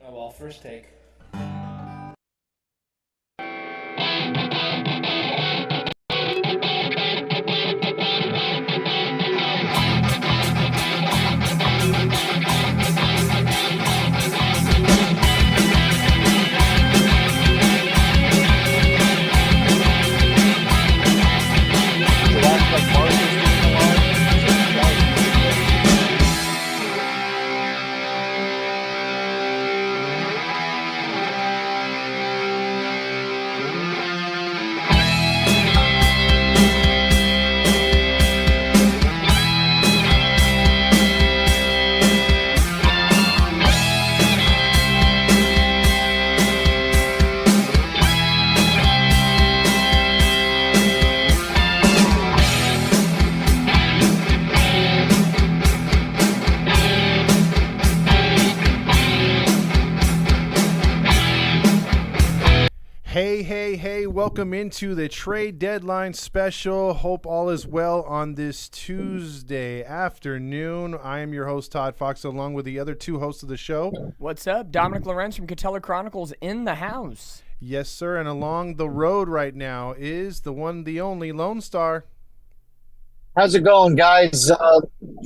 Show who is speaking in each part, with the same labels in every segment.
Speaker 1: Oh, well, first take.
Speaker 2: Hey, welcome into the trade deadline special. Hope all is well on this Tuesday afternoon. I am your host, Todd Fox, along with the other two hosts of the show.
Speaker 3: What's up? Dominic Lorenz from Catellar Chronicles in the house.
Speaker 2: Yes, sir, and along the road right now is the one, the only Lone Star.
Speaker 4: How's it going, guys?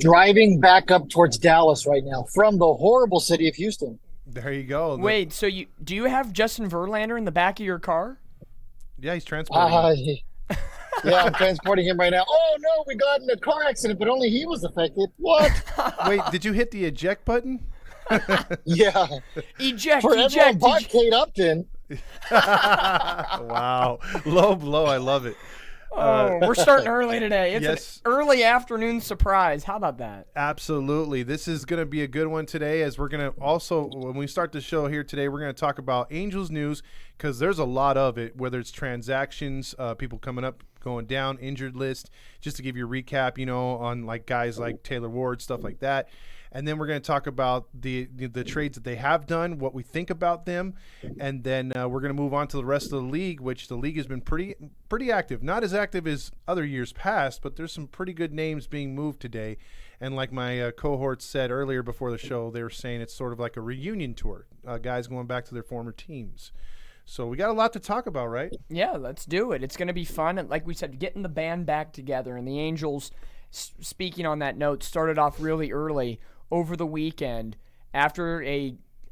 Speaker 4: Driving back up towards Dallas right now from the horrible city of Houston.
Speaker 2: There you go.
Speaker 3: Wait, so do you have Justin Verlander in the back of your car?
Speaker 2: Yeah, he's transporting.
Speaker 4: Yeah, I'm transporting him right now. Oh, no, we got in a car accident, but only he was affected. What?
Speaker 2: Wait, did you hit the eject button?
Speaker 4: Yeah.
Speaker 3: Eject,
Speaker 4: For
Speaker 3: eject,
Speaker 4: everyone but
Speaker 3: eject.
Speaker 4: Kate Upton.
Speaker 2: Wow. Low blow. I love it.
Speaker 3: Oh, we're starting early today. It's
Speaker 2: Yes.
Speaker 3: an early afternoon surprise. How about that?
Speaker 2: Absolutely. This is going to be a good one today, as we're going to also, when we start the show here today, we're going to talk about Angels news, because there's a lot of it, whether it's transactions, people coming up, going down, injured list, just to give you a recap, on like guys like Taylor Ward, stuff like that. And then we're going to talk about the trades that they have done, what we think about them, and then we're going to move on to the rest of the league, which the league has been pretty active. Not as active as other years past, but there's some pretty good names being moved today. And like my cohorts said earlier before the show, they were saying it's sort of like a reunion tour, guys going back to their former teams. So we got a lot to talk about, right?
Speaker 3: Yeah, let's do it. It's going to be fun. And like we said, getting the band back together. And the Angels, speaking on that note, started off really early over the weekend after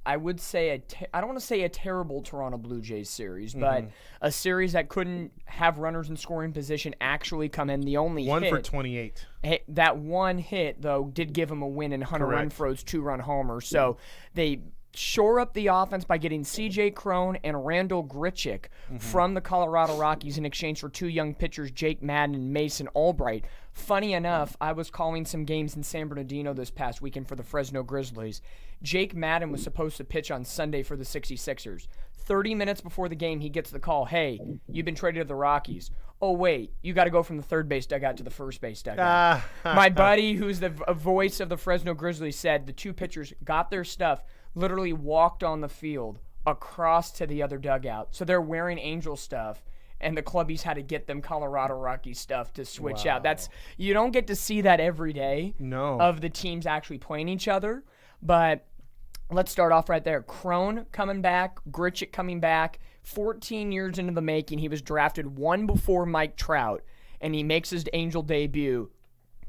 Speaker 3: I would say I don't want to say a terrible Toronto Blue Jays series, but a series that couldn't have runners in scoring position actually come in. The only
Speaker 2: One
Speaker 3: hit,
Speaker 2: for 28.
Speaker 3: that one hit, though, did give them a win in Hunter
Speaker 2: Correct.
Speaker 3: Renfroe's two-run homer. So they shore up the offense by getting C.J. Cron and Randall Grichuk from the Colorado Rockies in exchange for two young pitchers, Jake Madden and Mason Albright. Funny enough, I was calling some games in San Bernardino this past weekend for the Fresno Grizzlies. Jake Madden was supposed to pitch on Sunday for the 66ers. 30 minutes before the game, he gets the call, hey, you've been traded to the Rockies. Oh, wait, you got to go from the third base dugout to the first base dugout. My buddy, who's the voice of the Fresno Grizzlies, said the two pitchers got their stuff, literally walked on the field across to the other dugout. So they're wearing Angel stuff, and the clubbies had to get them Colorado Rockies stuff to switch out. You don't get to see that every day.
Speaker 2: No.
Speaker 3: Of the teams actually playing each other. But let's start off right there. Cron coming back, Grichuk coming back. 14 years into the making, he was drafted one before Mike Trout, and he makes his Angel debut,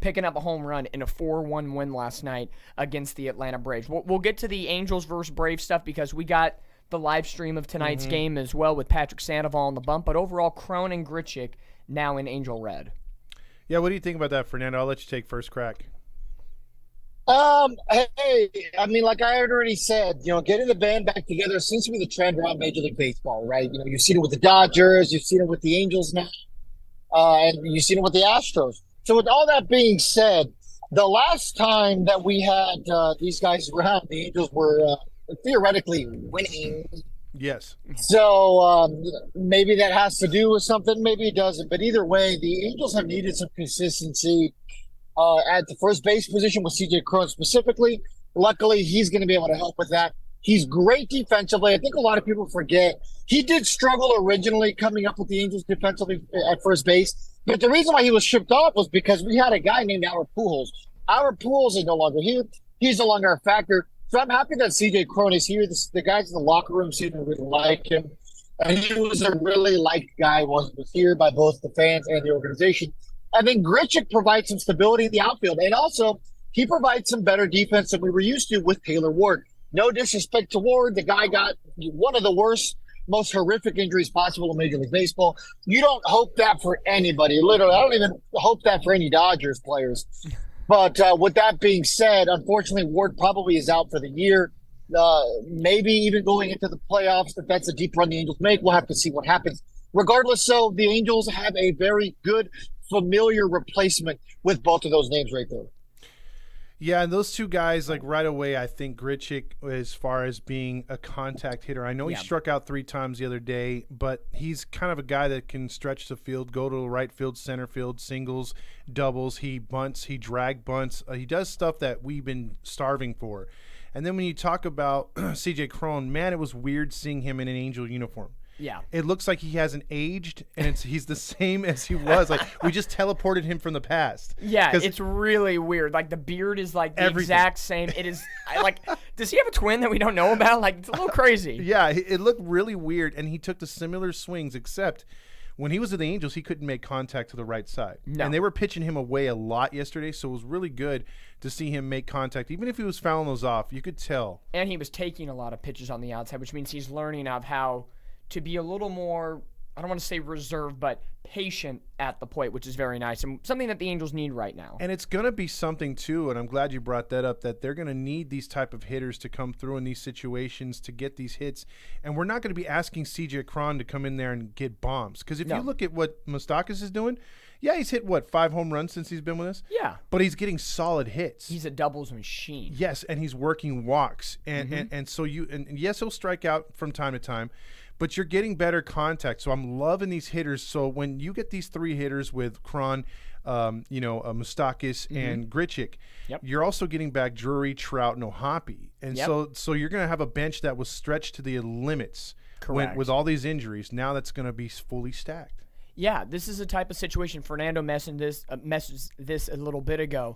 Speaker 3: picking up a home run in a 4-1 win last night against the Atlanta Braves. We'll get to the Angels versus Braves stuff because we got the live stream of tonight's game as well with Patrick Sandoval on the bump. But overall, Cron and Grichuk now in Angel Red.
Speaker 2: Yeah, what do you think about that, Fernando? I'll let you take first crack.
Speaker 4: Hey, I mean, like I had already said, getting the band back together seems to be the trend around Major League Baseball, right? You've seen it with the Dodgers, you've seen it with the Angels now, and you've seen it with the Astros. So with all that being said, the last time that we had these guys around, the Angels were theoretically winning.
Speaker 2: Yes.
Speaker 4: So maybe that has to do with something, maybe it doesn't. But either way, the Angels have needed some consistency at the first base position with C.J. Cron specifically. Luckily, he's going to be able to help with that. He's great defensively. I think a lot of people forget he did struggle originally coming up with the Angels defensively at first base. But the reason why he was shipped off was because we had a guy named Albert Pujols. Albert Pujols is no longer here. He's no longer a factor. So I'm happy that CJ Crone is here. The guys in the locker room seem to really like him. And he was a really liked guy once he was here by both the fans and the organization. And then Grichuk provides some stability in the outfield. And also, he provides some better defense than we were used to with Taylor Ward. No disrespect to Ward. The guy got one of the worst, most horrific injuries possible in Major League Baseball. You don't hope that for anybody. Literally, I don't even hope that for any Dodgers players. But with that being said, unfortunately, Ward probably is out for the year. Maybe even going into the playoffs, if that's a deep run the Angels make. We'll have to see what happens. Regardless, so the Angels have a very good, familiar replacement with both of those names right there.
Speaker 2: Yeah, and those two guys, like right away, I think Grichuk, as far as being a contact hitter, I know he struck out 3 times the other day, but he's kind of a guy that can stretch the field, go to the right field, center field, singles, doubles. He bunts, he drag bunts. He does stuff that we've been starving for. And then when you talk about CJ Crone, man, it was weird seeing him in an Angel uniform.
Speaker 3: Yeah.
Speaker 2: It looks like he hasn't aged, and he's the same as he was. Like, we just teleported him from the past.
Speaker 3: Yeah, it's really weird. Like, the beard is, like, the exact same. It is, does he have a twin that we don't know about? Like, it's a little crazy.
Speaker 2: Yeah, it looked really weird, and he took the similar swings, except when he was at the Angels, he couldn't make contact to the right side.
Speaker 3: No.
Speaker 2: And they were pitching him away a lot yesterday, so it was really good to see him make contact. Even if he was fouling those off, you could tell.
Speaker 3: And he was taking a lot of pitches on the outside, which means he's learning of how to be a little more, I don't want to say reserved, but patient at the plate, which is very nice and something that the Angels need right now.
Speaker 2: And it's going to be something, too, and I'm glad you brought that up, that they're going to need these type of hitters to come through in these situations to get these hits. And we're not going to be asking CJ Cron to come in there and get bombs. Because if you look at what Moustakas is doing, yeah, he's hit, 5 home runs since he's been with us?
Speaker 3: Yeah.
Speaker 2: But he's getting solid hits.
Speaker 3: He's a doubles machine.
Speaker 2: Yes, and he's working walks. And so and yes, he'll strike out from time to time, but you're getting better contact. So I'm loving these hitters. So when you get these 3 hitters with Cron, Moustakas, and Grichuk, you're also getting back Drury, Trout, and Ohapi. And so you're going to have a bench that was stretched to the limits.
Speaker 3: Correct.
Speaker 2: With all these injuries. Now that's going to be fully stacked.
Speaker 3: Yeah, this is a type of situation. Fernando messaged this a little bit ago.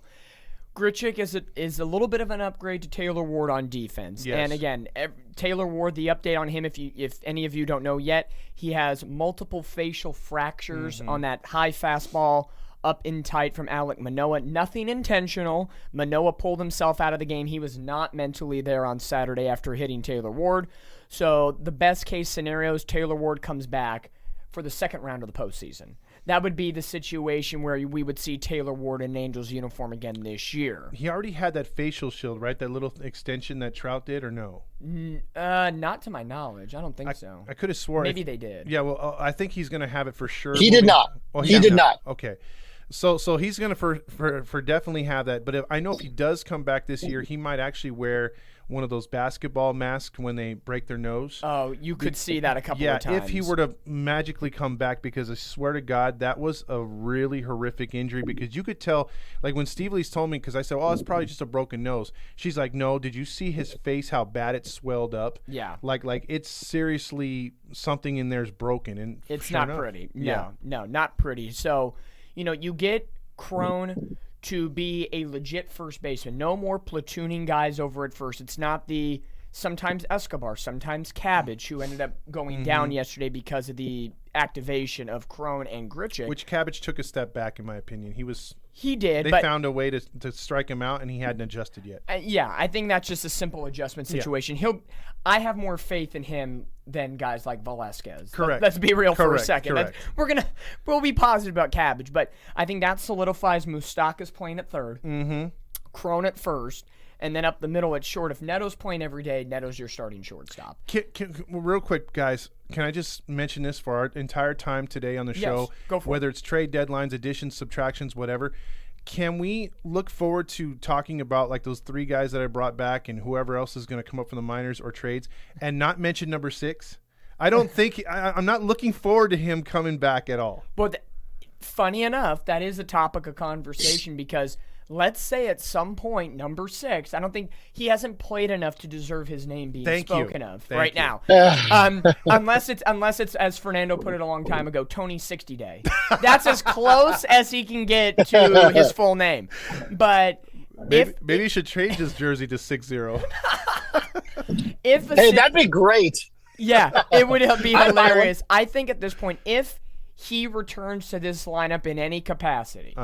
Speaker 3: Grichuk is a little bit of an upgrade to Taylor Ward on defense.
Speaker 2: Yes.
Speaker 3: And again, Taylor Ward, the update on him, if any of you don't know yet, he has multiple facial fractures on that high fastball up in tight from Alek Manoah. Nothing intentional. Manoah pulled himself out of the game. He was not mentally there on Saturday after hitting Taylor Ward. So the best case scenario is Taylor Ward comes back for the second round of the postseason. That would be the situation where we would see Taylor Ward in an Angels uniform again this year.
Speaker 2: He already had that facial shield, right? That little extension that Trout did, or no?
Speaker 3: Not to my knowledge. I don't think so.
Speaker 2: I could have sworn.
Speaker 3: Maybe they did.
Speaker 2: Yeah, well, I think he's going to have it for sure.
Speaker 4: He did not.
Speaker 2: Oh,
Speaker 4: he did not.
Speaker 2: Okay. So he's going to for definitely have that. But I know if he does come back this year, he might actually wear one of those basketball masks when they break their nose.
Speaker 3: Oh, you could see that a couple of times.
Speaker 2: Yeah, if he were to magically come back, because I swear to God, that was a really horrific injury, because you could tell, like when Steve Lee's told me, because I said, oh, it's probably just a broken nose. She's like, no, did you see his face, how bad it swelled up?
Speaker 3: Yeah.
Speaker 2: Like it's seriously something in there's broken. And
Speaker 3: it's
Speaker 2: sure
Speaker 3: not
Speaker 2: enough,
Speaker 3: pretty. No, not pretty. So, you get Crone to be a legit first baseman. No more platooning guys over at first. It's not the sometimes Escobar, sometimes Cabbage, who ended up going down yesterday because of the activation of Crone and Grichuk.
Speaker 2: Which Cabbage took a step back, in my opinion.
Speaker 3: He did.
Speaker 2: They found a way to strike him out, and he hadn't adjusted yet.
Speaker 3: Yeah, I think that's just a simple adjustment situation.
Speaker 2: Yeah.
Speaker 3: I have more faith in him than guys like Velasquez.
Speaker 2: Correct.
Speaker 3: Let's be real for a
Speaker 2: Correct.
Speaker 3: second.
Speaker 2: Correct.
Speaker 3: We'll be positive about Cabbage, but I think that solidifies Moustakas playing at third, Crone at first, and then up the middle at short. If Neto's playing every day, Neto's your starting shortstop.
Speaker 2: Real quick, guys, can I just mention this for our entire time today on the show?
Speaker 3: Go for it.
Speaker 2: Whether it's trade deadlines, additions, subtractions, whatever. Can we look forward to talking about like those 3 guys that I brought back and whoever else is going to come up from the minors or trades, and not mention number 6? I don't think I'm not looking forward to him coming back at all.
Speaker 3: But funny enough, that is a topic of conversation because let's say at some point, number 6, I don't think he hasn't played enough to deserve his name being spoken of right now. Unless it's as Fernando put it a long time ago, Tony 60 Day. That's as close as he can get to his full name. But
Speaker 2: maybe he should change his jersey to 6-0.
Speaker 4: Hey, that'd be great.
Speaker 3: Yeah, it would be
Speaker 4: I'd buy one.
Speaker 3: hilarious. I think at this point, if he returns to this lineup in any capacity,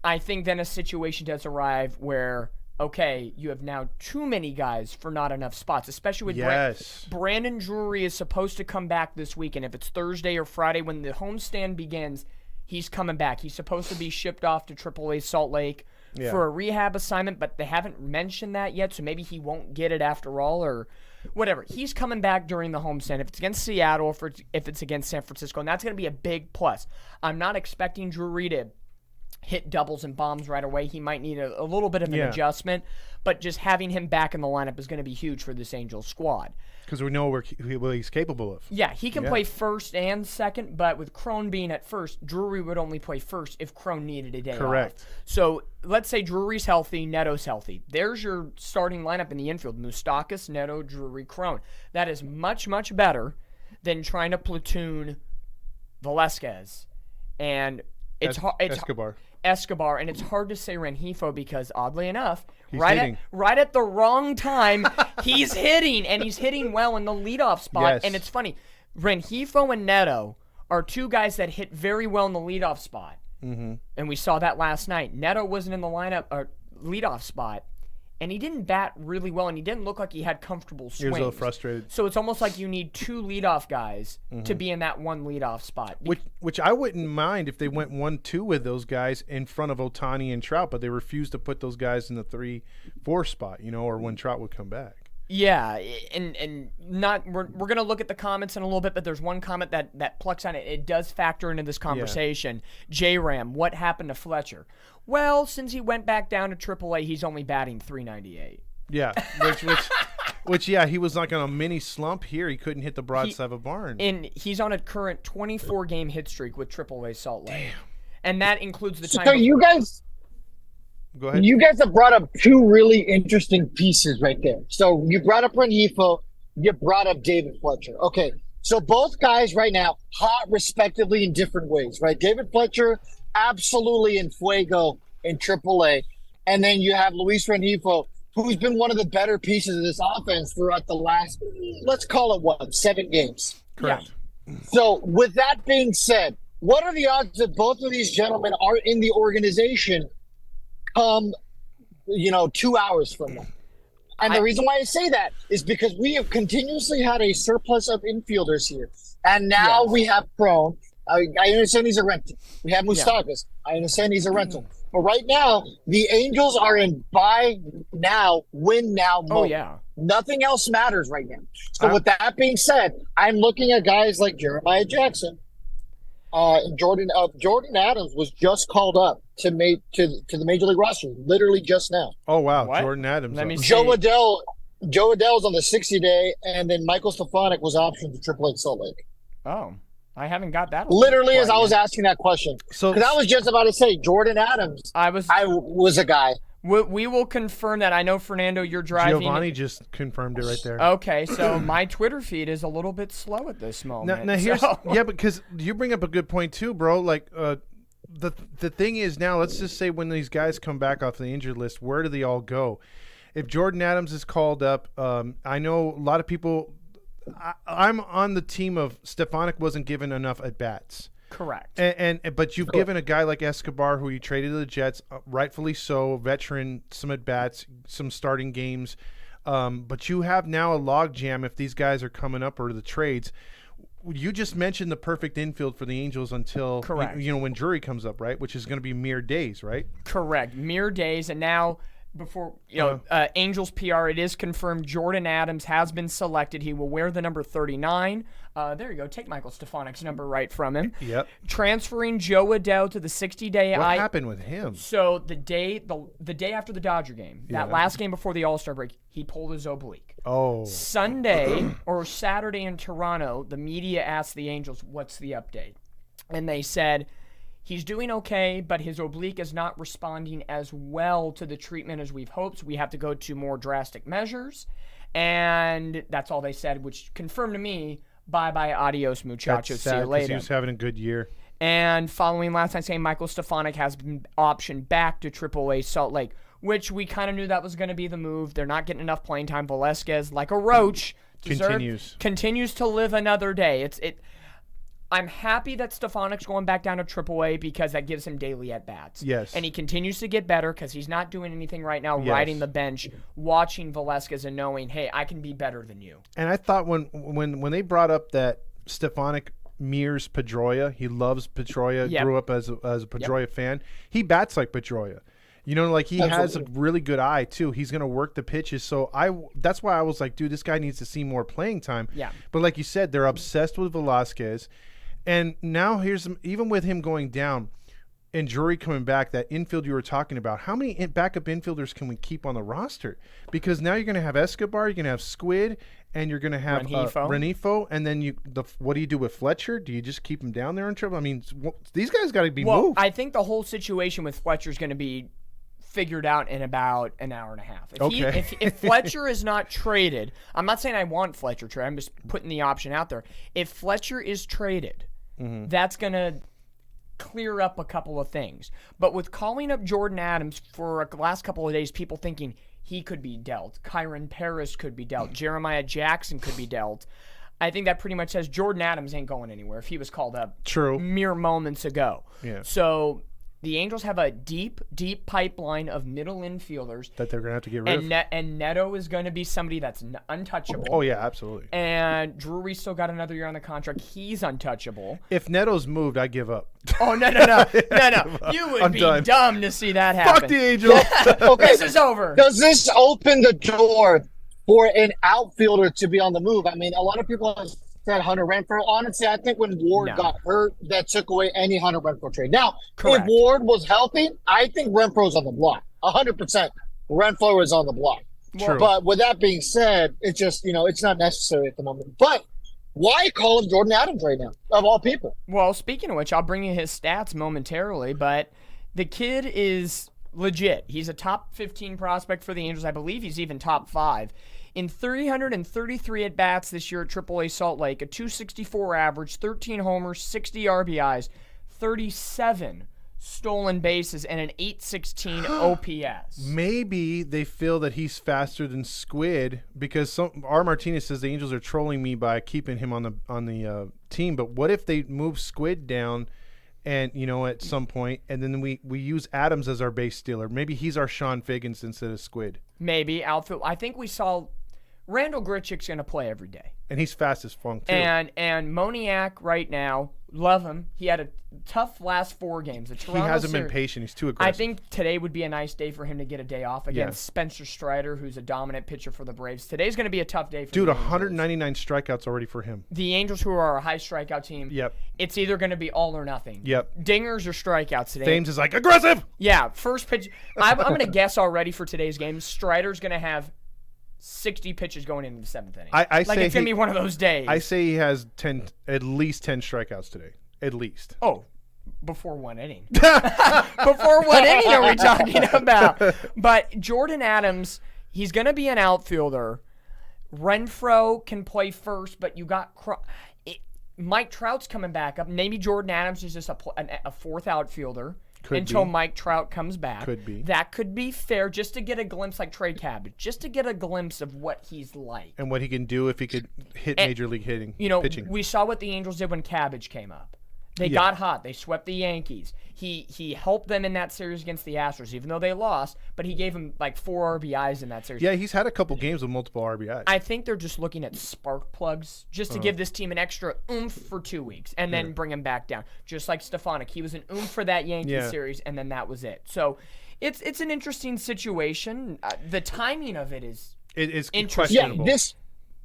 Speaker 3: I think then a situation does arrive where, okay, you have now too many guys for not enough spots, especially with Brandon Drury is supposed to come back this weekend. If it's Thursday or Friday when the homestand begins, he's coming back. He's supposed to be shipped off to AAA Salt Lake for a rehab assignment, but they haven't mentioned that yet, so maybe he won't get it after all or whatever. He's coming back during the homestand. If it's against Seattle, if it's against San Francisco, and that's going to be a big plus. I'm not expecting Drury to hit doubles and bombs right away. He might need a little bit of an adjustment, but just having him back in the lineup is going to be huge for this Angels squad.
Speaker 2: Because we know what he's capable of.
Speaker 3: Yeah, he can play first and second, but with Crone being at first, Drury would only play first if Crone needed a day
Speaker 2: Correct.
Speaker 3: off. So let's say Drury's healthy, Neto's healthy. There's your starting lineup in the infield. Moustakas, Neto, Drury, Crone. That is much, much better than trying to platoon Velasquez. And it's Escobar, and it's hard to say Rengifo because, oddly enough, right at the wrong time, he's hitting, and he's hitting well in the leadoff spot.
Speaker 2: Yes.
Speaker 3: And it's funny, Rengifo and Neto are two guys that hit very well in the leadoff spot, and we saw that last night. Neto wasn't in the lineup or leadoff spot, and he didn't bat really well, and he didn't look like he had comfortable swings.
Speaker 2: He was a little frustrated.
Speaker 3: So it's almost like you need two leadoff guys to be in that one leadoff spot.
Speaker 2: Which I wouldn't mind if they went 1-2 with those guys in front of Ohtani and Trout, but they refused to put those guys in the 3-4 spot, or when Trout would come back.
Speaker 3: Yeah, and not we're gonna look at the comments in a little bit, but there's one comment that plucks on it. It does factor into this conversation. J-Ram, what happened to Fletcher? Well, since he went back down to AAA, he's only batting .398.
Speaker 2: Yeah, which he was like on a mini slump here. He couldn't hit the broadside of a barn.
Speaker 3: And he's on a current 24-game hit streak with AAA Salt Lake. Damn. And that includes the time.
Speaker 4: So you guys.
Speaker 2: Go ahead.
Speaker 4: You guys have brought up two really interesting pieces right there. So you brought up Rengifo, you brought up David Fletcher. Okay, so both guys right now hot respectively in different ways, right? David Fletcher absolutely in fuego in AAA, and then you have Luis Rengifo, who's been one of the better pieces of this offense throughout the last, let's call it 7 games.
Speaker 2: Correct.
Speaker 4: Yeah. So with that being said, what are the odds that both of these gentlemen are in the organization come 2 hours from now? And the reason why I say that is because we have continuously had a surplus of infielders here. And now we have Crone. I understand he's a rental. We have Moustakas. I understand he's a rental. But right now, the Angels are in buy now, win now mode.
Speaker 3: Oh, yeah.
Speaker 4: Nothing else matters right now. So with that being said, I'm looking at guys like Jeremiah Jackson. Jordan Adams was just called up to the Major League roster, literally just now.
Speaker 2: Oh wow,
Speaker 3: what?
Speaker 2: Jordan Adams.
Speaker 3: Let me see.
Speaker 4: Joe Adell's on the 60-day, and then Michael Stefanik was optioned to AAA Salt Lake.
Speaker 3: Oh, I haven't got that.
Speaker 4: Literally, as I was asking that question, because I was just about to say Jordan Adams. I was a guy.
Speaker 3: We will confirm that. I know, Fernando, you're driving.
Speaker 2: Giovanni just confirmed it right there.
Speaker 3: Okay, so my Twitter feed is a little bit slow at this moment.
Speaker 2: Now here's because you bring up a good point too, bro. Like the thing is now, let's just say when these guys come back off the injured list, where do they all go? If Jordan Adams is called up, I know a lot of people. I'm on the team of Stefanik wasn't given enough at bats.
Speaker 3: Correct.
Speaker 2: But you've given a guy like Escobar, who you traded to the Jets, rightfully so, veteran, some at bats, some starting games. But you have now a log jam if these guys are coming up or the trades. You just mentioned the perfect infield for the Angels until when Drury comes up, right? Which is going to be mere days, right?
Speaker 3: Correct, mere days, and now. Before Angels PR, it is confirmed Jordan Adams has been selected. He will wear the number 39. There you go. Take Michael Stefanik's number right from him.
Speaker 2: Yep.
Speaker 3: Transferring Joe Adell to the 60-day.
Speaker 2: What happened with him?
Speaker 3: So the day after the Dodger game, that last game before the All-Star break, he pulled his oblique.
Speaker 2: Oh.
Speaker 3: Sunday or Saturday in Toronto, the media asked the Angels, "What's the update?" And they said, he's doing okay, but his oblique is not responding as well to the treatment as we've hoped. So we have to go to more drastic measures. And that's all they said, which confirmed to me, bye-bye, adios, muchachos. See you later.
Speaker 2: He was having a good year.
Speaker 3: And following last night's game, Michael Stefanik has been optioned back to AAA Salt Lake. which we kind of knew that was going to be the move. They're not getting enough playing time. Velasquez, like a roach, continues to live another day. I'm happy that Stefanic's going back down to AAA because that gives him daily at-bats.
Speaker 2: Yes.
Speaker 3: And he continues to get better because he's not doing anything right now, riding the bench, watching Velasquez and knowing, hey, I can be better than you.
Speaker 2: And I thought when they brought up that Stefanik mirrors Pedroia, he loves Pedroia, grew up as a Pedroia fan, he bats like Pedroia. You know, like he has a really good eye too. He's going to work the pitches. So that's why I was like, dude, this guy needs to see more playing time.
Speaker 3: Yeah.
Speaker 2: But like you said, they're obsessed with Velasquez. And now even with him going down and Drury coming back, that infield you were talking about, how many backup infielders can we keep on the roster? Because now you're going to have Escobar, you're going to have Squid, and you're going to have Renifo. And then what do you do with Fletcher? Do you just keep him down there in trouble? I mean, these guys got to be moved.
Speaker 3: I think the whole situation with Fletcher is going to be figured out in about an hour and a half. If Fletcher is not traded, I'm not saying I want Fletcher traded. I'm just putting the option out there. If Fletcher is traded, that's going to clear up a couple of things. But with calling up Jordan Adams for the last couple of days, people thinking he could be dealt, Kyron Paris could be dealt, Jeremiah Jackson could be dealt, I think that pretty much says Jordan Adams ain't going anywhere if he was called up mere moments ago.
Speaker 2: Yeah.
Speaker 3: So the Angels have a deep, deep pipeline of middle infielders
Speaker 2: that they're going to have to get rid of.
Speaker 3: And Neto is going to be somebody that's untouchable.
Speaker 2: Oh, yeah, absolutely.
Speaker 3: And Drury's still got another year on the contract. He's untouchable.
Speaker 2: If Neto's moved, I give up.
Speaker 3: Oh, no. You would be dumb to see that happen.
Speaker 2: Fuck the Angels.
Speaker 4: Okay.
Speaker 3: This is over.
Speaker 4: Does this open the door for an outfielder to be on the move? I mean, a lot of people have said Hunter Renfroe. Honestly, I think when Ward got hurt, that took away any Hunter Renfroe trade. Now, if Ward was healthy, I think Renfroe's on the block. 100%. Renfroe is on the block.
Speaker 2: True.
Speaker 4: But with that being said, it's just, it's not necessary at the moment. But why call him Jordan Adams right now, of all people?
Speaker 3: Well, speaking of which, I'll bring you his stats momentarily, but the kid is legit. He's a top 15 prospect for the Angels. I believe he's even top 5. In 333 at-bats this year at AAA Salt Lake, a 264 average, 13 homers, 60 RBIs, 37 stolen bases, and an 816 OPS.
Speaker 2: Maybe they feel that he's faster than Squid because R. Martinez says the Angels are trolling me by keeping him on the team. But what if they move Squid down and, at some point, and then we use Adams as our base stealer? Maybe he's our Sean Figgins instead of Squid.
Speaker 3: Maybe outfield. I think we saw Randall Grichuk's going to play every day.
Speaker 2: And he's fast as funk, too.
Speaker 3: And Moniak right now, love him. He had a tough last 4 games.
Speaker 2: He hasn't been patient. He's too aggressive.
Speaker 3: I think today would be a nice day for him to get a day off against Spencer Strider, who's a dominant pitcher for the Braves. Today's going to be a tough day for
Speaker 2: the Angels. 199 strikeouts already for him.
Speaker 3: The Angels, who are a high strikeout team, it's either going to be all or nothing. Dingers or strikeouts today.
Speaker 2: Thames is like, aggressive!
Speaker 3: Yeah, first pitch. I'm going to guess already for today's game, Strider's going to have 60 pitches going into the 7th inning.
Speaker 2: I say
Speaker 3: it's going to be one of those days.
Speaker 2: I say he has at least 10 strikeouts today. At least.
Speaker 3: Oh, before one inning. Before what inning are we talking about? But Jordan Adams, he's going to be an outfielder. Renfroe can play first, but you got Mike Trout's coming back up. Maybe Jordan Adams is just a fourth outfielder. Until Mike Trout comes back.
Speaker 2: Could be.
Speaker 3: That could be fair just to get a glimpse, like Trey Cabbage, just to get a glimpse of what he's like.
Speaker 2: And what he can do if he could hit major league pitching.
Speaker 3: We saw what the Angels did when Cabbage came up. They got hot. They swept the Yankees. He helped them in that series against the Astros, even though they lost, but he gave them like 4 RBIs in that series.
Speaker 2: Yeah, he's had a couple games with multiple RBIs.
Speaker 3: I think they're just looking at spark plugs just to give this team an extra oomph for 2 weeks and then bring him back down. Just like Stefanik. He was an oomph for that Yankees series, and then that was it. So it's an interesting situation. The timing of it is
Speaker 2: questionable.
Speaker 4: Yeah,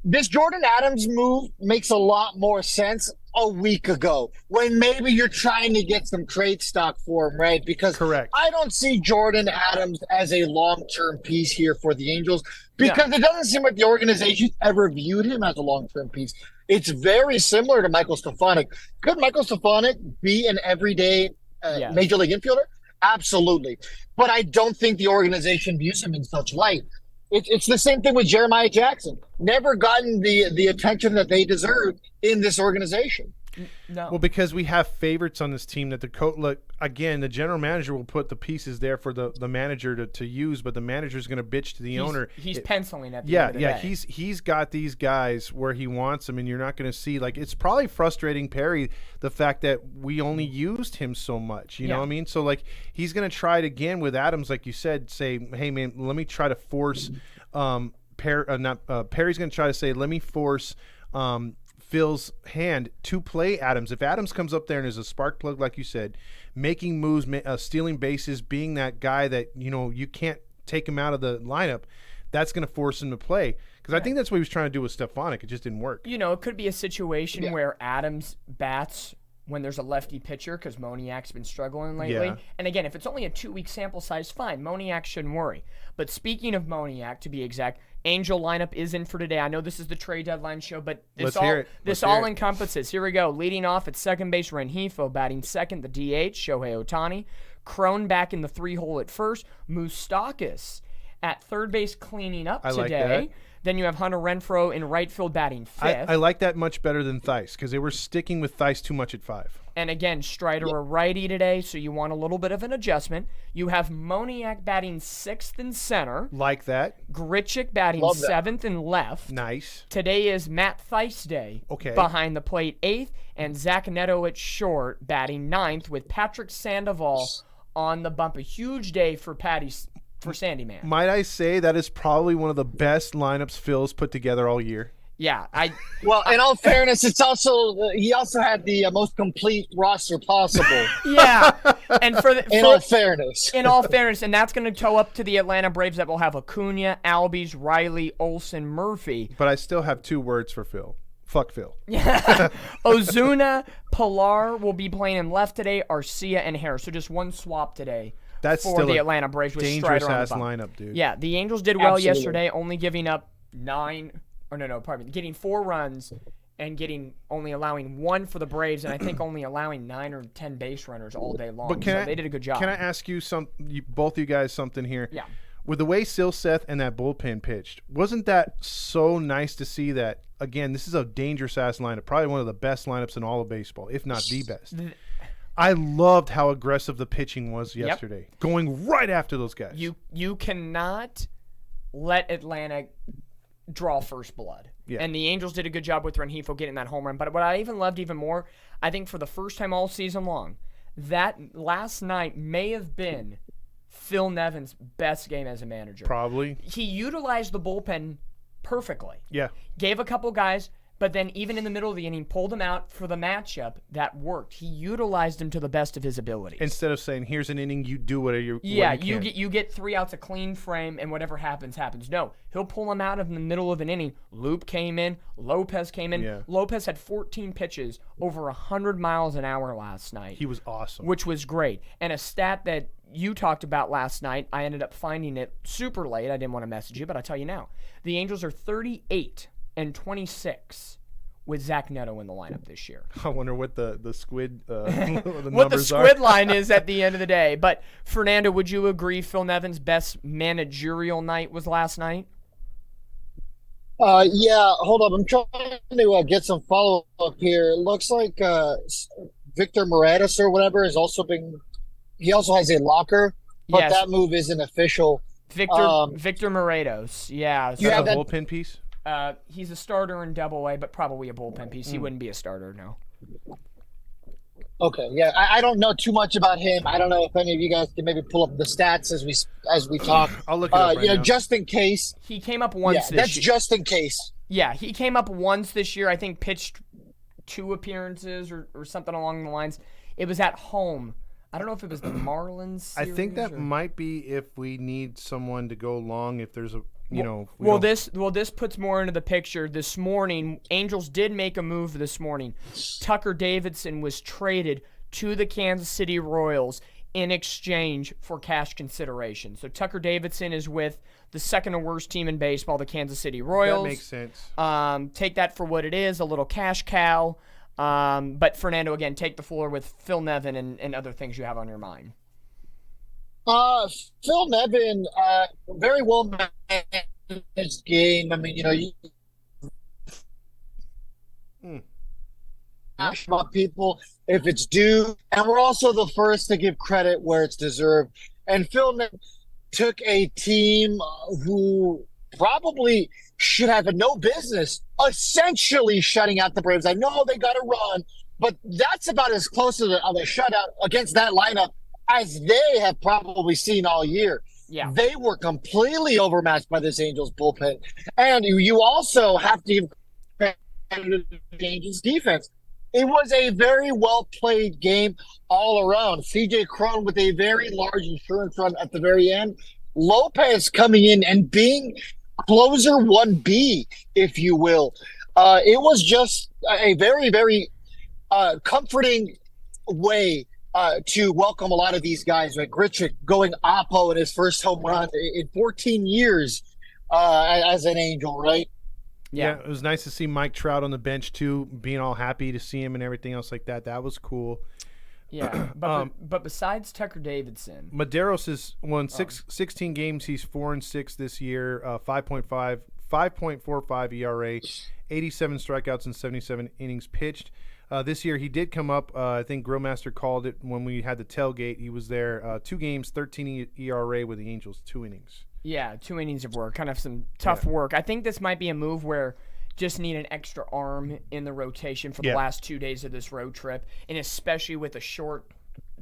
Speaker 4: this Jordan Adams move makes a lot more sense a week ago when maybe you're trying to get some trade stock for him, right? Because I don't see Jordan Adams as a long-term piece here for the Angels because it doesn't seem like the organization ever viewed him as a long-term piece. It's very similar to Michael Stefanik. Could Michael Stefanik be an everyday major league infielder? Absolutely. But I don't think the organization views him in such light. It's the same thing with Jeremiah Jackson. Never gotten the attention that they deserve in this organization.
Speaker 3: No.
Speaker 2: Well, because we have favorites on this team that the coach. Look, again, the general manager will put the pieces there for the manager to use, but the manager's going to bitch to the owner.
Speaker 3: He's penciling at the end of the day.
Speaker 2: He's got these guys where he wants them, and you're not going to see it's probably frustrating Perry the fact that we only used him so much. You know what I mean? So he's going to try it again with Adams, like you said. Say, hey man, let me try to force. Perry's going to try to say, let me force. Phil's hand to play Adams. If Adams comes up there and is a spark plug, like you said, making moves, stealing bases, being that guy that, you can't take him out of the lineup, that's going to force him to play. Because I think that's what he was trying to do with Stefanik. It just didn't work.
Speaker 3: It could be a situation where Adams bats when there's a lefty pitcher because Moniak's been struggling lately.
Speaker 2: Yeah.
Speaker 3: And again, if it's only a 2-week sample size, fine. Moniak shouldn't worry. But speaking of Moniak, to be exact, Angel lineup is in for today. I know this is the trade deadline show, but this all encompasses. Here we go. Leading off at second base, Rengifo. Batting second, the DH, Shohei Ohtani. Crone back in the 3-hole at first. Moustakas at third base cleaning up today.
Speaker 2: Like that.
Speaker 3: Then you have Hunter Renfroe in right field batting fifth.
Speaker 2: I like that much better than Theis because they were sticking with Theis too much at 5.
Speaker 3: And again, Strider a righty today, so you want a little bit of an adjustment. You have Moniak batting 6th in center.
Speaker 2: Like that.
Speaker 3: Grichuk batting 7th in left.
Speaker 2: Nice.
Speaker 3: Today is Matt Theis day.
Speaker 2: Okay.
Speaker 3: Behind the plate 8th, and Zach Neto at short batting 9th with Patrick Sandoval on the bump. A huge day for Sandy Man.
Speaker 2: Might I say that is probably one of the best lineups Phil's put together all year.
Speaker 3: Yeah,
Speaker 4: Well, in all fairness, he also had the most complete roster possible.
Speaker 3: Yeah, and
Speaker 4: in all fairness,
Speaker 3: and that's going to toe up to the Atlanta Braves that will have Acuna, Albies, Riley, Olsen, Murphy.
Speaker 2: But I still have 2 words for Phil. Fuck Phil.
Speaker 3: Ozuna, Pilar will be playing in left today. Arcia and Harris. So just one swap today.
Speaker 2: That's
Speaker 3: for
Speaker 2: still
Speaker 3: the Atlanta Braves with
Speaker 2: dangerous
Speaker 3: Strider on
Speaker 2: ass
Speaker 3: the bump.
Speaker 2: lineup, dude.
Speaker 3: Yeah, the Angels did well yesterday, only giving up getting 4 runs and only allowing 1 for the Braves, and I think only allowing 9 or 10 base runners all day long. But they did a good job.
Speaker 2: Can I ask you both of you guys something here?
Speaker 3: Yeah.
Speaker 2: With the way Silseth and that bullpen pitched, wasn't that so nice to see that? Again, this is a dangerous ass lineup, probably one of the best lineups in all of baseball, if not the best. I loved how aggressive the pitching was yesterday, going right after those guys.
Speaker 3: You cannot let Atlanta draw first blood. Yeah. And the Angels did a good job with Rengifo getting that home run. But what I even loved even more, I think for the first time all season long, that last night may have been Phil Nevin's best game as a manager.
Speaker 2: Probably.
Speaker 3: He utilized the bullpen perfectly.
Speaker 2: Yeah.
Speaker 3: Gave a couple guys, but then even in the middle of the inning, pulled them out for the matchup. That worked. He utilized them to the best of his abilities.
Speaker 2: Instead of saying, here's an inning, you do whatever you
Speaker 3: you get 3 outs, a clean frame, and whatever happens, happens. No, he'll pull them out of the middle of an inning. Loop came in. Lopez came in.
Speaker 2: Yeah.
Speaker 3: Lopez had 14 pitches over 100 miles an hour last night.
Speaker 2: He was awesome.
Speaker 3: Which was great. And a stat that you talked about last night, I ended up finding it super late. I didn't want to message you, but I'll tell you now. The Angels are 38-26 with Zach Neto in the lineup this year.
Speaker 2: I wonder what the squid the
Speaker 3: what the squid line is at the end of the day. But Fernando, would you agree Phil Nevin's best managerial night was last night?
Speaker 4: Yeah, hold up. I'm trying to get some follow-up here. It looks like Victor Moratis or whatever is also he also has a locker, but
Speaker 3: yes.
Speaker 4: That move isn't official.
Speaker 3: Victor Moratos, yeah.
Speaker 2: Is that a bullpen piece?
Speaker 3: He's a starter in Double-A, but probably a bullpen piece. He wouldn't be a starter, no.
Speaker 4: Okay, yeah. I don't know too much about him. I don't know if any of you guys can maybe pull up the stats as we talk.
Speaker 2: I'll look it up right now.
Speaker 4: Just in case.
Speaker 3: He came up once this year.
Speaker 4: That's just in case.
Speaker 3: Yeah, he came up once this year. I think pitched 2 appearances or something along the lines. It was at home. I don't know if it was the Marlins series.
Speaker 2: I think that might be if we need someone to go long. If there's a
Speaker 3: this puts more into the picture. This morning, Angels did make a move this morning. Tucker Davidson was traded to the Kansas City Royals in exchange for cash consideration. So Tucker Davidson is with the second worst team in baseball, the Kansas City Royals.
Speaker 2: That makes sense.
Speaker 3: Take that for what it is, a little cash cow. But Fernando, again, take the floor with Phil Nevin and other things you have on your mind.
Speaker 4: Phil Nevin, very well managed game. I mean, about people if it's due, and we're also the first to give credit where it's deserved. And Phil took a team who probably should have no business essentially shutting out the Braves. I know they got to run, but that's about as close to a shutout against that lineup as they have probably seen all year.
Speaker 3: Yeah.
Speaker 4: They were completely overmatched by this Angels bullpen. And you also have to give credit to the Angels defense. It was a very well played game all around. CJ Cron with a very large insurance run at the very end. Lopez coming in and being closer 1B, if you will. It was just a very, very comforting way to welcome a lot of these guys. Like Grichuk going oppo in his first home run in 14 years as an Angel, right?
Speaker 2: Yeah, it was nice to see Mike Trout on the bench too, being all happy to see him and everything else like that. That was cool.
Speaker 3: Yeah, but besides Tucker Davidson,
Speaker 2: Medeiros has won 16 games. He's 4-6 this year. 5.45 ERA, 87 strikeouts and 77 innings pitched. This year he did come up. I think Grillmaster called it when we had the tailgate. He was there 2 games, 13 ERA with the Angels, 2 innings.
Speaker 3: Yeah, 2 innings of work, kind of some tough work. I think this might be a move where just need an extra arm in the rotation for the last 2 days of this road trip, and especially with a short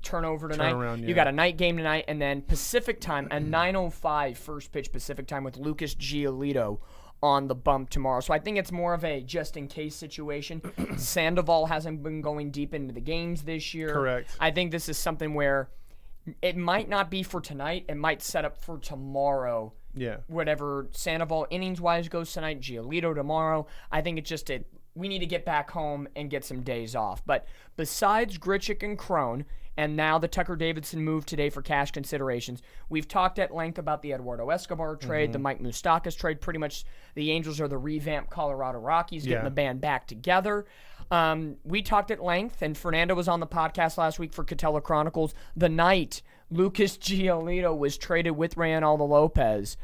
Speaker 3: turnover tonight. You got a night game tonight, and then Pacific time, a 9:05 first pitch Pacific time with Lucas Giolito on the bump tomorrow. So I think it's more of a just-in-case situation. Sandoval hasn't been going deep into the games this year.
Speaker 2: Correct.
Speaker 3: I think this is something where it might not be for tonight. It might set up for tomorrow.
Speaker 2: Yeah.
Speaker 3: Whatever Sandoval innings-wise goes tonight, Giolito tomorrow. I think it's just we need to get back home and get some days off. But besides Grichuk and Cron, and now the Tucker Davidson move today for cash considerations, we've talked at length about the Eduardo Escobar trade, the Mike Moustakas trade. Pretty much the Angels are the revamped Colorado Rockies, getting the band back together. We talked at length, and Fernando was on the podcast last week for Catella Chronicles. The night Lucas Giolito was traded with Reynaldo Lopez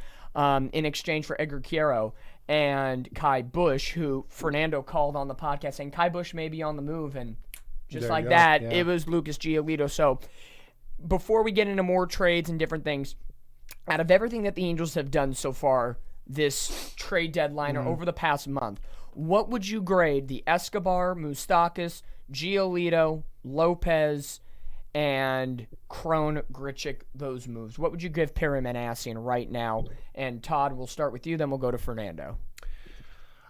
Speaker 3: in exchange for Edgar Quiero and Kai Busch, who Fernando called on the podcast saying Kai Busch may be on the move, and just like that, it was Lucas Giolito. So before we get into more trades and different things, out of everything that the Angels have done so far this trade deadline or over the past month, what would you grade the Escobar, Moustakas, Giolito, Lopez, and Cron, Grichuk, those moves? What would you give Perry Manassian right now? And Todd, we'll start with you, then we'll go to Fernando.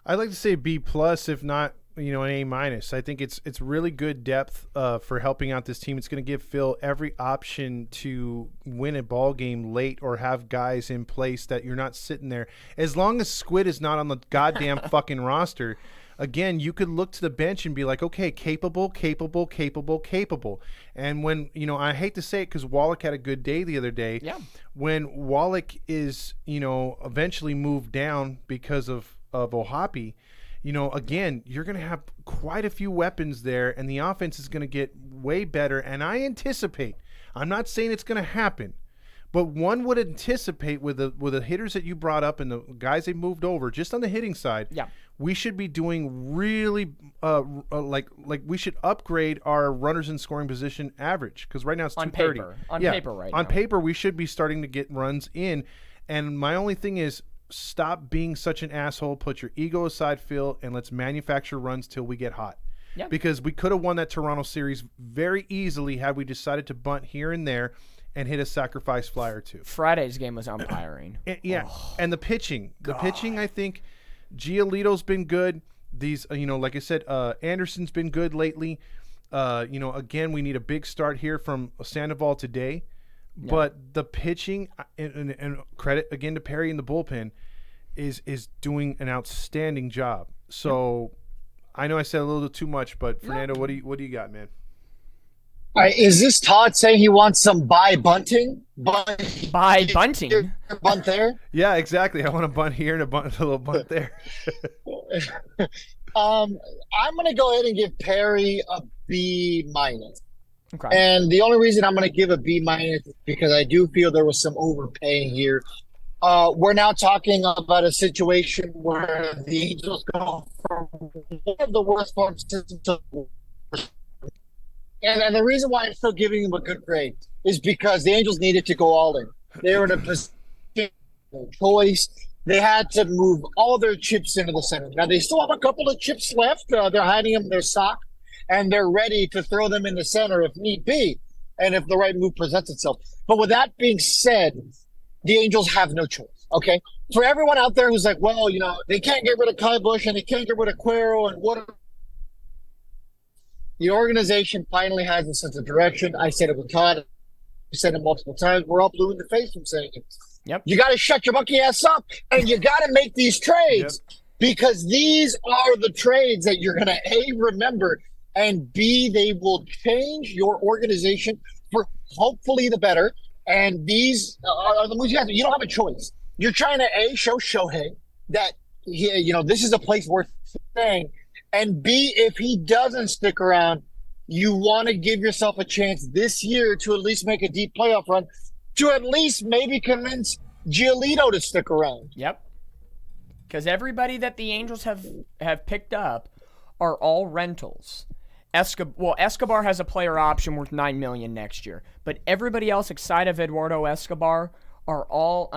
Speaker 2: I'd like to say B+, if not, an A-. I think it's really good depth for helping out this team. It's going to give Phil every option to win a ball game late or have guys in place that you're not sitting there. As long as Squid is not on the goddamn fucking roster, again, you could look to the bench and be like, okay, capable. And when, I hate to say it because Wallach had a good day the other day.
Speaker 3: Yeah.
Speaker 2: When Wallach is, eventually moved down because of Ohapi, again, you're going to have quite a few weapons there, and the offense is going to get way better. And I anticipate, I'm not saying it's going to happen, but one would anticipate with the hitters that you brought up and the guys they moved over, just on the hitting side, we should be doing really like we should upgrade our runners in scoring position average, because right now it's 230.
Speaker 3: On paper right now.
Speaker 2: On paper, we should be starting to get runs in. And my only thing is, stop being such an asshole. Put your ego aside, Phil, and let's manufacture runs till we get hot.
Speaker 3: Yeah.
Speaker 2: Because we could have won that Toronto series very easily had we decided to bunt here and there and hit a sacrifice fly or two.
Speaker 3: Friday's game was umpiring.
Speaker 2: And the pitching. The pitching, I think, Giolito's been good. These, like I said, Anderson's been good lately. Again, we need a big start here from Sandoval today. Yeah. But the pitching, and credit again to Perry in the bullpen, is doing an outstanding job. So I know I said a little too much, but Fernando, what do you got, man?
Speaker 4: All right, is this Todd saying he wants some bunting?
Speaker 3: By bunting?
Speaker 4: Here, bunt there?
Speaker 2: Yeah, exactly. I want a bunt here and a little bunt there.
Speaker 4: I'm going to go ahead and give Perry a B-.
Speaker 3: Okay.
Speaker 4: And the only reason I'm going to give a B- is because I do feel there was some overpaying here. We're now talking about a situation where the Angels go from one of the worst farm systems to And the reason why I'm still giving him a good grade is because the Angels needed to go all in. They were in a position of choice. They had to move all their chips into the center. Now, they still have a couple of chips left. They're hiding them in their sock, and they're ready to throw them in the center if need be, and if the right move presents itself. But with that being said, the Angels have no choice, okay? For everyone out there who's like, well, they can't get rid of Kai Bush and they can't get rid of Cuero and what the organization finally has a sense of direction. I said it with Todd. I said it multiple times. We're all blue in the face from saying it.
Speaker 3: Yep.
Speaker 4: You got to shut your monkey ass up, and you got to make these trades because these are the trades that you're going to, A, remember, and B, they will change your organization for hopefully the better. And these are the moves you have. You don't have a choice. You're trying to, A, show Shohei that, this is a place worth staying. And B, if he doesn't stick around, you want to give yourself a chance this year to at least make a deep playoff run, to at least maybe convince Giolito to stick around.
Speaker 3: Yep. Because everybody that the Angels have picked up are all rentals. Escobar has a player option worth $9 million next year, but everybody else outside of Eduardo Escobar are all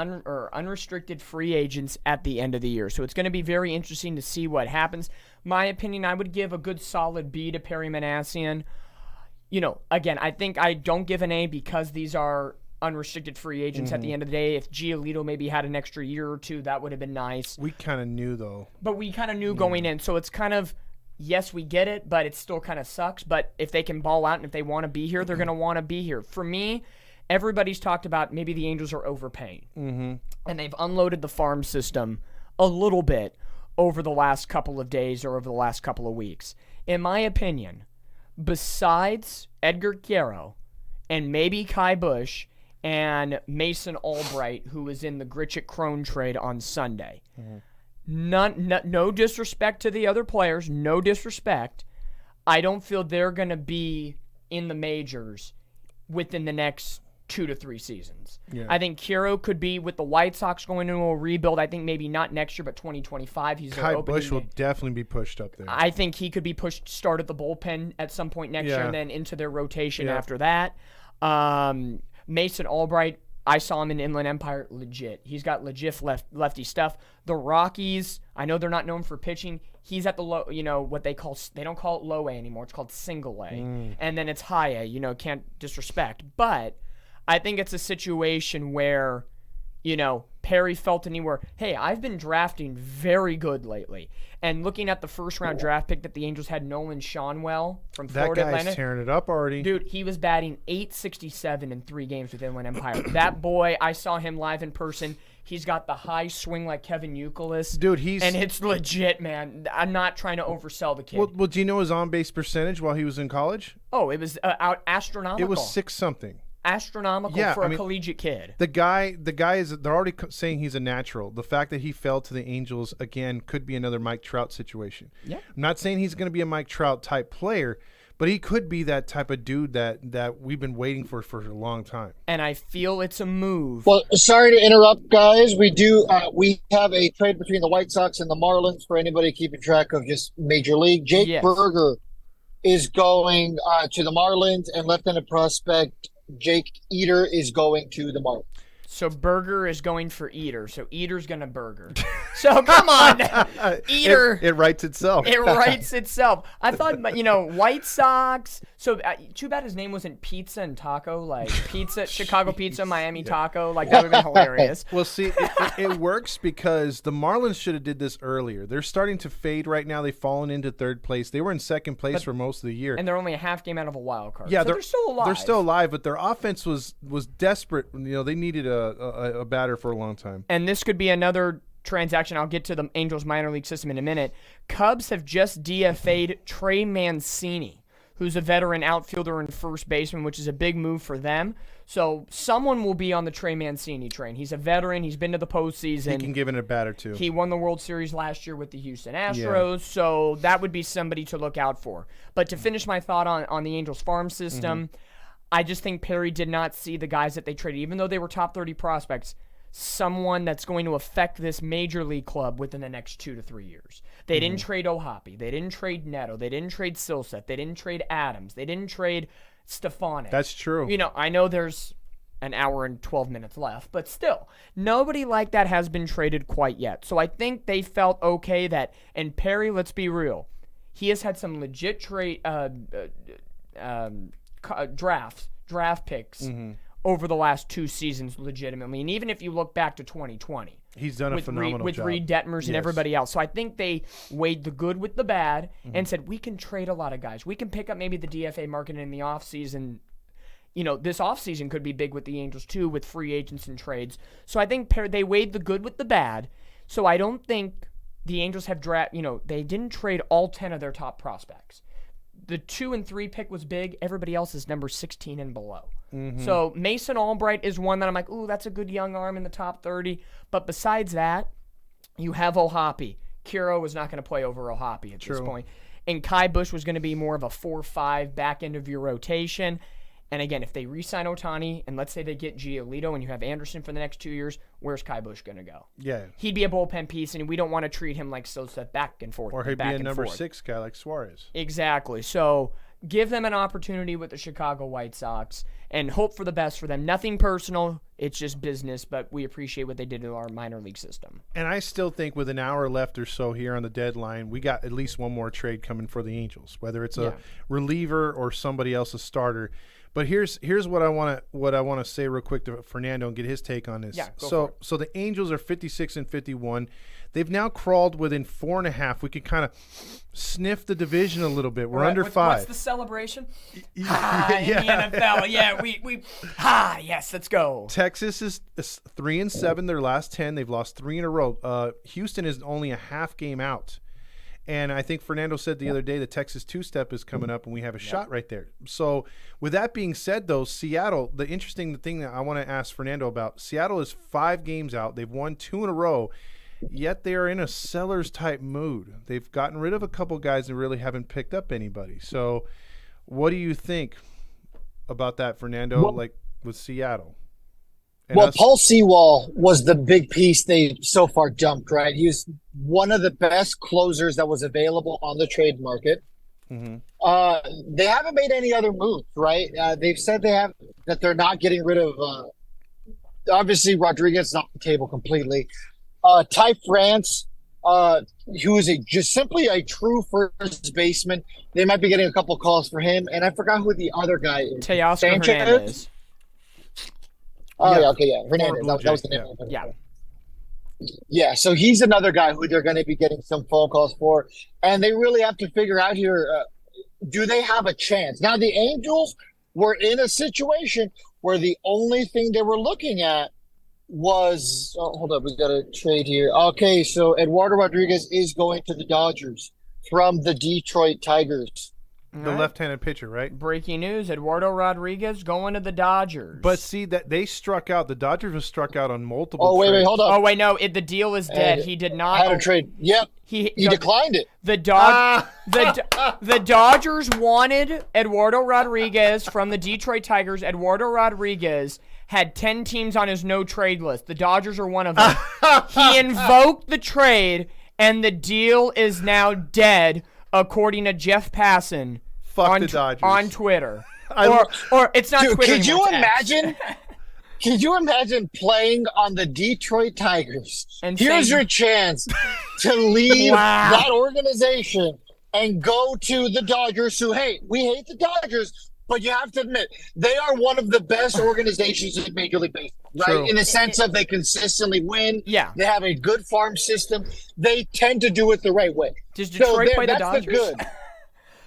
Speaker 3: unrestricted free agents at the end of the year. So it's going to be very interesting to see what happens. My opinion, I would give a good solid B to Perry Manassian. Again, I think I don't give an A because these are unrestricted free agents at the end of the day. If Giolito maybe had an extra year or two, that would have been nice.
Speaker 2: We kind of knew, though.
Speaker 3: But we kind of knew going in. So it's kind of, yes, we get it, but it still kind of sucks. But if they can ball out and if they want to be here, they're going to want to be here. For me, everybody's talked about maybe the Angels are overpaying. And they've unloaded the farm system a little bit over the last couple of days or over the last couple of weeks. In my opinion, besides Edgar Guerrero and maybe Kai Bush and Mason Albright, who was in the Grichuk-Crone trade on Sunday, no disrespect to the other players, no disrespect, I don't feel they're going to be in the majors within the next 2 to 3 seasons. Yeah. I think Kiro could be with the White Sox going into a rebuild. I think maybe not next year, but 2025.
Speaker 2: Kai Bush will definitely be pushed up there.
Speaker 3: I think he could be pushed, start at the bullpen at some point next year, and then into their rotation after that. Mason Albright, I saw him in Inland Empire, legit. He's got legit lefty stuff. The Rockies, I know they're not known for pitching. He's at the low, what they don't call it low A anymore. It's called single A. And then it's high A, can't disrespect. But I think it's a situation where, Perry felt anywhere, hey, I've been drafting very good lately. And looking at the first-round draft pick that the Angels had, Nolan Schanuel from Florida
Speaker 2: Atlantic. That guy's
Speaker 3: Atlantic.
Speaker 2: tearing it up already.
Speaker 3: Dude, he was batting .867 in 3 games with Inland Empire. That boy, I saw him live in person. He's got the high swing like Kevin Youkilis.
Speaker 2: Dude,
Speaker 3: and it's legit, man. I'm not trying to oversell the kid.
Speaker 2: Well, do you know his on-base percentage while he was in college?
Speaker 3: Oh, it was astronomical.
Speaker 2: It was 6-something.
Speaker 3: Astronomical for a collegiate kid.
Speaker 2: The guy is, they're already saying he's a natural. The fact that he fell to the Angels, again, could be another Mike Trout situation.
Speaker 3: Yeah.
Speaker 2: I'm not saying he's going to be a Mike Trout type player, but he could be that type of dude that we've been waiting for a long time.
Speaker 3: And I feel it's a move.
Speaker 4: Well, sorry to interrupt, guys. We have a trade between the White Sox and the Marlins for anybody keeping track of just Major League. Jake Berger is going to the Marlins, and left-handed prospect Jake Eater is going to the Marlins.
Speaker 3: So Berger is going for Eater. So Eater's going to Burger. So come on. Eater.
Speaker 2: It writes itself.
Speaker 3: It writes itself. I thought, White Sox. So too bad his name wasn't Pizza and Taco. Like Pizza, Chicago Pizza, Miami Taco. Like that would have been hilarious.
Speaker 2: Well, see, it works because the Marlins should have did this earlier. They're starting to fade right now. They've fallen into 3rd place. They were in 2nd place for most of the year.
Speaker 3: And they're only a half game out of a wild card.
Speaker 2: Yeah,
Speaker 3: so they're still alive.
Speaker 2: They're still alive, but their offense was desperate. They needed a batter for a long time.
Speaker 3: And this could be another transaction. I'll get to the Angels minor league system in a minute. Cubs have just DFA'd Trey Mancini, who's a veteran outfielder and first baseman, which is a big move for them. So someone will be on the Trey Mancini train. He's a veteran. He's been to the postseason.
Speaker 2: He can give it a batter, too.
Speaker 3: He won the World Series last year with the Houston Astros, so that would be somebody to look out for. But to finish my thought on the Angels farm system, I just think Perry did not see the guys that they traded. Even though they were top 30 prospects, someone that's going to affect this major league club within the next 2 to 3 years. They didn't trade Ohapi. They didn't trade Neto. They didn't trade Silseth. They didn't trade Adams. They didn't trade Stefanik.
Speaker 2: That's true.
Speaker 3: You know, I know there's an hour and 12 minutes left, but still, nobody like that has been traded quite yet. So I think they felt okay that, and Perry, let's be real, he has had some legit draft picks over the last 2 seasons legitimately. And even if you look back to 2020,
Speaker 2: he's done a phenomenal job.
Speaker 3: With Reed Detmers and everybody else. So I think they weighed the good with the bad and said, we can trade a lot of guys. We can pick up maybe the DFA market in the offseason. You know, this offseason could be big with the Angels too, with free agents and trades. So I think they weighed the good with the bad. So I don't think the Angels have they didn't trade all 10 of their top prospects. The 2 and 3 pick was big. Everybody else is number 16 and below. So Mason Albright is one that I'm like, ooh, that's a good young arm in the top 30. But besides that, you have Ohapi. Kiro was not going to play over Ohapi at this point. And Kai Bush was going to be more of a 4-5 back end of your rotation. And again, if they re-sign Ohtani, and let's say they get Giolito and you have Anderson for the next 2 years, where's Kai Bush going to go?
Speaker 2: Yeah.
Speaker 3: He'd be a bullpen piece, and we don't want to treat him like Sosa back and forth.
Speaker 2: Or he'd be a number 6 guy like Suarez.
Speaker 3: Exactly. So give them an opportunity with the Chicago White Sox and hope for the best for them. Nothing personal. It's just business, but we appreciate what they did to our minor league system.
Speaker 2: And I still think with an hour left or so here on the deadline, we got at least one more trade coming for the Angels, whether it's a reliever or somebody else, a starter. But here's what I want to say real quick to Fernando and get his take on this.
Speaker 3: Yeah,
Speaker 2: so the Angels are 56 and 51. They've now crawled within 4.5. We could kind of sniff the division a little bit. We're under 5.
Speaker 3: What's the celebration?
Speaker 2: In
Speaker 3: the NFL. Yeah, yes, let's go.
Speaker 2: Texas is 3-7 their last 10. They've lost 3 in a row. Houston is only a half game out. And I think Fernando said the other day the Texas two-step is coming up, and we have a shot right there. So with that being said, though, Seattle, the interesting thing that I want to ask Fernando about, Seattle is 5 games out. They've won 2 in a row, yet they are in a sellers-type mood. They've gotten rid of a couple guys and really haven't picked up anybody. So what do you think about that, Fernando, like with Seattle? And
Speaker 4: Paul Sewell was the big piece they so far dumped, right? He was one of the best closers that was available on the trade market. They haven't made any other moves, right? They've said that they're not getting rid of obviously Rodriguez is off the table completely. Ty France, who is just simply a true first baseman. They might be getting a couple calls for him, and I forgot who the other guy is.
Speaker 3: Teoscar Hernandez.
Speaker 4: Hernandez. That was the name.
Speaker 3: Yeah.
Speaker 4: Yeah, so he's another guy who they're going to be getting some phone calls for. And they really have to figure out here, do they have a chance? Now, the Angels were in a situation where the only thing they were looking at was hold up, we got a trade here. Okay, so Eduardo Rodriguez is going to the Dodgers from the Detroit Tigers.
Speaker 2: The left-handed pitcher, right?
Speaker 3: Breaking news, Eduardo Rodriguez going to the Dodgers.
Speaker 2: But see, that they struck out. The Dodgers have struck out on multiple
Speaker 4: trades.
Speaker 2: Wait,
Speaker 4: hold on.
Speaker 3: Oh, wait, no, the deal is dead. He did not.
Speaker 4: Had a trade. Yep. He declined it.
Speaker 3: The Dodgers wanted Eduardo Rodriguez from the Detroit Tigers. Eduardo Rodriguez had 10 teams on his no-trade list. The Dodgers are one of them. He invoked the trade, and the deal is now dead, according to Jeff Passan.
Speaker 2: Fuck the Dodgers.
Speaker 3: On Twitter. Or it's not
Speaker 4: Dude,
Speaker 3: Twitter
Speaker 4: could
Speaker 3: anymore,
Speaker 4: you imagine? Could you imagine playing on the Detroit Tigers?
Speaker 3: And
Speaker 4: here's your chance to leave
Speaker 3: Wow.
Speaker 4: that organization and go to the Dodgers, who, hey, we hate the Dodgers, but you have to admit, they are one of the best organizations in Major League Baseball, right?
Speaker 2: True.
Speaker 4: In the sense of they consistently win.
Speaker 3: Yeah.
Speaker 4: They have a good farm system. They tend to do it the right way.
Speaker 3: Does Detroit play the
Speaker 4: that's
Speaker 3: Dodgers?
Speaker 4: The good.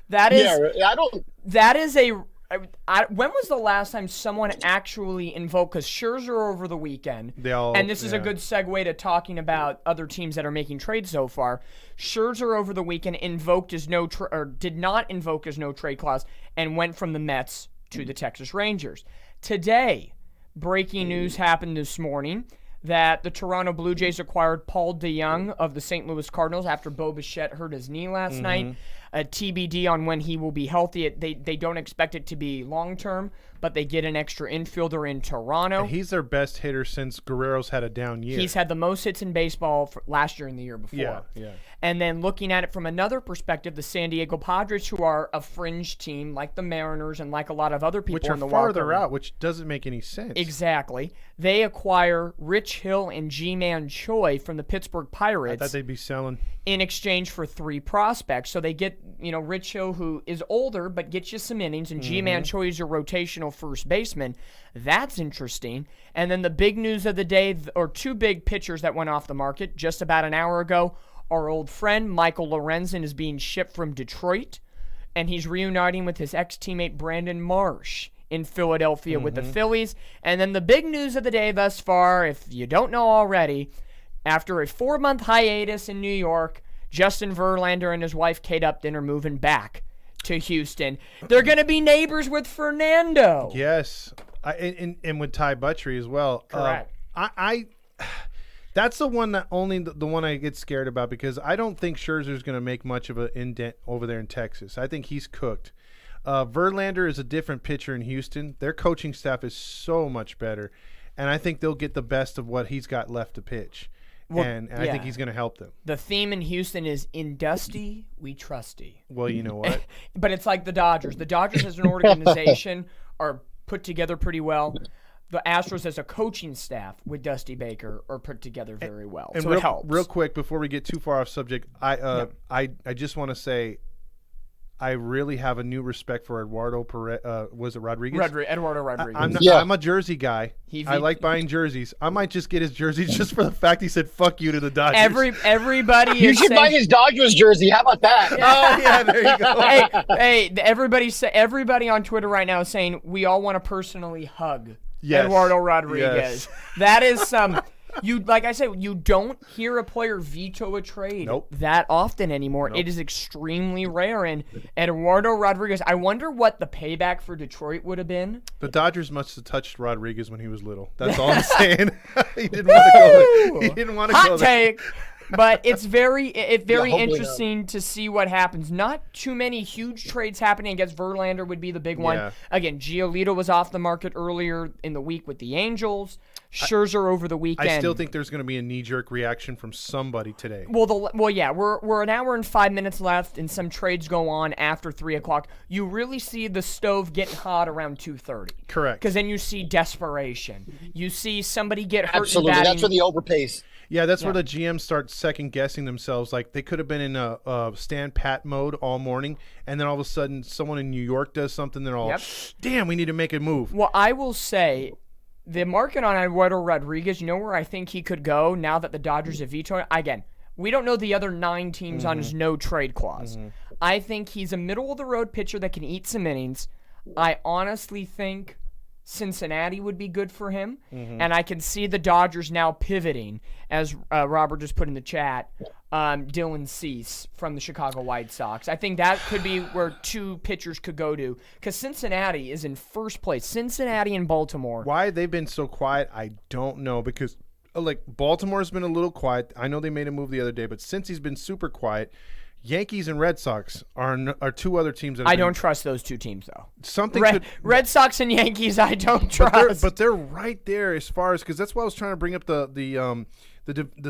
Speaker 3: That is.
Speaker 4: Yeah, I don't.
Speaker 3: That is a. When was the last time someone actually invoked? Because Scherzer over the weekend, and this is a good segue to talking about other teams that are making trades so far. Scherzer over the weekend invoked his did not invoke his no trade clause and went from the Mets to the Texas Rangers. Today, breaking news happened this morning that the Toronto Blue Jays acquired Paul DeJong of the St. Louis Cardinals after Bo Bichette hurt his knee last night. a TBD on when he will be healthy. They don't expect it to be long term, but they get an extra infielder in Toronto.
Speaker 2: And he's their best hitter since Guerrero's had a down year.
Speaker 3: He's had the most hits in baseball last year and the year before.
Speaker 2: Yeah.
Speaker 3: And then looking at it from another perspective, the San Diego Padres, who are a fringe team like the Mariners and like a lot of other people
Speaker 2: which are
Speaker 3: in the
Speaker 2: farther
Speaker 3: wild card.
Speaker 2: out, which doesn't make any sense.
Speaker 3: Exactly. They acquire Rich Hill and G-Man Choi from the Pittsburgh Pirates.
Speaker 2: I thought they'd be selling
Speaker 3: in exchange for 3 prospects. So they get, Rich Hill, who is older but gets you some innings, and G-Man Choi is your rotational first baseman. That's interesting. And then the big news of the day, or 2 big pitchers that went off the market just about an hour ago. Our old friend Michael Lorenzen is being shipped from Detroit, and he's reuniting with his ex-teammate Brandon Marsh in Philadelphia with the Phillies. And then the big news of the day thus far, if you don't know already, after a 4-month hiatus in New York, Justin Verlander and his wife Kate Upton are moving back to Houston. They're going to be neighbors with Fernando.
Speaker 2: Yes, and with Ty Buttrey as well.
Speaker 3: Correct.
Speaker 2: That's the one that only the one I get scared about, because I don't think Scherzer's going to make much of an indent over there in Texas. I think he's cooked. Verlander is a different pitcher in Houston. Their coaching staff is so much better, and I think they'll get the best of what he's got left to pitch. Well, and I think he's going to help them.
Speaker 3: The theme in Houston is "In Dusty, we trusty."
Speaker 2: Well, you know what?
Speaker 3: But it's like the Dodgers. The Dodgers as an organization are put together pretty well. The Astros as a coaching staff with Dusty Baker are put together very well.
Speaker 2: And
Speaker 3: so
Speaker 2: real,
Speaker 3: it helps.
Speaker 2: Real quick, before we get too far off subject, I just want to say I really have a new respect for Eduardo Perez. Was it Rodriguez?
Speaker 3: Eduardo Rodriguez.
Speaker 2: I'm a jersey guy. I like buying jerseys. I might just get his jersey just for the fact he said "fuck you" to the Dodgers.
Speaker 3: Everybody
Speaker 4: You
Speaker 3: is
Speaker 4: should
Speaker 3: saying,
Speaker 4: buy his Dodgers jersey. How about that?
Speaker 2: Oh yeah, there you go.
Speaker 3: hey, everybody on Twitter right now is saying we all want to personally hug
Speaker 2: Yes.
Speaker 3: Eduardo Rodriguez.
Speaker 2: Yes.
Speaker 3: That is some. Like I said, you don't hear a player veto a trade that often anymore. It is extremely rare. And Eduardo Rodriguez, I wonder what the payback for Detroit would have been.
Speaker 2: The Dodgers must have touched Rodriguez when he was little. That's all I'm saying. He didn't want to go there. He didn't want to go
Speaker 3: Hot
Speaker 2: there.
Speaker 3: take. But it's very
Speaker 4: hopefully
Speaker 3: interesting to see what happens. Not too many huge trades happening. I guess Verlander would be the big one.
Speaker 2: Yeah.
Speaker 3: Again, Giolito was off the market earlier in the week with the Angels. Scherzer over the weekend.
Speaker 2: I still think there's going to be a knee-jerk reaction from somebody today.
Speaker 3: Well, yeah, we're an hour and 5 minutes left, and some trades go on after 3 o'clock. You really see the stove getting hot around 2:30.
Speaker 2: Correct.
Speaker 3: Because then you see desperation. You see somebody get hurt.
Speaker 4: Absolutely.
Speaker 3: in batting.
Speaker 4: That's where the overpays.
Speaker 2: Yeah, that's where the GMs start second-guessing themselves. Like, they could have been in a stand-pat mode all morning, and then all of a sudden someone in New York does something, they're all, damn, we need to make a move.
Speaker 3: Well, I will say the market on Eduardo Rodriguez, you know where I think he could go now that the Dodgers have vetoed it? Again, we don't know the other 9 teams on his no-trade clause. I think he's a middle-of-the-road pitcher that can eat some innings. I honestly think Cincinnati would be good for him, and I can see the Dodgers now pivoting, as Robert just put in the chat, Dylan Cease from the Chicago White Sox. I think that could be where 2 pitchers could go to, because Cincinnati is in first place. Cincinnati and Baltimore.
Speaker 2: Why they've been so quiet, I don't know, because like Baltimore's been a little quiet. I know they made a move the other day, but since he's been super quiet, Yankees and Red Sox are 2 other teams that
Speaker 3: I don't trust those 2 teams, though.
Speaker 2: Something
Speaker 3: Red Sox and Yankees, I don't trust.
Speaker 2: But they're right there as far as, because that's why I was trying to bring up the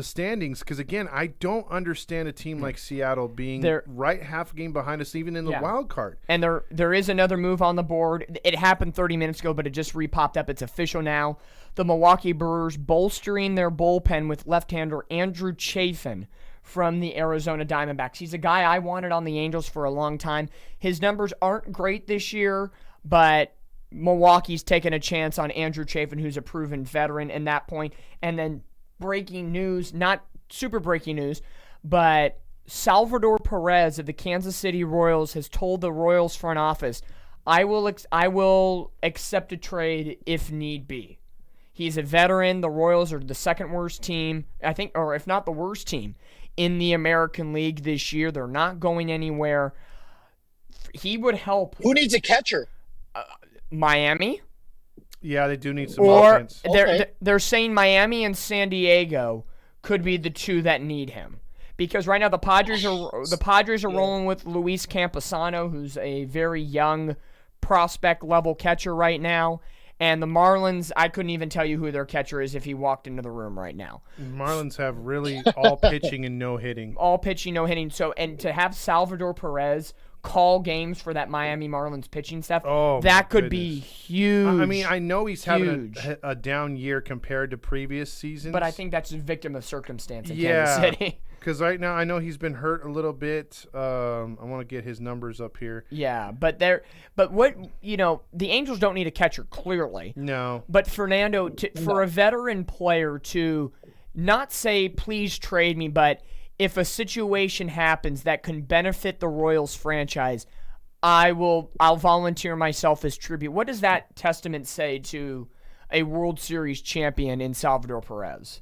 Speaker 2: standings, because again, I don't understand a team like Seattle being right half a game behind us, even in the wild card.
Speaker 3: And there is another move on the board. It happened 30 minutes ago, but it just re-popped up. It's official now. The Milwaukee Brewers bolstering their bullpen with left-hander Andrew Chafin from the Arizona Diamondbacks. He's a guy I wanted on the Angels for a long time. His numbers aren't great this year, but Milwaukee's taking a chance on Andrew Chafin, who's a proven veteran in that point. And then breaking news, not super breaking news, but Salvador Perez of the Kansas City Royals has told the Royals front office, I will accept a trade if need be. He's a veteran. The Royals are the second worst team, I think, or if not the worst team in the American League this year. They're not going anywhere. He would help.
Speaker 4: Who needs a catcher?
Speaker 3: Miami.
Speaker 2: Yeah, they do need some offense.
Speaker 3: They're saying Miami and San Diego could be the 2 that need him. because right now the Padres are rolling with Luis Camposano, who's a very young prospect level catcher right now. And the Marlins, I couldn't even tell you who their catcher is if he walked into the room right now.
Speaker 2: Marlins have really all pitching and no hitting.
Speaker 3: All pitching, no hitting. So, and to have Salvador Perez call games for that Miami Marlins pitching staff, that could be huge.
Speaker 2: I mean, I know he's having a down year compared to previous seasons.
Speaker 3: But I think that's a victim of circumstance in Kansas City.
Speaker 2: Because right now I know he's been hurt a little bit. I want to get his numbers up here.
Speaker 3: Yeah, but what the Angels don't need a catcher clearly.
Speaker 2: No.
Speaker 3: But Fernando, for a veteran player to not say please trade me, but if a situation happens that can benefit the Royals franchise, I'll volunteer myself as tribute. What does that testament say to a World Series champion in Salvador Perez?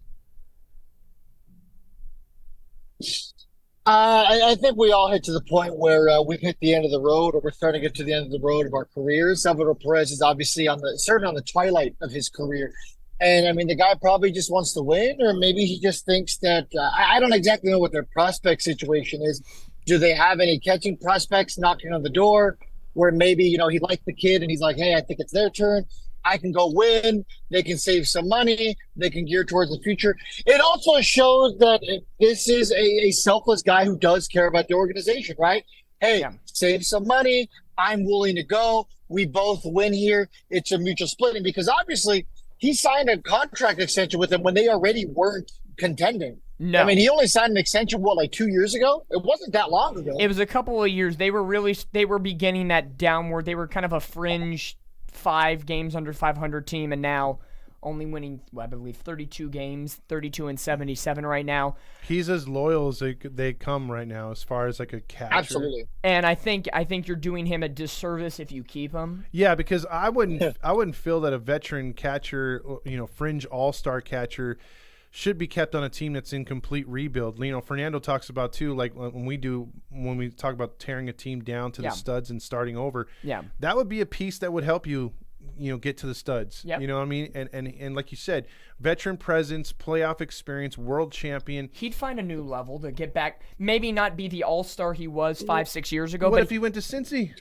Speaker 4: I think we all hit to the point where we've hit the end of the road, or we're starting to get to the end of the road of our careers. Salvador Perez is obviously certainly on the twilight of his career. And I mean, the guy probably just wants to win, or maybe he just thinks that I don't exactly know what their prospect situation is. Do they have any catching prospects knocking on the door where maybe, he liked the kid and he's like, hey, I think it's their turn. I can go win. They can save some money. They can gear towards the future. It also shows that this is a selfless guy who does care about the organization, right? Hey, save some money. I'm willing to go. We both win here. It's a mutual splitting, because obviously he signed a contract extension with them when they already weren't contending.
Speaker 3: No.
Speaker 4: I mean, he only signed an extension, like 2 years ago? It wasn't that long ago.
Speaker 3: It was a couple of years. They were beginning that downward. They were kind of a fringe 5 games under 500 team, and now only winning, I believe, 32 games, 32-77 right now.
Speaker 2: He's as loyal as they come right now, as far as like a catcher.
Speaker 4: Absolutely.
Speaker 3: And I think you're doing him a disservice if you keep him.
Speaker 2: Yeah, because I wouldn't feel that a veteran catcher, fringe all-star catcher, should be kept on a team that's in complete rebuild. Fernando talks about too, like when we talk about tearing a team down to the studs and starting over.
Speaker 3: Yeah,
Speaker 2: that would be a piece that would help you, get to the studs.
Speaker 3: Yep.
Speaker 2: You know what I mean? And like you said, veteran presence, playoff experience, world champion.
Speaker 3: He'd find a new level to get back. Maybe not be the all-star he was 5-6 years ago.
Speaker 2: What
Speaker 3: but
Speaker 2: if he went to Cincy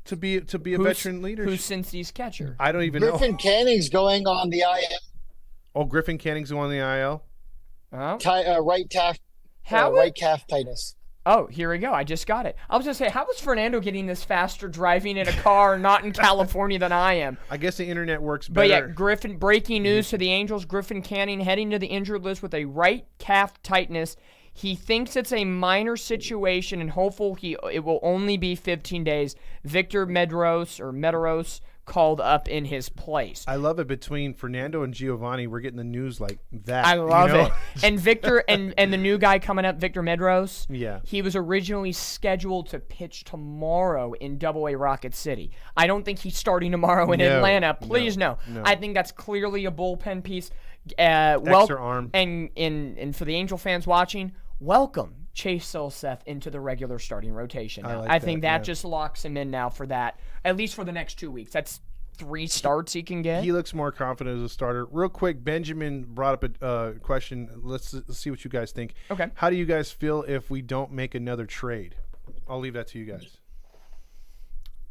Speaker 2: to be a veteran leader?
Speaker 3: Who's Cincy's catcher?
Speaker 2: I don't even know.
Speaker 4: Griffin Canning's going on the IL.
Speaker 2: Oh, Griffin Canning's on the IL?
Speaker 4: Right calf tightness.
Speaker 3: Oh, here we go. I just got it. I was going to say, how is Fernando getting this faster driving in a car not in California than I am?
Speaker 2: I guess the internet works better.
Speaker 3: But yeah, breaking news to the Angels. Griffin Canning heading to the injured list with a right calf tightness. He thinks it's a minor situation and hopeful it will only be 15 days. Victor Medeiros called up in his place.
Speaker 2: I love it. Between Fernando and Giovanni, we're getting the news like that.
Speaker 3: I love it. And Victor and the new guy coming up, Victor Medeiros.
Speaker 2: Yeah.
Speaker 3: He was originally scheduled to pitch tomorrow in Double-A Rocket City. I don't think he's starting tomorrow in Atlanta. Please no. I think that's clearly a bullpen piece.
Speaker 2: Extra arm.
Speaker 3: And for the Angel fans watching, welcome Chase Silseth into the regular starting rotation. I think that just locks him in now for that, at least for the next 2 weeks. That's 3 starts he can get.
Speaker 2: He looks more confident as a starter. Real quick, Benjamin brought up a question. Let's see what you guys think.
Speaker 3: Okay.
Speaker 2: How do you guys feel if we don't make another trade? I'll leave that to you guys.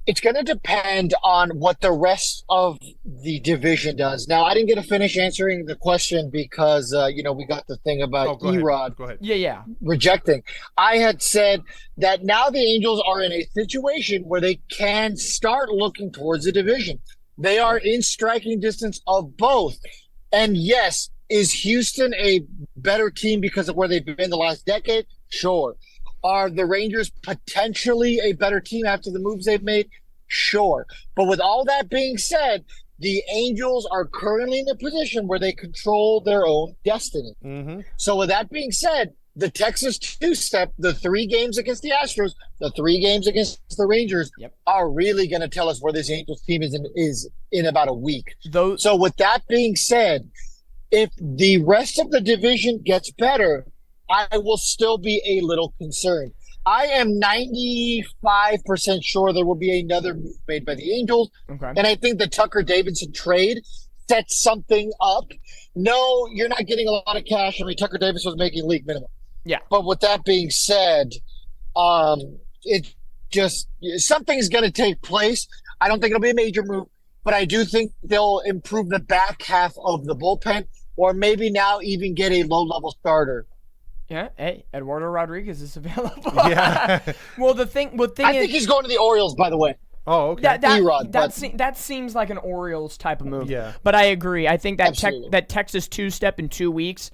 Speaker 4: It's going to depend on what the rest of the division does. Now, I didn't get to finish answering the question because, we got the thing about Erod
Speaker 2: Go ahead.
Speaker 3: Yeah.
Speaker 4: rejecting. I had said that now the Angels are in a situation where they can start looking towards the division. They are in striking distance of both. And yes, is Houston a better team because of where they've been the last decade? Sure. Are the Rangers potentially a better team after the moves they've made? Sure. But with all that being said, the Angels are currently in a position where they control their own destiny.
Speaker 2: Mm-hmm.
Speaker 4: So with that being said, the Texas two-step, the 3 games against the Astros, the 3 games against the Rangers are really going to tell us where this Angels team is in about a week. So with that being said, if the rest of the division gets better, I will still be a little concerned. I am 95% sure there will be another move made by the Angels.
Speaker 3: Okay.
Speaker 4: And I think the Tucker Davidson trade sets something up. No, you're not getting a lot of cash. I mean, Tucker Davis was making league minimum.
Speaker 3: Yeah.
Speaker 4: But with that being said, it just something's going to take place. I don't think it'll be a major move, but I do think they'll improve the back half of the bullpen, or maybe now even get a low-level starter.
Speaker 3: Yeah. Hey, Eduardo Rodriguez is available.
Speaker 2: Yeah.
Speaker 3: Well, the thing
Speaker 4: I think he's going to the Orioles, by the way.
Speaker 2: Oh, okay.
Speaker 3: That seems like an Orioles type of move.
Speaker 2: Yeah.
Speaker 3: But I agree. I think that
Speaker 4: Absolutely.
Speaker 3: that Texas two-step in 2 weeks,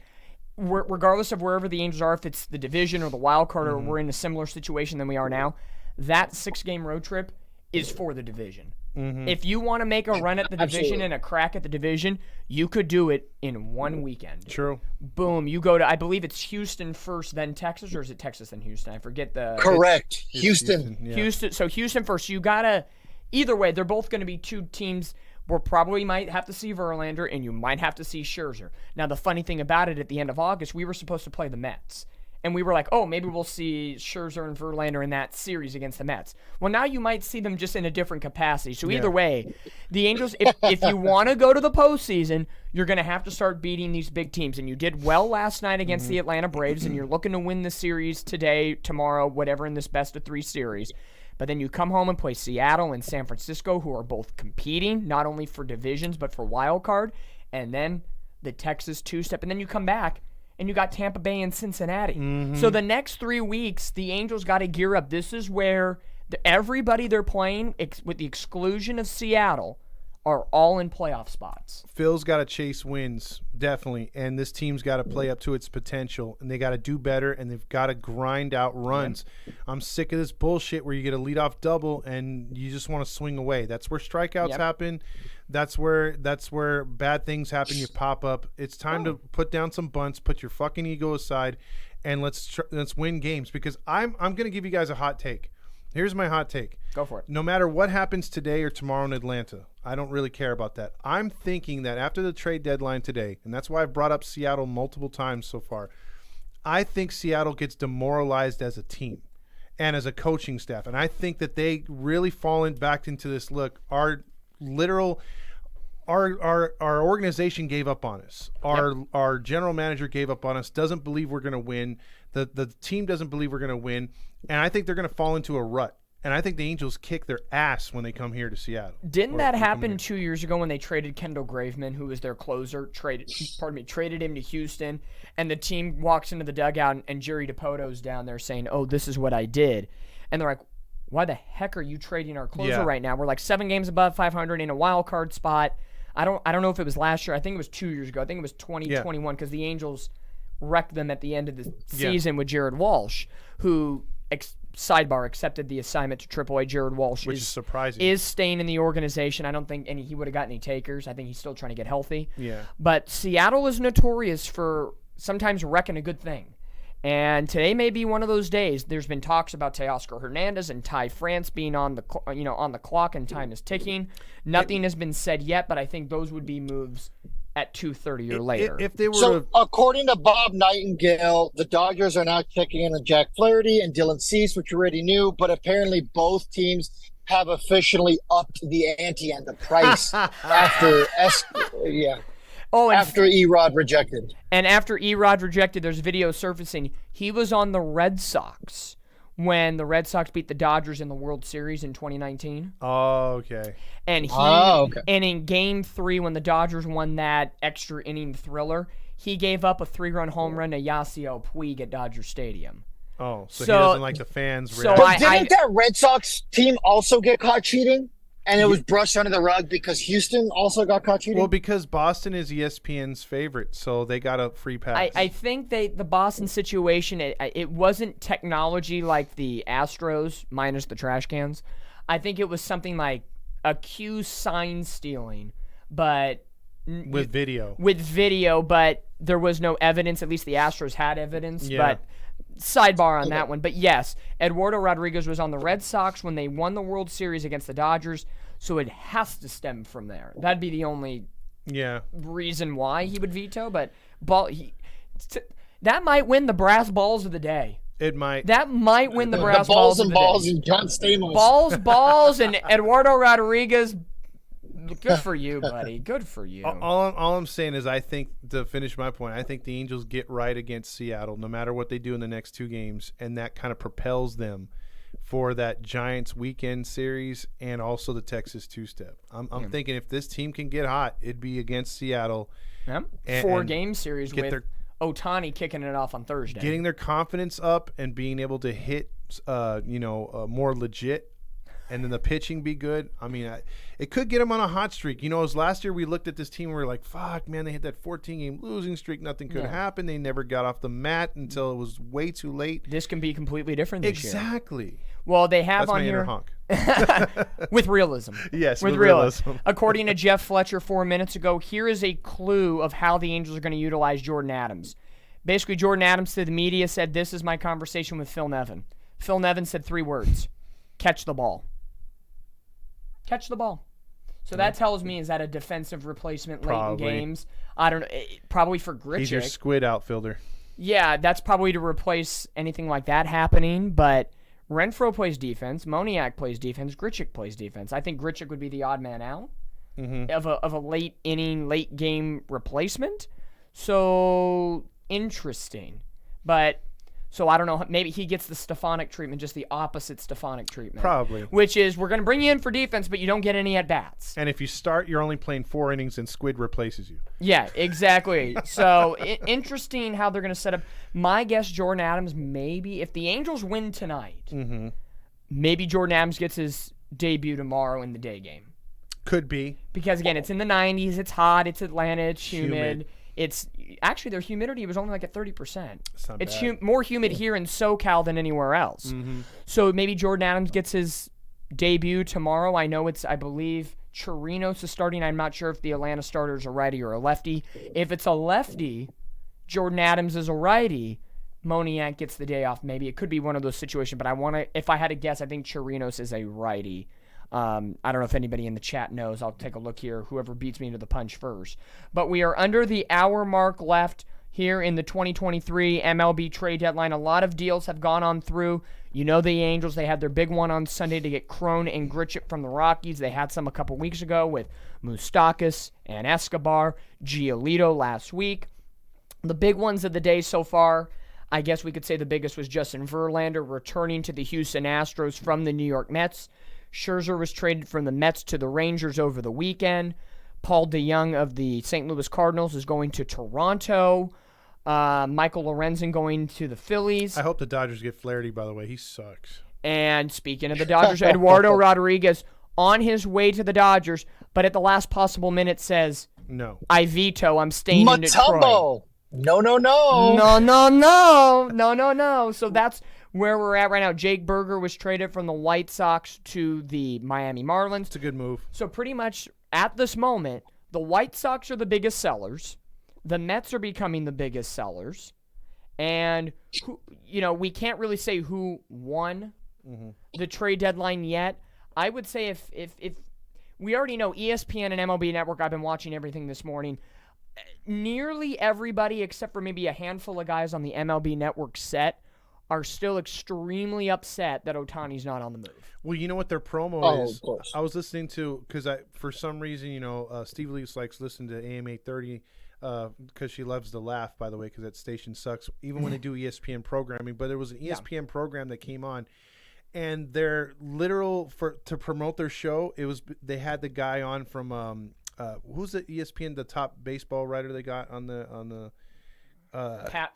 Speaker 3: regardless of wherever the Angels are, if it's the division or the wild card, or we're in a similar situation than we are now, that 6-game road trip is for the division. If you want to make a run at the division
Speaker 4: Absolutely.
Speaker 3: and a crack at the division, you could do it in 1 weekend.
Speaker 2: True.
Speaker 3: Boom. You go to, I believe it's Houston first, then Texas, or is it Texas, then Houston? I forget the.
Speaker 4: Correct.
Speaker 2: It's
Speaker 4: Houston.
Speaker 2: Yeah.
Speaker 3: Houston. So Houston first. You gotta. Either way, they're both going to be two teams. We'll probably might have to see Verlander, and you might have to see Scherzer. Now, the funny thing about it, at the end of August, we were supposed to play the Mets. And we were like, oh, maybe we'll see Scherzer and Verlander in that series against the Mets. Well, now you might see them just in a different capacity. So either way, the Angels, if you want to go to the postseason, you're going to have to start beating these big teams. And you did well last night against the Atlanta Braves, and you're looking to win the series today, tomorrow, whatever, in this best-of-3 series. But then you come home and play Seattle and San Francisco, who are both competing, not only for divisions, but for wild card. And then the Texas two-step. And then you come back, and you got Tampa Bay and Cincinnati. So the next 3 weeks, the Angels got to gear up. This is where everybody they're playing, with the exclusion of Seattle, are all in playoff spots.
Speaker 2: Phil's got to chase wins, definitely, and this team's got to play up to its potential, and they got to do better, and they've got to grind out runs. I'm sick of this bullshit where you get a leadoff double and you just want to swing away. That's where strikeouts happen. That's where bad things happen. You pop up. It's time to put down some bunts, put your fucking ego aside, and let's win games. Because I'm gonna give you guys a hot take. Here's my hot take.
Speaker 3: Go for it.
Speaker 2: No matter what happens today or tomorrow in Atlanta, I don't really care about that. I'm thinking that after the trade deadline today, and that's why I've brought up Seattle multiple times so far, I think Seattle gets demoralized as a team and as a coaching staff. And I think that they really fallen back into this look. Our organization gave up on us. Our general manager gave up on us, doesn't believe we're going to win. The team doesn't believe we're going to win. And I think they're going to fall into a rut. And I think the Angels kick their ass when they come here to Seattle.
Speaker 3: Didn't that happen 2 years ago when they traded Kendall Graveman, who was their closer, traded him to Houston, and the team walks into the dugout and Jerry DiPoto's down there saying, oh, this is what I did. And they're like, why the heck are you trading our closer right now? We're like 7 games above 500 in a wild card spot. I don't know if it was last year. I think it was 2 years ago. I think it was 2021 because the Angels wrecked them at the end of the season with Jared Walsh, who sidebar accepted the assignment to AAA. Jared Walsh,
Speaker 2: which is surprising,
Speaker 3: is staying in the organization. I don't think he would have got any takers. I think he's still trying to get healthy.
Speaker 2: Yeah.
Speaker 3: But Seattle is notorious for sometimes wrecking a good thing. And today may be one of those days. There's been talks about Teoscar Hernandez and Ty France being on the clock, and time is ticking. Nothing has been said yet, but I think those would be moves at 2:30 or later.
Speaker 2: If they were
Speaker 4: according to Bob Nightingale, the Dodgers are now checking in on Jack Flaherty and Dylan Cease, which you already knew, but apparently both teams have officially upped the ante and the price after Erod rejected.
Speaker 3: And after Erod rejected, there's video surfacing. He was on the Red Sox when the Red Sox beat the Dodgers in the World Series in 2019.
Speaker 2: Oh, okay.
Speaker 3: And and in Game 3, when the Dodgers won that extra inning thriller, he gave up a 3-run home run to Yasiel Puig at Dodger Stadium.
Speaker 2: Oh, so he doesn't like the fans.
Speaker 3: So
Speaker 4: but didn't that Red Sox team also get caught cheating? And it was brushed under the rug because Houston also got caught cheating?
Speaker 2: Well, because Boston is ESPN's favorite, so they got a free pass.
Speaker 3: I think the Boston situation, it wasn't technology like the Astros, minus the trash cans. I think it was something like a cue sign stealing, but
Speaker 2: with video.
Speaker 3: With video, but there was no evidence. At least the Astros had evidence, but sidebar on that one. But yes, Eduardo Rodriguez was on the Red Sox when they won the World Series against the Dodgers, so it has to stem from there. That'd be the only reason why he would veto, but that might win the brass balls of the day.
Speaker 2: It might.
Speaker 3: That might win the brass balls of the day.
Speaker 4: Balls and John Stamos.
Speaker 3: Balls, and Eduardo Rodriguez Good for you, buddy. Good for you.
Speaker 2: All I'm saying is I think, to finish my point, I think the Angels get right against Seattle no matter what they do in the next 2 games, and that kind of propels them for that Giants weekend series and also the Texas two-step. I'm thinking if this team can get hot, it'd be against Seattle.
Speaker 3: Yeah. 4-game series with Ohtani kicking it off on Thursday.
Speaker 2: Getting their confidence up and being able to hit, more legit, and then the pitching be good. I mean, it could get them on a hot streak. As last year we looked at this team and we were like, fuck, man, they hit that 14-game losing streak. Nothing could happen. They never got off the mat until it was way too late.
Speaker 3: This can be completely different this year.
Speaker 2: Exactly.
Speaker 3: Well, they have
Speaker 2: That's
Speaker 3: on
Speaker 2: my
Speaker 3: here
Speaker 2: inner honk.
Speaker 3: with realism.
Speaker 2: Yes,
Speaker 3: with realism. According to Jeff Fletcher 4 minutes ago, here is a clue of how the Angels are going to utilize Jordan Adams. Basically, Jordan Adams to the media said, "This is my conversation with Phil Nevin." Phil Nevin said 3 words: catch the ball. Catch the ball. So that tells me, is that a defensive replacement late in games? I don't know. Probably for Grichuk.
Speaker 2: He's your squid outfielder.
Speaker 3: Yeah, that's probably to replace anything like that happening. But Renfroe plays defense. Moniak plays defense. Grichuk plays defense. I think Grichuk would be the odd man out of a late inning, late game replacement. So interesting. But so I don't know. Maybe he gets the Stefanik treatment, just the opposite Stefanik treatment.
Speaker 2: Probably.
Speaker 3: Which is, we're going to bring you in for defense, but you don't get any at-bats.
Speaker 2: And if you start, you're only playing 4 innings and Squid replaces you.
Speaker 3: Yeah, exactly. So interesting how they're going to set up. My guess, Jordan Adams, maybe, if the Angels win tonight, maybe Jordan Adams gets his debut tomorrow in the day game.
Speaker 2: Could be.
Speaker 3: Because, again, it's in the 90s. It's hot. It's Atlanta. It's humid. It's actually, their humidity was only like at 30%. It's more humid here in SoCal than anywhere else. So maybe Jordan Adams gets his debut tomorrow. I believe Chirinos is starting. I'm not sure if the Atlanta starter is a righty or a lefty. If it's a lefty, Jordan Adams is a righty. Moniak gets the day off. Maybe it could be one of those situations. But if I had to guess, I think Chirinos is a righty. I don't know if anybody in the chat knows. I'll take a look here, whoever beats me to the punch first. But we are under the hour mark left here in the 2023 MLB trade deadline. A lot of deals have gone on through. The Angels, they had their big one on Sunday to get Cron and Grichuk from the Rockies. They had some a couple weeks ago with Moustakas and Escobar, Giolito last week. The big ones of the day so far, I guess we could say the biggest was Justin Verlander returning to the Houston Astros from the New York Mets. Scherzer was traded from the Mets to the Rangers over the weekend. Paul DeJong of the St. Louis Cardinals is going to Toronto. Michael Lorenzen going to the Phillies.
Speaker 2: I hope the Dodgers get Flaherty, by the way. He sucks.
Speaker 3: And speaking of the Dodgers, Eduardo Rodriguez on his way to the Dodgers, but at the last possible minute says,
Speaker 2: "No,
Speaker 3: I veto. I'm staying in Detroit."
Speaker 4: No.
Speaker 3: No. So that's where we're at right now. Jake Berger was traded from the White Sox to the Miami Marlins.
Speaker 2: It's a good move.
Speaker 3: So pretty much at this moment, the White Sox are the biggest sellers. The Mets are becoming the biggest sellers. And, we can't really say who won the trade deadline yet. I would say if we already know ESPN and MLB Network, I've been watching everything this morning. Nearly everybody, except for maybe a handful of guys on the MLB Network set, are still extremely upset that Ohtani's not on the move.
Speaker 2: Well, you know what their promo is?
Speaker 4: Of course.
Speaker 2: I was listening to, because for some reason, Steve Lees likes listening to AM 830 because she loves to laugh, by the way, because that station sucks, even when they do ESPN programming. But there was an ESPN program that came on, and their to promote their show, they had the guy on from who's the ESPN, the top baseball writer they got on the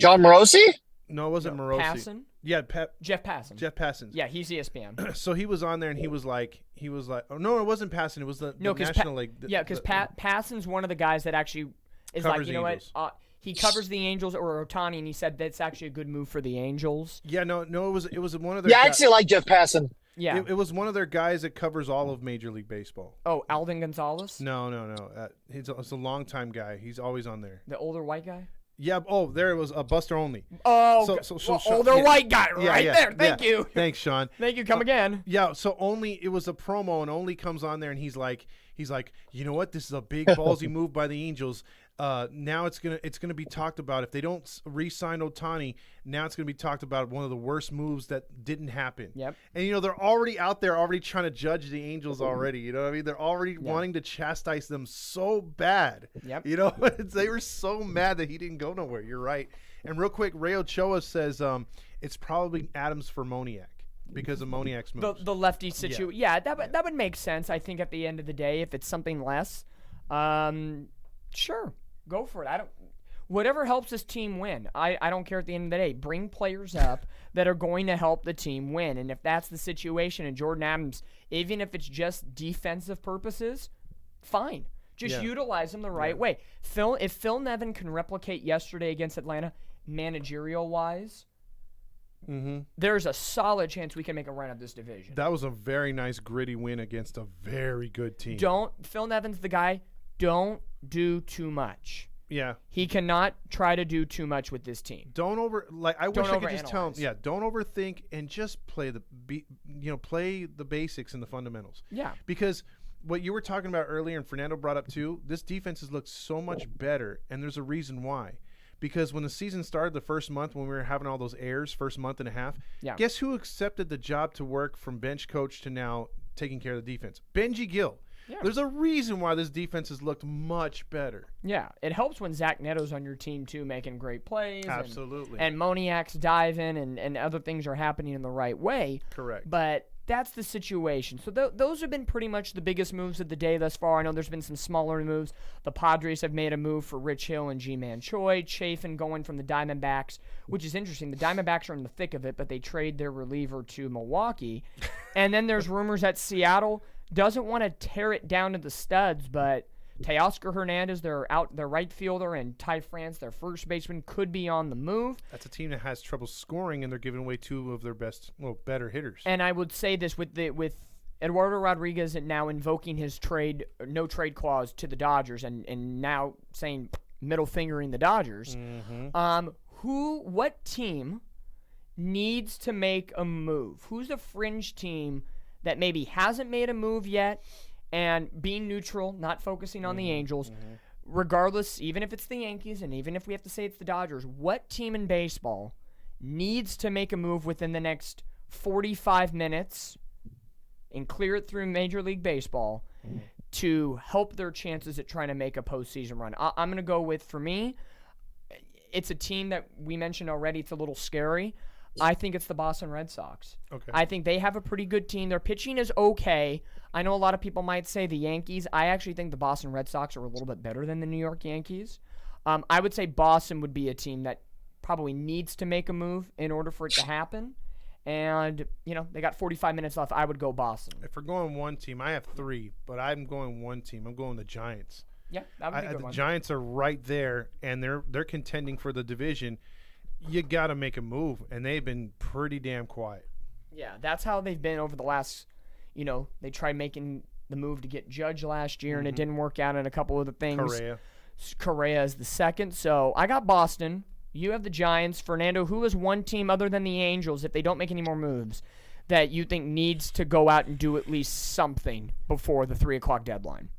Speaker 4: John Morosi?
Speaker 2: No, it wasn't Morosi.
Speaker 3: Passan?
Speaker 2: Yeah,
Speaker 3: Jeff Passan.
Speaker 2: Jeff Passan.
Speaker 3: Yeah, he's ESPN.
Speaker 2: So he was on there, and he was like, oh no, it wasn't Passan. It was the National League.
Speaker 3: Because Passan's one of the guys that actually is like, what? He covers the Angels or Ohtani, and he said that's actually a good move for the Angels.
Speaker 2: Yeah, no, it was one of their.
Speaker 4: Yeah, I actually like Jeff Passan.
Speaker 3: Yeah,
Speaker 2: it was one of their guys that covers all of Major League Baseball.
Speaker 3: Oh, Alden Gonzalez?
Speaker 2: No. He's a longtime guy. He's always on there.
Speaker 3: The older white guy?
Speaker 2: Yeah. Oh, there it was a Buster Only.
Speaker 3: Oh, older white guy there. Thank you.
Speaker 2: Thanks, Sean.
Speaker 3: Thank you. Come again.
Speaker 2: Yeah. So it was a promo, and Only comes on there, and he's like, you know what? This is a big ballsy move by the Angels. Now it's gonna be talked about if they don't re-sign Ohtani. Now it's gonna be talked about one of the worst moves that didn't happen.
Speaker 3: Yep.
Speaker 2: And they're already out there, already trying to judge the Angels already. You know what I mean? They're already wanting to chastise them so bad.
Speaker 3: Yep.
Speaker 2: They were so mad that he didn't go nowhere. You're right. And real quick, Ray Ochoa says it's probably Adams for Moniak because of Moniak's moves.
Speaker 3: The lefty situation. Yeah, that would make sense. I think at the end of the day, if it's something less, sure. Go for it. Whatever helps this team win. I don't care at the end of the day. Bring players up that are going to help the team win. And if that's the situation, and Jordan Adams, even if it's just defensive purposes, fine. Just utilize him the right way. If Phil Nevin can replicate yesterday against Atlanta, managerial-wise, there's a solid chance we can make a run of this division.
Speaker 2: That was a very nice, gritty win against a very good team.
Speaker 3: Phil Nevin's the guy. Don't do too much.
Speaker 2: Yeah.
Speaker 3: He cannot try to do too much with this team.
Speaker 2: I wish I could just tell him, don't overthink and just play the basics and the fundamentals.
Speaker 3: Yeah.
Speaker 2: Because what you were talking about earlier and Fernando brought up too, this defense has looked so much better, and there's a reason why. Because when the season started, the first month when we were having all those errors, first month and a half, guess who accepted the job to work from bench coach to now taking care of the defense? Benji Gill. Yeah. There's a reason why this defense has looked much better.
Speaker 3: Yeah, it helps when Zach Neto's on your team, too, making great plays.
Speaker 2: Absolutely.
Speaker 3: And Moniak's diving and other things are happening in the right way.
Speaker 2: Correct.
Speaker 3: But that's the situation. So those have been pretty much the biggest moves of the day thus far. I know there's been some smaller moves. The Padres have made a move for Rich Hill and G-Man Choi. Chafin going from the Diamondbacks, which is interesting. The Diamondbacks are in the thick of it, but they trade their reliever to Milwaukee. And then there's rumors that Seattle doesn't want to tear it down to the studs, but Teoscar Hernandez, their right fielder, and Ty France, their first baseman, could be on the move.
Speaker 2: That's a team that has trouble scoring, and they're giving away two of their better hitters.
Speaker 3: And I would say this with Eduardo Rodriguez now invoking his no trade clause to the Dodgers, and now saying middle fingering the Dodgers. What team needs to make a move? Who's a fringe team that maybe hasn't made a move yet, and being neutral, not focusing on the Angels, regardless, even if it's the Yankees and even if we have to say it's the Dodgers, what team in baseball needs to make a move within the next 45 minutes and clear it through Major League Baseball to help their chances at trying to make a postseason run? I'm going to go with, for me, it's a team that we mentioned already. It's a little scary. I think it's the Boston Red Sox.
Speaker 2: Okay. I
Speaker 3: think they have a pretty good team. Their pitching is okay. I know a lot of people might say the Yankees. I actually think the Boston Red Sox are a little bit better than the New York Yankees. I would say Boston would be a team that probably needs to make a move in order for it to happen. And, they got 45 minutes left. I would go Boston.
Speaker 2: If we're going one team, I have three, but I'm going one team. I'm going the Giants.
Speaker 3: Yeah, that would be a good
Speaker 2: the
Speaker 3: one.
Speaker 2: Giants are right there, and they're contending for the division. You got to make a move, and they've been pretty damn quiet.
Speaker 3: Yeah, that's how they've been over the last, they tried making the move to get Judge last year, and it didn't work out in a couple of the things. Correa is the second. So I got Boston. You have the Giants. Fernando, who is one team other than the Angels, if they don't make any more moves, that you think needs to go out and do at least something before the 3 o'clock deadline?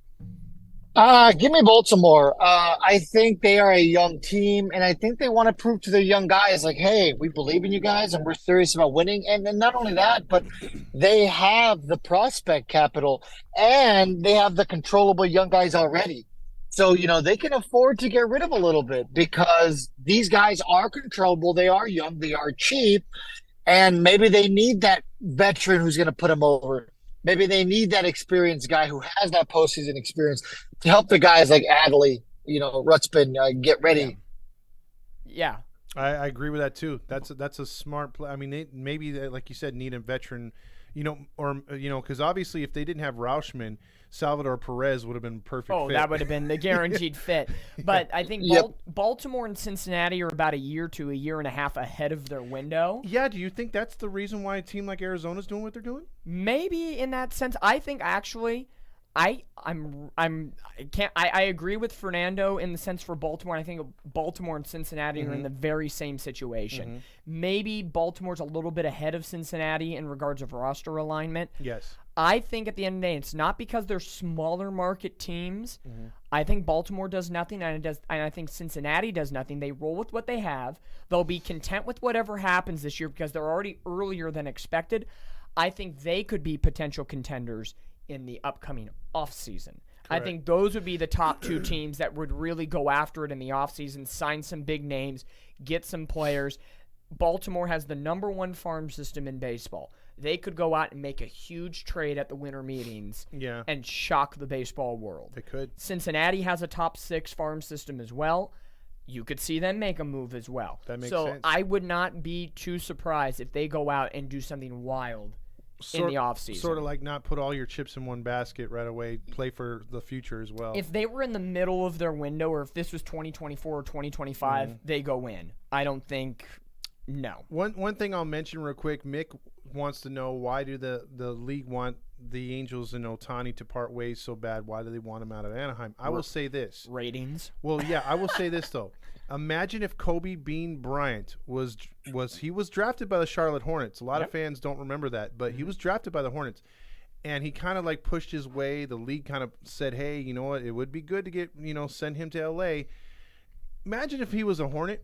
Speaker 4: Give me Baltimore. I think they are a young team, and I think they want to prove to their young guys, like, hey, we believe in you guys, and we're serious about winning. And then not only that, but they have the prospect capital, and they have the controllable young guys already. So, they can afford to get rid of a little bit because these guys are controllable. They are young. They are cheap. And maybe they need that veteran who's going to put them over. Maybe they need that experienced guy who has that postseason experience to help the guys like Adley, Rutzman get ready.
Speaker 3: Yeah.
Speaker 2: I agree with that too. That's a smart play. I mean, they like you said, need a veteran, because obviously if they didn't have Rauschman, Salvador Perez would have been perfect.
Speaker 3: Oh,
Speaker 2: fit.
Speaker 3: That would have been the guaranteed fit. But I think Baltimore and Cincinnati are about a year to a year and a half ahead of their window.
Speaker 2: Yeah. Do you think that's the reason why a team like Arizona is doing what they're doing?
Speaker 3: Maybe in that sense. I think actually, I agree with Fernando in the sense for Baltimore. I think Baltimore and Cincinnati are in the very same situation. Maybe Baltimore's a little bit ahead of Cincinnati in regards of roster alignment.
Speaker 2: Yes.
Speaker 3: I think at the end of the day, it's not because they're smaller market teams. I think Baltimore does nothing, and I think Cincinnati does nothing. They roll with what they have. They'll be content with whatever happens this year because they're already earlier than expected. I think they could be potential contenders in the upcoming offseason. I think those would be the top two teams that would really go after it in the offseason, sign some big names, get some players. Baltimore has the number one farm system in baseball. They could go out and make a huge trade at the winter meetings and shock the baseball world.
Speaker 2: They could.
Speaker 3: Cincinnati has a top 6 farm system as well. You could see them make a move as well.
Speaker 2: That makes
Speaker 3: sense.
Speaker 2: So
Speaker 3: I would not be too surprised if they go out and do something wild in the offseason.
Speaker 2: Sort of like not put all your chips in one basket right away, play for the future as well.
Speaker 3: If they were in the middle of their window, or if this was 2024 or 2025, they go in. I don't think – no.
Speaker 2: One thing I'll mention real quick, Mick wants to know, why do the league want the Angels and Ohtani to part ways so bad? Why do they want him out of Anaheim? I will say this.
Speaker 3: Ratings.
Speaker 2: Well, yeah, I will say this, though. Imagine if Kobe Bean Bryant was drafted by the Charlotte Hornets. A lot of fans don't remember that, but he was drafted by the Hornets. And he kind of like pushed his way. The league kind of said, hey, you know what? It would be good to get, send him to L.A. Imagine if he was a Hornet.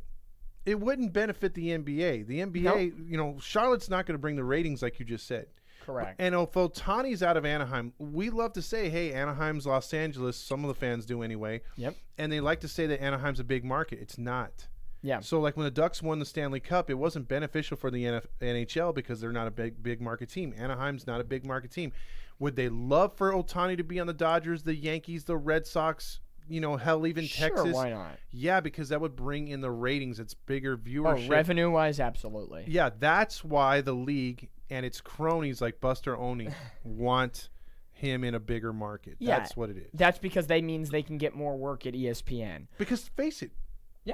Speaker 2: It wouldn't benefit the NBA. The NBA, Charlotte's not going to bring the ratings like you just said.
Speaker 3: Correct.
Speaker 2: And if Ohtani's out of Anaheim, we love to say, hey, Anaheim's Los Angeles. Some of the fans do anyway.
Speaker 3: Yep.
Speaker 2: And they like to say that Anaheim's a big market. It's not.
Speaker 3: Yeah.
Speaker 2: So, like when the Ducks won the Stanley Cup, it wasn't beneficial for the NHL because they're not a big market team. Anaheim's not a big market team. Would they love for Ohtani to be on the Dodgers, the Yankees, the Red Sox, hell, even Texas?
Speaker 3: Sure, why not?
Speaker 2: Yeah, because that would bring in the ratings. It's bigger viewership.
Speaker 3: Oh, revenue-wise, absolutely.
Speaker 2: Yeah, that's why the league and its cronies like Buster Olney want him in a bigger market.
Speaker 3: Yeah,
Speaker 2: that's what it is.
Speaker 3: That's because that means they can get more work at ESPN.
Speaker 2: Because face it,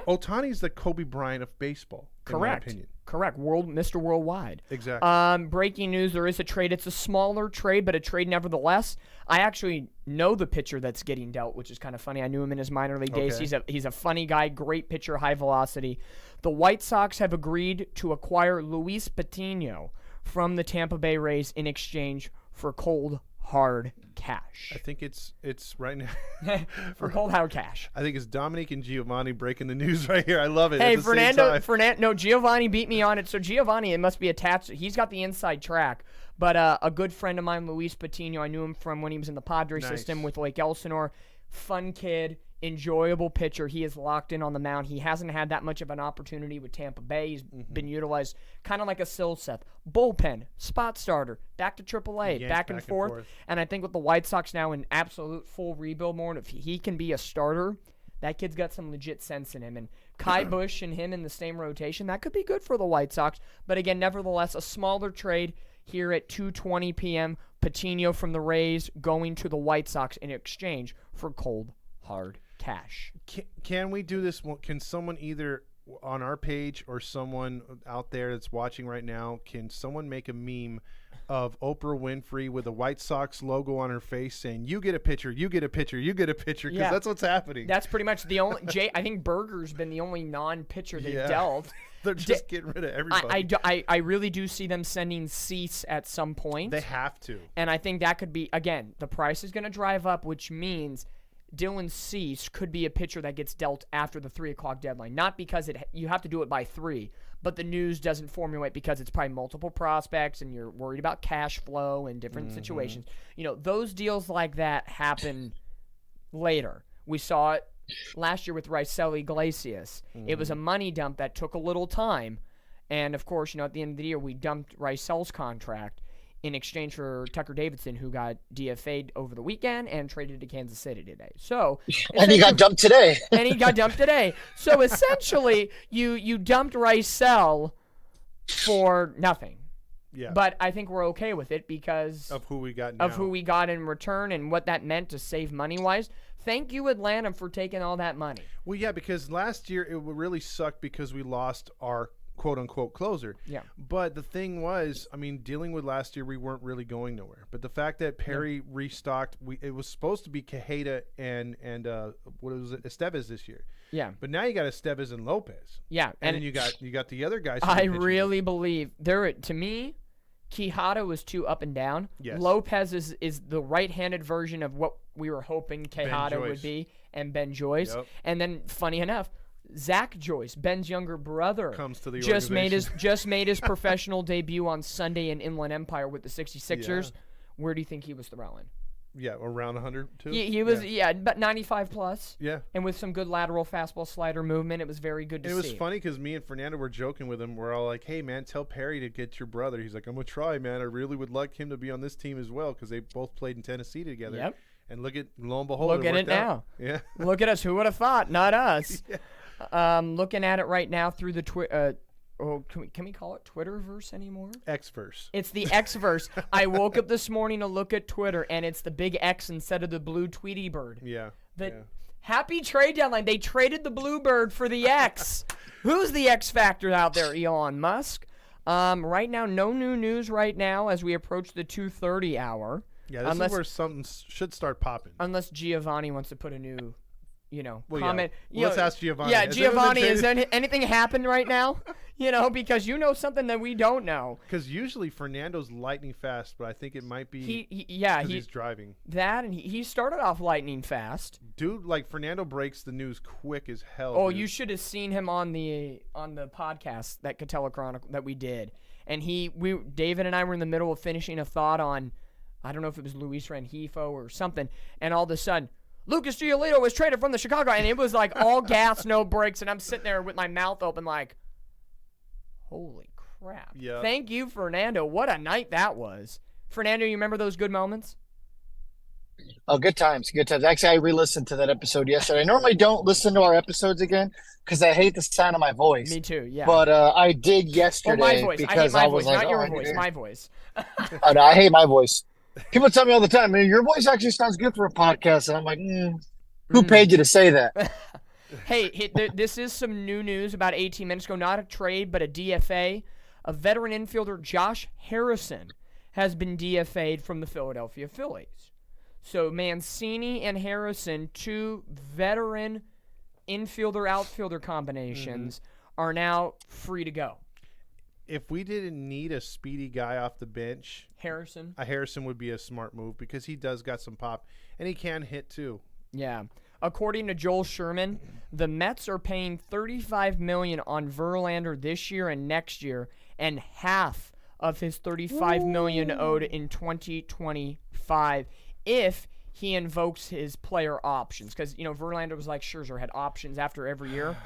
Speaker 2: Ohtani's the Kobe Bryant of baseball.
Speaker 3: Correct.
Speaker 2: In my opinion.
Speaker 3: Correct. Mr. Worldwide.
Speaker 2: Exactly.
Speaker 3: Breaking news: there is a trade. It's a smaller trade, but a trade nevertheless. I actually know the pitcher that's getting dealt, which is kind of funny. I knew him in his minor league days. He's a funny guy, great pitcher, high velocity. The White Sox have agreed to acquire Luis Patino from the Tampa Bay Rays in exchange for cold, hard cash.
Speaker 2: I think it's right now
Speaker 3: for cold, hard cash.
Speaker 2: I think it's Dominic and Giovanni breaking the news right here. I love it.
Speaker 3: Hey, Fernando, no, Giovanni beat me on it. So Giovanni, it must be attached. He's got the inside track. But a good friend of mine, Luis Patino, I knew him from when he was in the Padres system with Lake Elsinore. Fun kid, enjoyable pitcher. He is locked in on the mound. He hasn't had that much of an opportunity with Tampa Bay. He's been utilized kind of like a Silseth. Bullpen, spot starter, back to AAA, back and forth. And I think with the White Sox now in absolute full rebuild mode, if he can be a starter, that kid's got some legit sense in him. And Kai Busch and him in the same rotation, that could be good for the White Sox. But again, nevertheless, a smaller trade here at 2:20 p.m. Patino from the Rays going to the White Sox in exchange for cold, hard cash.
Speaker 2: Can we do this? Can someone either on our page or someone out there that's watching right now, can someone make a meme of Oprah Winfrey with a White Sox logo on her face saying, you get a pitcher, you get a pitcher, you get a pitcher, because that's what's happening.
Speaker 3: That's pretty much the only I think Berger's been the only non-pitcher they've dealt.
Speaker 2: They're just getting rid of everybody.
Speaker 3: I really do see them sending Cease at some point.
Speaker 2: They have to.
Speaker 3: And I think that could be, again, the price is going to drive up, which means Dylan Cease could be a pitcher that gets dealt after the 3 o'clock deadline. Not because you have to do it by 3, but the news doesn't formulate because it's probably multiple prospects and you're worried about cash flow and different situations. Those deals like that happen later. We saw it last year with Raisel Iglesias. It was a money dump that took a little time. And, of course, at the end of the year, we dumped Raisel's contract in exchange for Tucker Davidson, who got DFA'd over the weekend and traded to Kansas City today. So,
Speaker 4: and he got dumped today.
Speaker 3: So, essentially, you dumped Raisel for nothing.
Speaker 2: Yeah.
Speaker 3: But I think we're okay with it because
Speaker 2: of who we got now.
Speaker 3: Of who we got in return and what that meant to save money-wise. Thank you, Atlanta, for taking all that money.
Speaker 2: Well, yeah, because last year it really sucked because we lost our quote-unquote closer.
Speaker 3: Yeah. But
Speaker 2: the thing was, dealing with last year, we weren't really going nowhere. But the fact that Perry restocked, it was supposed to be Quijada and what was it, Estevez this year.
Speaker 3: Yeah.
Speaker 2: But now you got Estevez and Lopez.
Speaker 3: Yeah.
Speaker 2: And then you got the other guys.
Speaker 3: I really believe to me, Quijada was too up and down.
Speaker 2: Yes.
Speaker 3: Lopez is the right-handed version of what we were hoping Quijada would be, and Ben Joyce.
Speaker 2: Yep.
Speaker 3: And then, funny enough, Zach Joyce, Ben's younger brother,
Speaker 2: comes to the
Speaker 3: just made
Speaker 2: organization.
Speaker 3: his professional debut on Sunday in Inland Empire with the 66ers.
Speaker 2: Yeah.
Speaker 3: Where do you think he was throwing?
Speaker 2: Yeah, around 100 too.
Speaker 3: He was about 95 plus.
Speaker 2: Yeah.
Speaker 3: And with some good lateral fastball slider movement, it was very good to see.
Speaker 2: It was funny because me and Fernando were joking with him. We're all like, "Hey man, tell Perry to get your brother." He's like, "I'm gonna try, man. I really would like him to be on this team as well because they both played in Tennessee together."
Speaker 3: Yep.
Speaker 2: And lo and behold,
Speaker 3: Look at it
Speaker 2: worked out.
Speaker 3: now.
Speaker 2: Yeah.
Speaker 3: Look at us. Who would have thought? Not us.
Speaker 2: Yeah.
Speaker 3: Looking at it right now through the Twitter. Can we call it Twitterverse anymore?
Speaker 2: X-verse.
Speaker 3: It's the X-verse. I woke up this morning to look at Twitter, and it's the big X instead of the blue Tweety bird.
Speaker 2: Yeah.
Speaker 3: Happy trade deadline. They traded the blue bird for the X. Who's the X factor out there? Elon Musk. Right now, no new news right now as we approach the 2:30 hour.
Speaker 2: Yeah, this is where something should start popping.
Speaker 3: Unless Giovanni wants to put a new, comment.
Speaker 2: Yeah. Let's ask Giovanni.
Speaker 3: Yeah,
Speaker 2: Has
Speaker 3: Giovanni,
Speaker 2: anyone been
Speaker 3: is anything happened right now? Because you know something that we don't know.
Speaker 2: Because usually Fernando's lightning fast, but I think it might be he's driving.
Speaker 3: That, and he started off lightning fast.
Speaker 2: Dude, like Fernando breaks the news quick as hell.
Speaker 3: Oh,
Speaker 2: dude.
Speaker 3: you should have seen him on the podcast, that Catella Chronicle that we did. And David and I were in the middle of finishing a thought on, I don't know if it was Luis Rengifo or something, and all of a sudden, Lucas Giolito was traded from the Chicago, and it was like all gas, no brakes, and I'm sitting there with my mouth open like, holy crap.
Speaker 2: Yeah.
Speaker 3: Thank you, Fernando. What a night that was. Fernando, you remember those good moments?
Speaker 4: Oh, good times, good times. Actually, I re-listened to that episode yesterday. I normally don't listen to our episodes again because I hate the sound of my voice.
Speaker 3: Me too, yeah.
Speaker 4: But I did yesterday
Speaker 3: my voice.
Speaker 4: because
Speaker 3: I hate my
Speaker 4: was
Speaker 3: voice,
Speaker 4: like,
Speaker 3: not your
Speaker 4: I
Speaker 3: voice,
Speaker 4: need to-
Speaker 3: my voice.
Speaker 4: Oh, no, I hate my voice. People tell me all the time, man, your voice actually sounds good for a podcast. And I'm like, who paid you to say that?
Speaker 3: Hey, this is some new news about 18 minutes ago. Not a trade, but a DFA. A veteran infielder, Josh Harrison, has been DFA'd from the Philadelphia Phillies. So Mancini and Harrison, two veteran infielder-outfielder combinations, are now free to go.
Speaker 2: If we didn't need a speedy guy off the bench,
Speaker 3: Harrison
Speaker 2: would be a smart move because he does got some pop and he can hit too.
Speaker 3: Yeah. According to Joel Sherman, the Mets are paying $35 million on Verlander this year and next year, and half of his $35 million owed in 2025 if he invokes his player options. Because, Verlander was like Scherzer, had options after every year.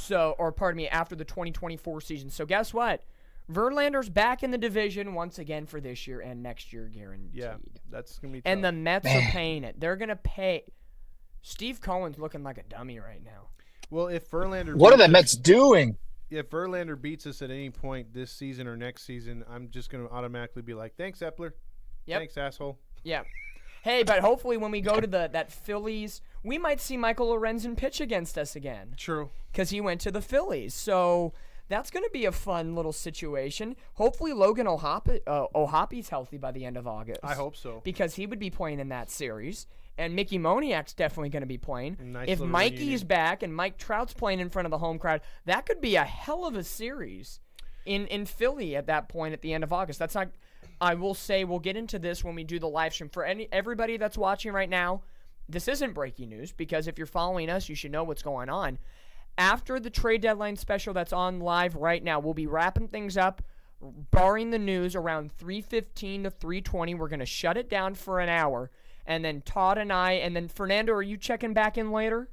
Speaker 3: After the 2024 season. So guess what? Verlander's back in the division once again for this year and next year guaranteed.
Speaker 2: Yeah, that's going to be tough.
Speaker 3: And the Mets are paying it. They're going to pay. Steve Cohen's looking like a dummy right now.
Speaker 2: Well, if Verlander...
Speaker 4: What are the Mets doing?
Speaker 2: If Verlander beats us at any point this season or next season, I'm just going to automatically be like, thanks, Epler.
Speaker 3: Yep.
Speaker 2: Thanks, asshole.
Speaker 3: Yeah. Hey, but hopefully when we go to that Phillies, we might see Michael Lorenzen pitch against us again.
Speaker 2: True.
Speaker 3: Because he went to the Phillies. So that's going to be a fun little situation. Hopefully Logan O'Hoppy's healthy by the end of August.
Speaker 2: I hope so.
Speaker 3: Because he would be playing in that series. And Mickey Moniak's definitely going to be playing.
Speaker 2: Nice
Speaker 3: if
Speaker 2: little
Speaker 3: Mikey's
Speaker 2: reunion.
Speaker 3: back and Mike Trout's playing in front of the home crowd, that could be a hell of a series in Philly at that point at the end of August. That's not... I will say we'll get into this when we do the live stream. For everybody that's watching right now, this isn't breaking news because if you're following us, you should know what's going on. After the trade deadline special that's on live right now, we'll be wrapping things up, barring the news, around 3:15 to 3:20. We're going to shut it down for an hour. And then Todd and I, and then Fernando, are you checking back in later?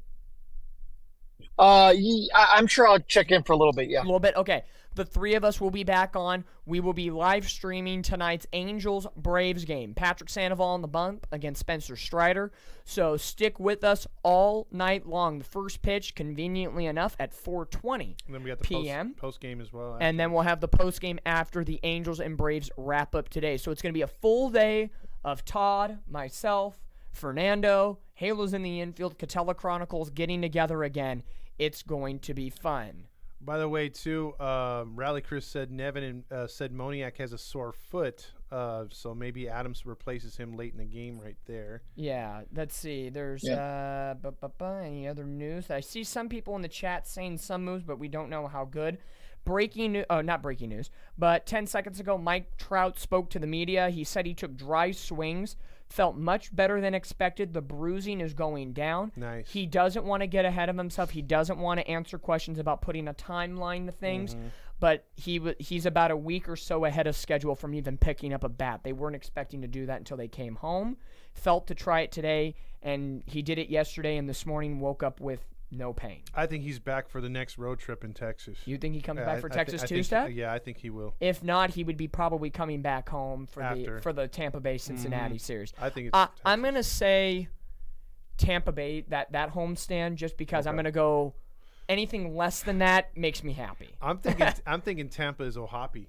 Speaker 4: I'm sure I'll check in for a little bit, yeah.
Speaker 3: A little bit? Okay. The three of us will be back on. We will be live streaming tonight's Angels-Braves game. Patrick Sandoval on the bump against Spencer Strider. So stick with us all night long. The first pitch, conveniently enough, at 4:20
Speaker 2: And then we got the
Speaker 3: p.m.
Speaker 2: post game as well.
Speaker 3: And then we'll have the post game after the Angels and Braves wrap up today. So it's going to be a full day of Todd, myself, Fernando, Halos in the infield, Catella Chronicles getting together again. It's going to be fun.
Speaker 2: By the way, too, Rally Chris said Nevin said Moniak has a sore foot, so maybe Adams replaces him late in the game right there.
Speaker 3: Yeah, let's see. There's any other news? I see some people in the chat saying some moves, but we don't know how good. Not breaking news, but 10 seconds ago, Mike Trout spoke to the media. He said he took dry swings, felt much better than expected. The bruising is going down.
Speaker 2: Nice.
Speaker 3: He doesn't want to get ahead of himself. He doesn't want to answer questions about putting a timeline to things. But he's about a week or so ahead of schedule from even picking up a bat. They weren't expecting to do that until they came home. Felt to try it today, and he did it yesterday, and this morning woke up with no pain.
Speaker 2: I think he's back for the next road trip in Texas.
Speaker 3: You think he comes back for Texas
Speaker 2: I
Speaker 3: Tuesday?
Speaker 2: Yeah, I think he will.
Speaker 3: If not, he would be probably coming back home for
Speaker 2: After.
Speaker 3: the Tampa Bay Cincinnati series.
Speaker 2: I think it's
Speaker 3: I'm gonna say Tampa Bay that homestand just because I'm gonna go. Anything less than that makes me happy.
Speaker 2: I'm thinking Tampa is Ohapi.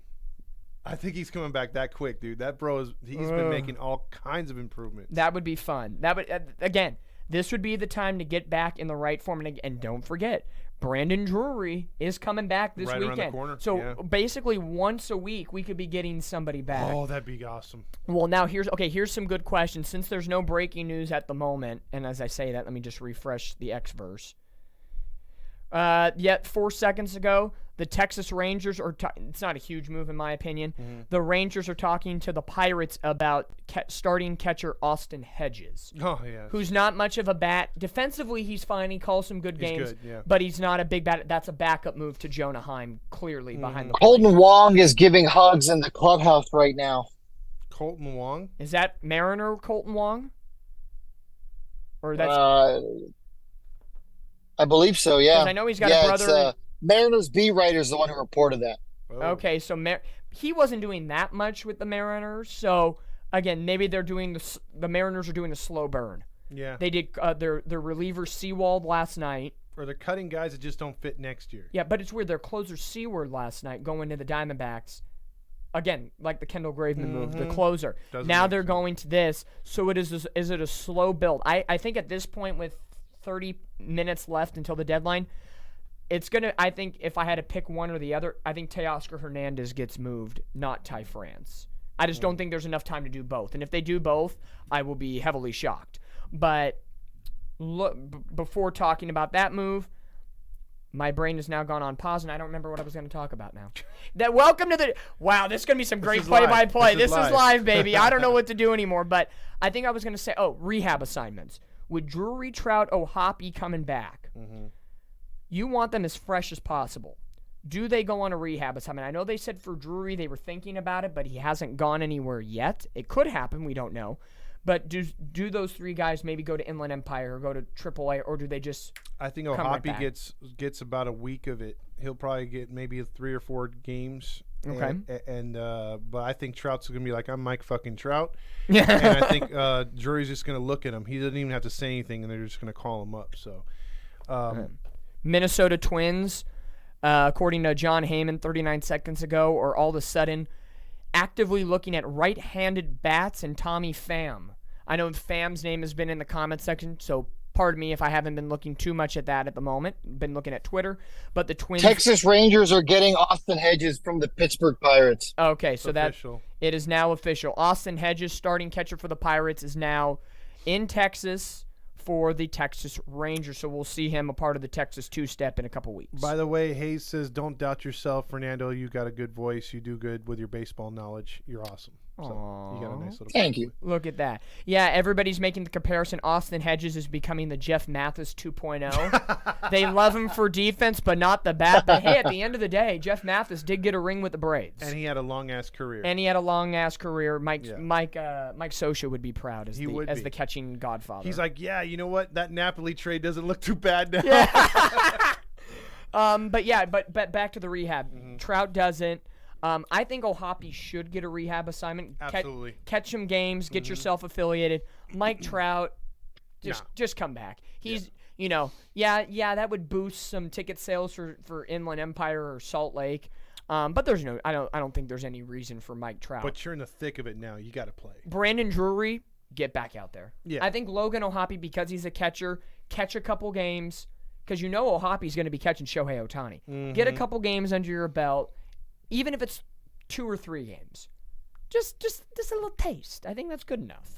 Speaker 2: I think he's coming back that quick, dude. That bro he's been making all kinds of improvements.
Speaker 3: That would be fun. That would again. This would be the time to get back in the right form. And don't forget, Brandon Drury is coming back this
Speaker 2: Right
Speaker 3: weekend.
Speaker 2: around the corner.
Speaker 3: So
Speaker 2: yeah.
Speaker 3: basically, once a week, we could be getting somebody back.
Speaker 2: Oh, that'd be awesome.
Speaker 3: Well, now here's some good questions. Since there's no breaking news at the moment, and as I say that, let me just refresh the X-verse. Yet 4 seconds ago, the Texas Rangers are it's not a huge move in my opinion. The Rangers are talking to the Pirates about starting catcher Austin Hedges.
Speaker 2: Oh, yeah.
Speaker 3: Who's not much of a bat. Defensively, he's fine. He calls some good games.
Speaker 2: Good, yeah.
Speaker 3: But he's not a big bat. That's a backup move to Jonah Heim, clearly behind the plate.
Speaker 4: Colton Wong is giving hugs in the clubhouse right now.
Speaker 2: Colton Wong?
Speaker 3: Is that Mariner Colton Wong? Or that's
Speaker 4: I believe so, yeah.
Speaker 3: 'cause I know he's got a brother.
Speaker 4: It's, Mariners B writer is the one who reported that.
Speaker 2: Oh.
Speaker 3: Okay, so he wasn't doing that much with the Mariners. So again, maybe they're doing the Mariners are doing a slow burn.
Speaker 2: Yeah.
Speaker 3: They did their reliever Seawald last night.
Speaker 2: Or they're cutting guys that just don't fit next year.
Speaker 3: Yeah, but it's weird. Their closer Seward last night going to the Diamondbacks. Again, like the Kendall Graveman move, the closer. Now they're going to this. So is it a slow build? I think at this point with 30 minutes left until the deadline, it's going to, I think if I had to pick one or the other, I think Teoscar Hernandez gets moved, not Ty France. I just don't think there's enough time to do both. And if they do both, I will be heavily shocked. But look, before talking about that move, my brain has now gone on pause, and I don't remember what I was going to talk about now. Welcome to the – wow, this is going to be some great play-by-play. This is live, baby. I don't know what to do anymore. But I think I was going to say, rehab assignments. With Drury, Trout, Ohapi coming back, you want them as fresh as possible. Do they go on a rehab assignment? I know they said for Drury they were thinking about it, but he hasn't gone anywhere yet. It could happen. We don't know. But do those three guys maybe go to Inland Empire or go to AAA, or do they just
Speaker 2: I think
Speaker 3: come
Speaker 2: Ohapi
Speaker 3: right
Speaker 2: gets about a week of it. He'll probably get maybe 3 or 4 games.
Speaker 3: Okay.
Speaker 2: But I think Trout's going to be like, I'm Mike fucking Trout.
Speaker 3: Yeah.
Speaker 2: And I think Drury's just going to look at him. He doesn't even have to say anything, and they're just going to call him up. So,
Speaker 3: Minnesota Twins, according to John Heyman 39 seconds ago, are all of a sudden actively looking at right-handed bats and Tommy Pham. I know Pham's name has been in the comment section, so pardon me if I haven't been looking too much at that at the moment. Been looking at Twitter, but the Twins.
Speaker 4: Texas Rangers are getting Austin Hedges from the Pittsburgh Pirates.
Speaker 3: Okay, so
Speaker 2: official.
Speaker 3: It is now official. Austin Hedges, starting catcher for the Pirates, is now in Texas for the Texas Rangers. So we'll see him a part of the Texas two-step in a couple weeks.
Speaker 2: By the way, Hayes says, don't doubt yourself, Fernando. You got a good voice. You do good with your baseball knowledge. You're awesome. So you got a nice little.
Speaker 4: Thank you.
Speaker 3: Look at that. Yeah, everybody's making the comparison. Austin Hedges is becoming the Jeff Mathis 2.0. They love him for defense, but not the bat. But hey, at the end of the day, Jeff Mathis did get a ring with the Braves.
Speaker 2: And he had a long-ass career.
Speaker 3: Mike Scioscia would be proud as the catching godfather.
Speaker 2: He's like, yeah, you know what? That Napoli trade doesn't look too bad now.
Speaker 3: Yeah. But back to the rehab. Trout doesn't. I think Ohapi should get a rehab assignment.
Speaker 2: Absolutely.
Speaker 3: Catch some games, get yourself affiliated. Mike Trout, just come back. He's, that would boost some ticket sales for Inland Empire or Salt Lake. But there's I don't think there's any reason for Mike Trout.
Speaker 2: But you're in the thick of it now. You got to play.
Speaker 3: Brandon Drury, get back out there.
Speaker 2: Yeah.
Speaker 3: I think Logan Ohapi, because he's a catcher, catch a couple games, because Ohapi's going to be catching Shohei Ohtani. Get a couple games under your belt. Even if it's 2 or 3 games, just a little taste. I think that's good enough.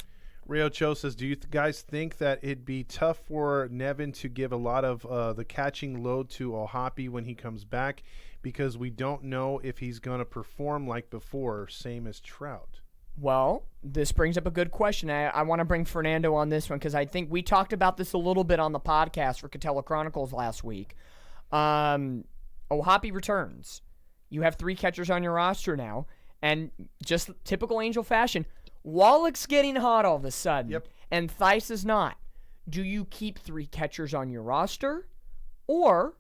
Speaker 2: Rio Cho says, do you guys think that it'd be tough for Nevin to give a lot of the catching load to Ohapi when he comes back? Because we don't know if he's going to perform like before, same as Trout.
Speaker 3: Well, this brings up a good question. I want to bring Fernando on this one because I think we talked about this a little bit on the podcast for Catella Chronicles last week. Ohapi returns. You have 3 catchers on your roster now, and just typical Angel fashion, Wallach's getting hot all of a sudden, and Theis is not. Do you keep 3 catchers on your roster, or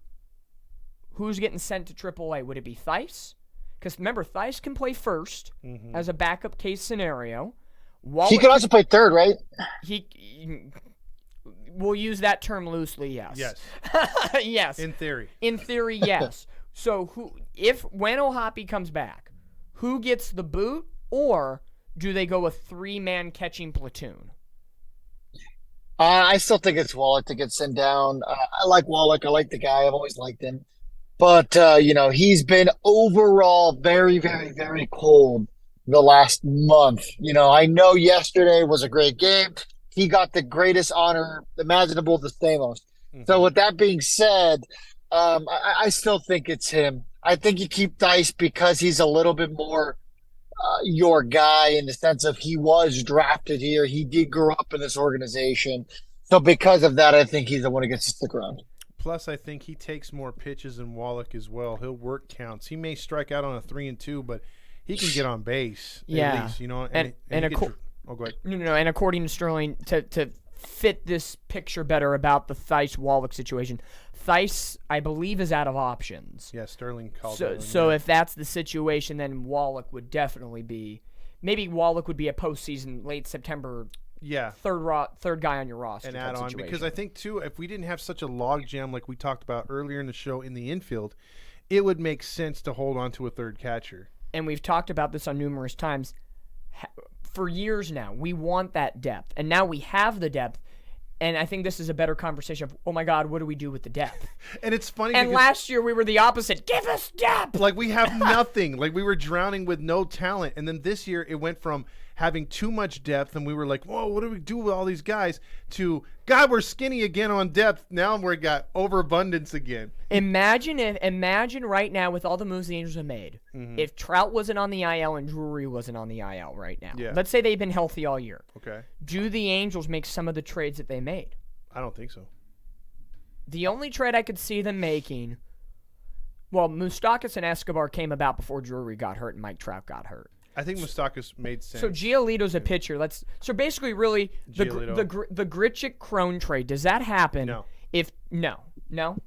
Speaker 3: who's getting sent to AAA? Would it be Theis? Because remember, Theis can play first as a backup case scenario. Wallach,
Speaker 4: he could also play third, right?
Speaker 3: We'll use that term loosely, yes.
Speaker 2: Yes.
Speaker 3: Yes.
Speaker 2: In theory.
Speaker 3: In theory, yes. So when Ohapi comes back, who gets the boot, or do they go a 3-man catching platoon?
Speaker 4: I still think it's Wallach that gets sent down. I like Wallach. I like the guy. I've always liked him. But, he's been overall very, very, very cold the last month. I know yesterday was a great game. He got the greatest honor imaginable to Stamos. So with that being said, I still think it's him. I think you keep Theis because he's a little bit more your guy in the sense of he was drafted here. He did grow up in this organization. So because of that, I think he's the one who gets to stick around.
Speaker 2: Plus, I think he takes more pitches than Wallach as well. He'll work counts. He may strike out on a 3-2, but he can get on base at least, go ahead.
Speaker 3: No, and according to Sterling, to fit this picture better about the Theis-Wallach situation, Theis, I believe, is out of options.
Speaker 2: Yeah, Sterling called
Speaker 3: So if that's the situation, then Wallach would definitely be – maybe Wallach would be a postseason, late September third guy on your roster.
Speaker 2: And add on. Because I think, too, if we didn't have such a log jam like we talked about earlier in the show in the infield, it would make sense to hold on to a third catcher.
Speaker 3: And we've talked about this on numerous times. For years now, we want that depth. And now we have the depth. And I think this is a better conversation of, oh, my God, what do we do with the depth?
Speaker 2: And it's funny.
Speaker 3: And last year we were the opposite. Give us depth.
Speaker 2: Like we have nothing. Like we were drowning with no talent. And then this year it went from having too much depth and we were like, whoa, what do we do with all these guys? To, God, we're skinny again on depth. Now we got overabundance again.
Speaker 3: Imagine right now with all the moves the Angels have made, if Trout wasn't on the IL and Drury wasn't on the IL right now.
Speaker 2: Yeah.
Speaker 3: Let's say they've been healthy all year.
Speaker 2: Okay.
Speaker 3: Do the Angels make some of the trades that they made?
Speaker 2: I don't think so.
Speaker 3: The only trade I could see them making, well, Moustakas and Escobar came about before Drury got hurt and Mike Trout got hurt.
Speaker 2: I think Moustakas made sense.
Speaker 3: So Giolito's a pitcher. So basically, really, the Grichuk Crone trade, does that happen?
Speaker 2: No.
Speaker 3: No.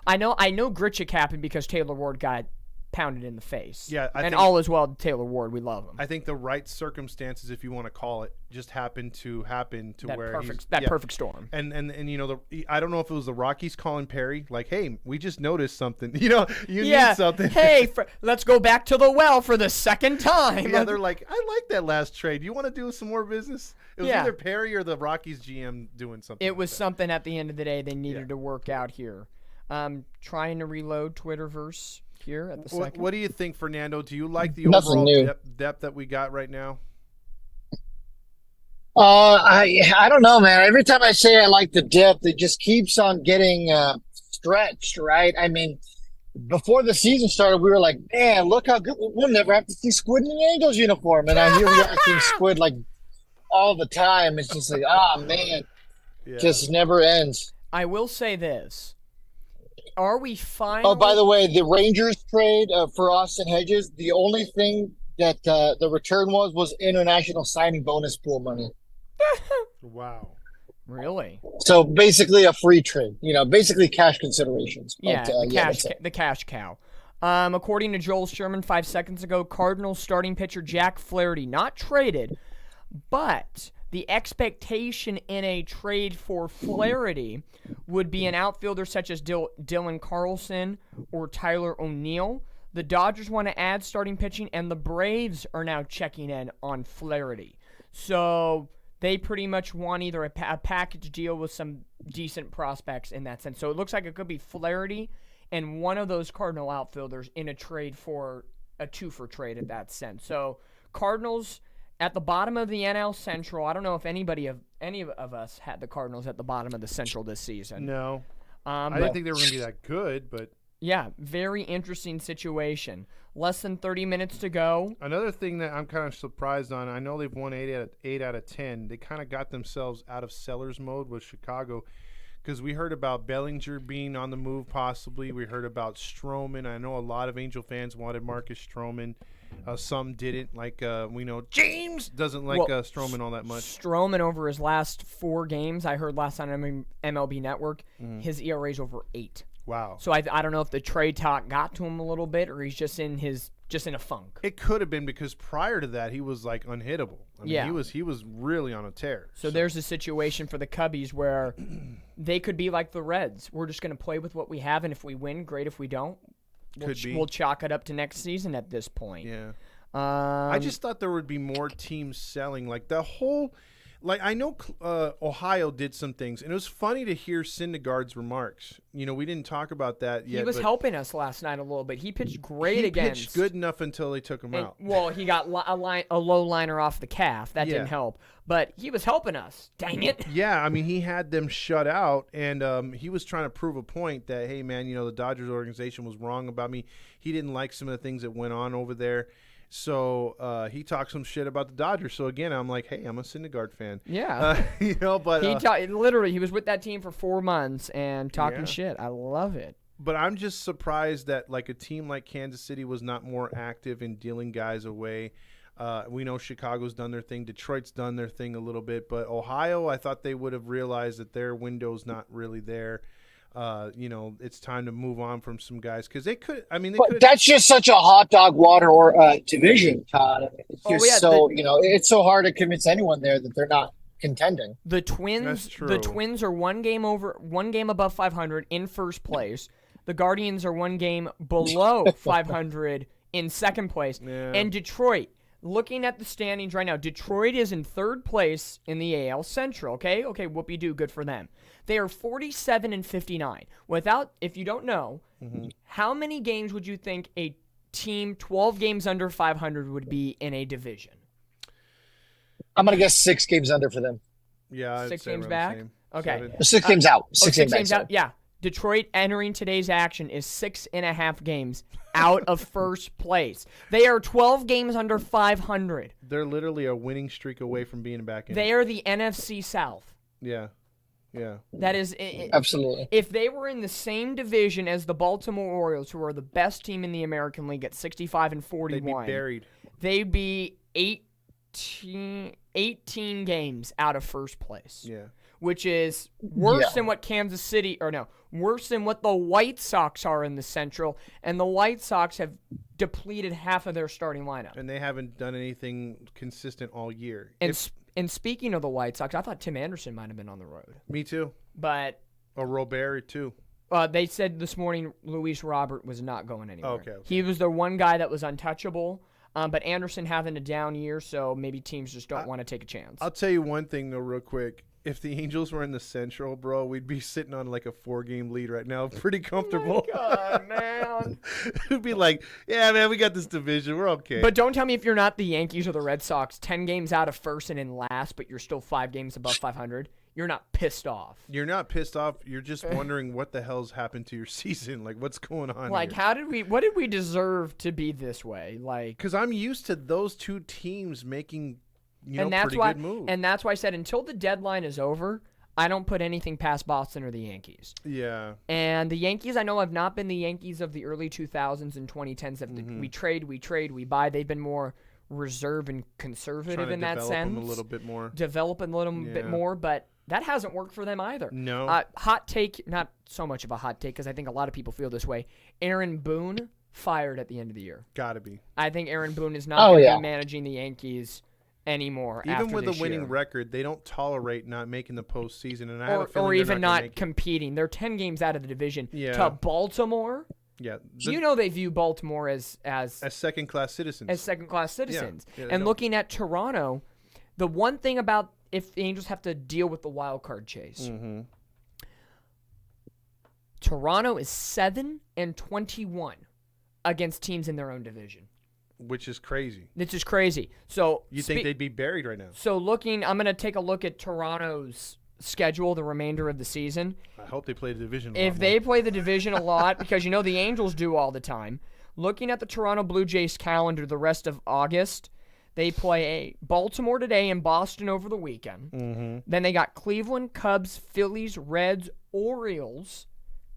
Speaker 3: I know Grichuk happened because Taylor Ward got pounded in the face.
Speaker 2: Yeah,
Speaker 3: and all is well, Taylor Ward, we love him.
Speaker 2: I think the right circumstances, if you want to call it, just happened to
Speaker 3: that perfect storm.
Speaker 2: And I don't know if it was the Rockies calling Perry like, hey, we just noticed something. You need something.
Speaker 3: Hey, let's go back to the well for the second time.
Speaker 2: Yeah, they're like, I like that last trade. You want to do some more business? It was either Perry or the Rockies GM doing something.
Speaker 3: It was something at the end of the day they needed to work out here. Trying to reload Twitterverse here at the second.
Speaker 2: What do you think, Fernando? Do you like the overall depth that we got right now?
Speaker 4: I don't know, man. Every time I say I like the depth, it just keeps on getting stretched, right? I mean, before the season started, we were like, man, look how good. We'll never have to see Squid in the Angels uniform. And here we are seeing Squid like all the time. It's just like, man, just never ends.
Speaker 3: I will say this. Are we finally...
Speaker 4: Oh, by the way, the Rangers trade for Austin Hedges, the only thing that the return was international signing bonus pool money.
Speaker 2: Wow.
Speaker 3: Really?
Speaker 4: So basically a free trade, basically cash considerations.
Speaker 3: Yeah, the cash cow. According to Joel Sherman 5 seconds ago, Cardinals starting pitcher Jack Flaherty not traded, but the expectation in a trade for Flaherty would be an outfielder such as Dylan Carlson or Tyler O'Neill. The Dodgers want to add starting pitching, and the Braves are now checking in on Flaherty. So they pretty much want either a package deal with some decent prospects in that sense. So it looks like it could be Flaherty and one of those Cardinal outfielders in a trade for a 2-for trade in that sense. So Cardinals at the bottom of the NL Central. I don't know if any of us had the Cardinals at the bottom of the Central this season.
Speaker 2: No. I didn't think they were going to be that good, but
Speaker 3: yeah, very interesting situation. Less than 30 minutes to go.
Speaker 2: another thing that I'm kind of surprised on, I know they've won 8 out of 10. They kind of got themselves out of seller's mode with Chicago because we heard about Bellinger being on the move possibly. We heard about Stroman. I know a lot of Angel fans wanted Marcus Stroman. Some didn't. Like we know James doesn't like Stroman all that much.
Speaker 3: Stroman over his last 4 games, I heard last night on MLB Network, his ERA is over 8.
Speaker 2: Wow.
Speaker 3: So I don't know if the trade talk got to him a little bit, or he's just in a funk.
Speaker 2: It could have been because prior to that he was like unhittable. I mean, he was really on a tear.
Speaker 3: So there's a situation for the Cubbies where they could be like the Reds. We're just going to play with what we have, and if we win, great. If we don't, we'll chalk it up to next season at this point.
Speaker 2: Yeah. I just thought there would be more teams selling. Like the whole, like I know Ohio did some things, and it was funny to hear Syndergaard's remarks. You know, we didn't talk about that yet.
Speaker 3: He was helping us last night a little bit. He pitched great against.
Speaker 2: He pitched good enough until they took him out.
Speaker 3: Well, he got a low liner off the calf. That didn't help. But he was helping us. Dang it.
Speaker 2: Yeah, I mean, he had them shut out, and he was trying to prove a point that, hey, man, you know, the Dodgers organization was wrong about me. He didn't like some of the things that went on over there. So he talked some shit about the Dodgers. So, again, I'm like, hey, I'm a Syndergaard fan.
Speaker 3: Yeah.
Speaker 2: You know, but
Speaker 3: literally, he was with that team for 4 months and talking shit. I love it.
Speaker 2: But I'm just surprised that, like, a team like Kansas City was not more active in dealing guys away. We know Chicago's done their thing. Detroit's done their thing a little bit. But Ohio, I thought they would have realized that their window's not really there. You know, it's time to move on from some guys because they could. I mean,
Speaker 4: that's just such a hot dog water or division, Todd. It's just it's so hard to convince anyone there that they're not contending.
Speaker 3: The Twins are one game above 500 in first place. The Guardians are one game below 500 in second place, and Detroit. Looking at the standings right now, Detroit is in third place in the AL Central. Okay, whoopee-doo, good for them. They are 47-59. If you don't know, how many games would you think a team 12 games under 500 would be in a division?
Speaker 4: I'm gonna guess 6 games under for them.
Speaker 2: Yeah,
Speaker 3: 6 games back. Okay,
Speaker 4: 6 games out. 6 games out.
Speaker 3: Yeah. Detroit entering today's action is 6.5 games out of first place. They are 12 games under 500.
Speaker 2: They're literally a winning streak away from being back in.
Speaker 3: They are the NFC South.
Speaker 2: Yeah.
Speaker 3: That is
Speaker 4: absolutely.
Speaker 3: If they were in the same division as the Baltimore Orioles, who are the best team in the American League at 65-41,
Speaker 2: they'd be buried.
Speaker 3: They'd be 18 games out of first place.
Speaker 2: Yeah.
Speaker 3: Which is worse than what worse than what the White Sox are in the Central, and the White Sox have depleted half of their starting lineup.
Speaker 2: And they haven't done anything consistent all year.
Speaker 3: And speaking of the White Sox, I thought Tim Anderson might have been on the road.
Speaker 2: Me too.
Speaker 3: But
Speaker 2: Robert too.
Speaker 3: They said this morning Luis Robert was not going anywhere.
Speaker 2: Okay.
Speaker 3: He was the one guy that was untouchable. But Anderson having a down year, so maybe teams just don't want to take a chance.
Speaker 2: I'll tell you one thing, though, real quick. If the Angels were in the Central, bro, we'd be sitting on like a 4-game lead right now. Pretty comfortable.
Speaker 3: Oh my God, man.
Speaker 2: It'd be like, yeah, man, we got this division. We're okay.
Speaker 3: But don't tell me if you're not the Yankees or the Red Sox, 10 games out of first and in last, but you're still 5 games above 500. You're not pissed off.
Speaker 2: You're not pissed off. You're just wondering what the hell's happened to your season. Like, what's going on
Speaker 3: Like,
Speaker 2: here?
Speaker 3: what did we deserve to be this way? Like,
Speaker 2: because I'm used to those two teams making, pretty good moves.
Speaker 3: And that's why I said until the deadline is over, I don't put anything past Boston or the Yankees.
Speaker 2: Yeah.
Speaker 3: And the Yankees, I know, have not been the Yankees of the early 2000s and 2010s. We trade, we buy. They've been more reserve and conservative in that sense.
Speaker 2: Develop them a little bit more.
Speaker 3: Develop a little bit more, but that hasn't worked for them either.
Speaker 2: No.
Speaker 3: Hot take, not so much of a hot take because I think a lot of people feel this way. Aaron Boone fired at the end of the year.
Speaker 2: Gotta be.
Speaker 3: I think Aaron Boone is not going to be managing the Yankees anymore.
Speaker 2: Even with a winning
Speaker 3: year.
Speaker 2: record, they don't tolerate not making the postseason, and I have a feeling
Speaker 3: or even
Speaker 2: not
Speaker 3: competing. They're 10 games out of the division.
Speaker 2: Yeah.
Speaker 3: To Baltimore.
Speaker 2: Yeah,
Speaker 3: they view Baltimore as
Speaker 2: second-class citizens.
Speaker 3: As second-class citizens.
Speaker 2: Yeah,
Speaker 3: and looking at Toronto, the one thing about if the Angels have to deal with the wild card chase, Toronto is 7-21 against teams in their own division.
Speaker 2: which is crazy.
Speaker 3: This is crazy. So
Speaker 2: You think they'd be buried right now?
Speaker 3: So I'm going to take a look at Toronto's schedule the remainder of the season.
Speaker 2: I hope they play the division a lot
Speaker 3: If
Speaker 2: more.
Speaker 3: they play the division a lot, because the Angels do all the time. Looking at the Toronto Blue Jays calendar the rest of August, they play Baltimore today and Boston over the weekend.
Speaker 2: Mm-hmm.
Speaker 3: Then they got Cleveland, Cubs, Phillies, Reds, Orioles,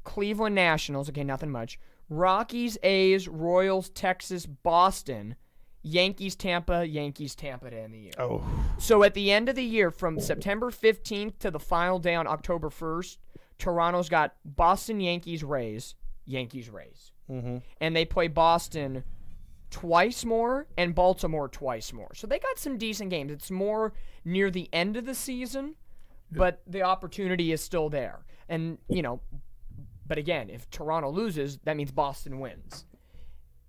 Speaker 3: Cleveland Nationals. Okay, nothing much. Rockies, A's, Royals, Texas, Boston, Yankees, Tampa to end the year.
Speaker 2: Oh.
Speaker 3: So at the end of the year, from September 15th to the final day on October 1st, Toronto's got Boston, Yankees, Rays.
Speaker 2: Mm-hmm.
Speaker 3: And they play Boston twice more and Baltimore twice more. So they got some decent games. It's more near the end of the season, but the opportunity is still there. And, but again, if Toronto loses, that means Boston wins.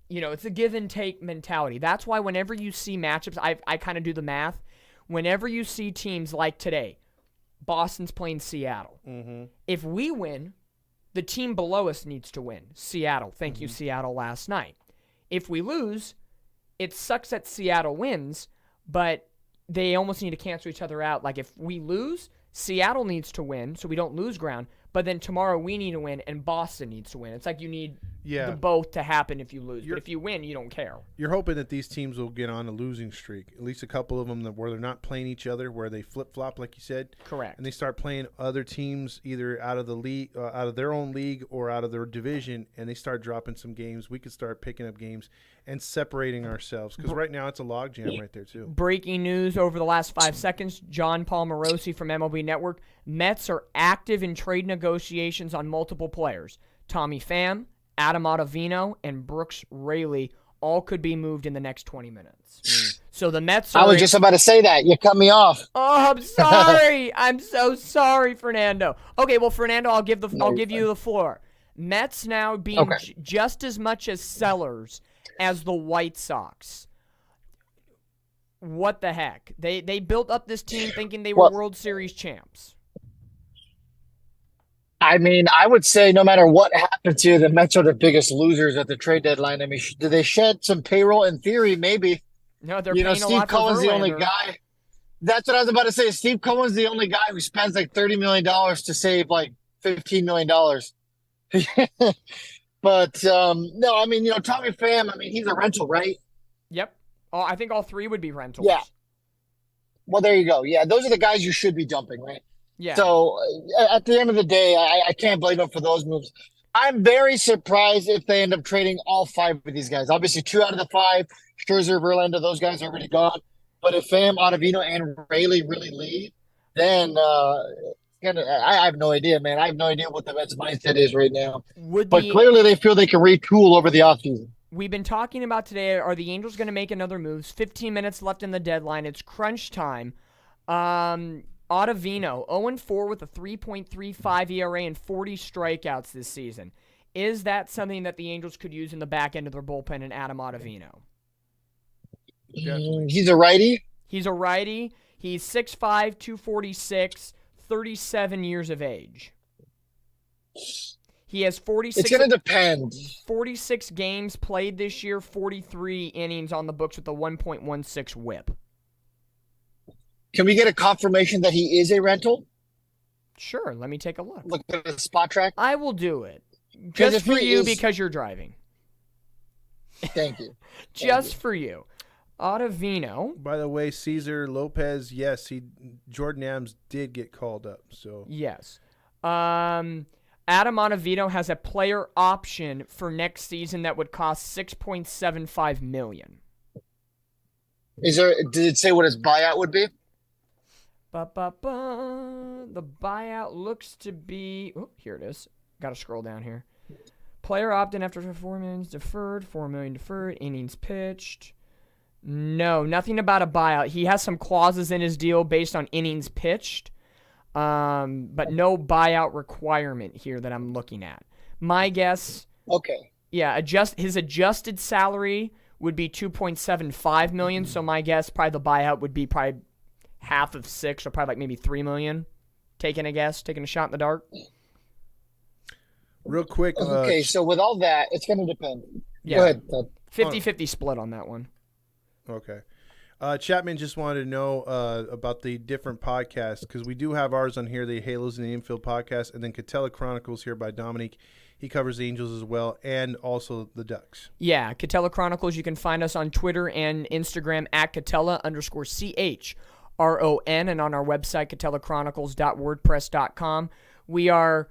Speaker 3: It's a give and take mentality. That's why whenever you see matchups, I kind of do the math. Whenever you see teams like today, Boston's playing Seattle.
Speaker 2: Mm-hmm.
Speaker 3: If we win, the team below us needs to win. Seattle. Thank you, Seattle, last night. If we lose, it sucks that Seattle wins, but they almost need to cancel each other out. Like if we lose, Seattle needs to win so we don't lose ground, but then tomorrow we need to win and Boston needs to win. It's like you need the both to happen if you lose. But if you win, you don't care.
Speaker 2: You're hoping that these teams will get on a losing streak, at least a couple of them where they're not playing each other, where they flip-flop, like you said.
Speaker 3: Correct.
Speaker 2: And they start playing other teams either out of the league, out of their own league or out of their division, and they start dropping some games. We could start picking up games and separating ourselves because right now it's a logjam right there too.
Speaker 3: Breaking news over the last 5 seconds. John Paul Morosi from MLB Network. Mets are active in trade negotiations on multiple players. Tommy Pham, Adam Ottavino, and Brooks Raley all could be moved in the next 20 minutes. So the Mets are...
Speaker 4: I was just about to say that. You cut me off.
Speaker 3: Oh, I'm sorry. I'm so sorry, Fernando. Okay, well, Fernando, I'll give you the floor. Mets now being just as much as sellers as the White Sox. What the heck? They built up this team thinking they were World Series champs.
Speaker 4: I mean, I would say no matter what happened to you, the Mets are the biggest losers at the trade deadline. I mean, do they shed some payroll? In theory, maybe.
Speaker 3: No, they're paying a
Speaker 4: Steve
Speaker 3: lot for
Speaker 4: Cohen's the
Speaker 3: Verlander.
Speaker 4: only guy. That's what I was about to say. Steve Cohen's the only guy who spends like $30 million to save like $15 million. But no, I mean, Tommy Pham, I mean, he's a rental, right?
Speaker 3: Yep. Oh, I think all three would be rentals.
Speaker 4: Yeah. Well, there you go. Yeah, those are the guys you should be dumping, right?
Speaker 3: Yeah.
Speaker 4: So at the end of the day, I can't blame them for those moves. I'm very surprised if they end up trading all five of these guys. Obviously, 2 out of the 5, Scherzer, Verlander, those guys are already gone. But if Pham, Ottavino, and Raley really leave, then I have no idea, man. I have no idea what the Mets' mindset is right now. But clearly they feel they can retool over the offseason.
Speaker 3: We've been talking about today, are the Angels going to make another move? 15 minutes left in the deadline. It's crunch time. Ottavino, 0-4 with a 3.35 ERA and 40 strikeouts this season. Is that something that the Angels could use in the back end of their bullpen in Adam Ottavino?
Speaker 4: He's a righty?
Speaker 3: He's a righty. He's 6'5", 246, 37 years of age. He has 46.
Speaker 4: It's going to depend.
Speaker 3: 46 games played this year, 43 innings on the books with a 1.16 WHIP.
Speaker 4: Can we get a confirmation that he is a rental?
Speaker 3: Sure, let me take a look.
Speaker 4: Look at the spot track.
Speaker 3: I will do it. Just for you because you're driving.
Speaker 4: Thank you.
Speaker 3: Just for you. Ottavino.
Speaker 2: By the way, Cesar Lopez, yes, Jordan Adams did get called up. So
Speaker 3: yes. Adam Ottavino has a player option for next season that would cost $6.75 million.
Speaker 4: Did it say what his buyout would be?
Speaker 3: The buyout looks to be... Oh, here it is. Got to scroll down here. Player opt-in after 4 million deferred, 4 million deferred, innings pitched. No, nothing about a buyout. He has some clauses in his deal based on innings pitched, but no buyout requirement here that I'm looking at. My guess...
Speaker 4: Okay.
Speaker 3: Yeah, his adjusted salary would be $2.75 million, so my guess probably the buyout would be probably half of 6, or probably like maybe $3 million. Taking a shot in the dark.
Speaker 2: Real quick.
Speaker 4: Okay, so with all that, it's going to depend.
Speaker 3: Yeah.
Speaker 4: Go ahead, Ted.
Speaker 3: 50-50 split on that one.
Speaker 2: Okay. Chapman just wanted to know about the different podcasts, because we do have ours on here, the Halos in the Infield podcast, and then Catella Chronicles here by Dominique. He covers the Angels as well, and also the Ducks.
Speaker 3: Yeah, Catella Chronicles. You can find us on Twitter and Instagram at Catella_CHRON, and on our website, catellachronicles.wordpress.com. We are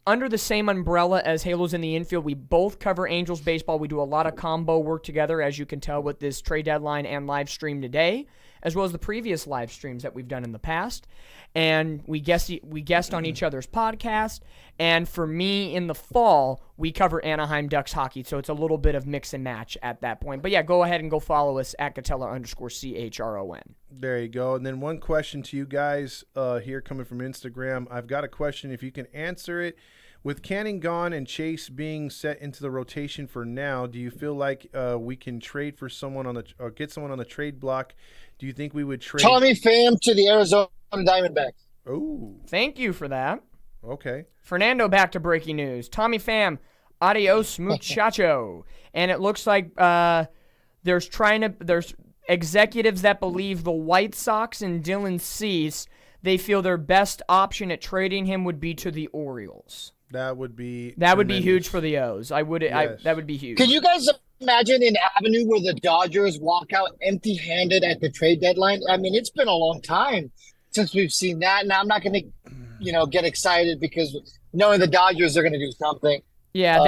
Speaker 3: under the same umbrella as Halos in the Infield. We both cover Angels baseball. We do a lot of combo work together, as you can tell with this trade deadline and live stream today, as well as the previous live streams that we've done in the past. And we guest on each other's podcast. And for me, in the fall, we cover Anaheim Ducks hockey, so it's a little bit of mix and match at that point. But yeah, go ahead and go follow us at Catella_CHRON.
Speaker 2: There you go. And then one question to you guys here coming from Instagram. I've got a question, if you can answer it. With Canning gone and Chase being set into the rotation for now, do you feel like we can trade for someone or get someone on the trade block? Do you think we would trade
Speaker 4: Tommy Pham to the Arizona Diamondbacks?
Speaker 2: Oh,
Speaker 3: Thank you for that.
Speaker 2: okay.
Speaker 3: Fernando, back to breaking news. Tommy Pham, adios muchacho. And it looks like there's executives that believe the White Sox and Dylan Cease, they feel their best option at trading him would be to the Orioles.
Speaker 2: That would be
Speaker 3: huge for the O's. That would be huge.
Speaker 4: Can you guys imagine an avenue where the Dodgers walk out empty-handed at the trade deadline? I mean, it's been a long time since we've seen that. Now, I'm not going to, get excited because knowing the Dodgers are going to do something.
Speaker 3: Yeah,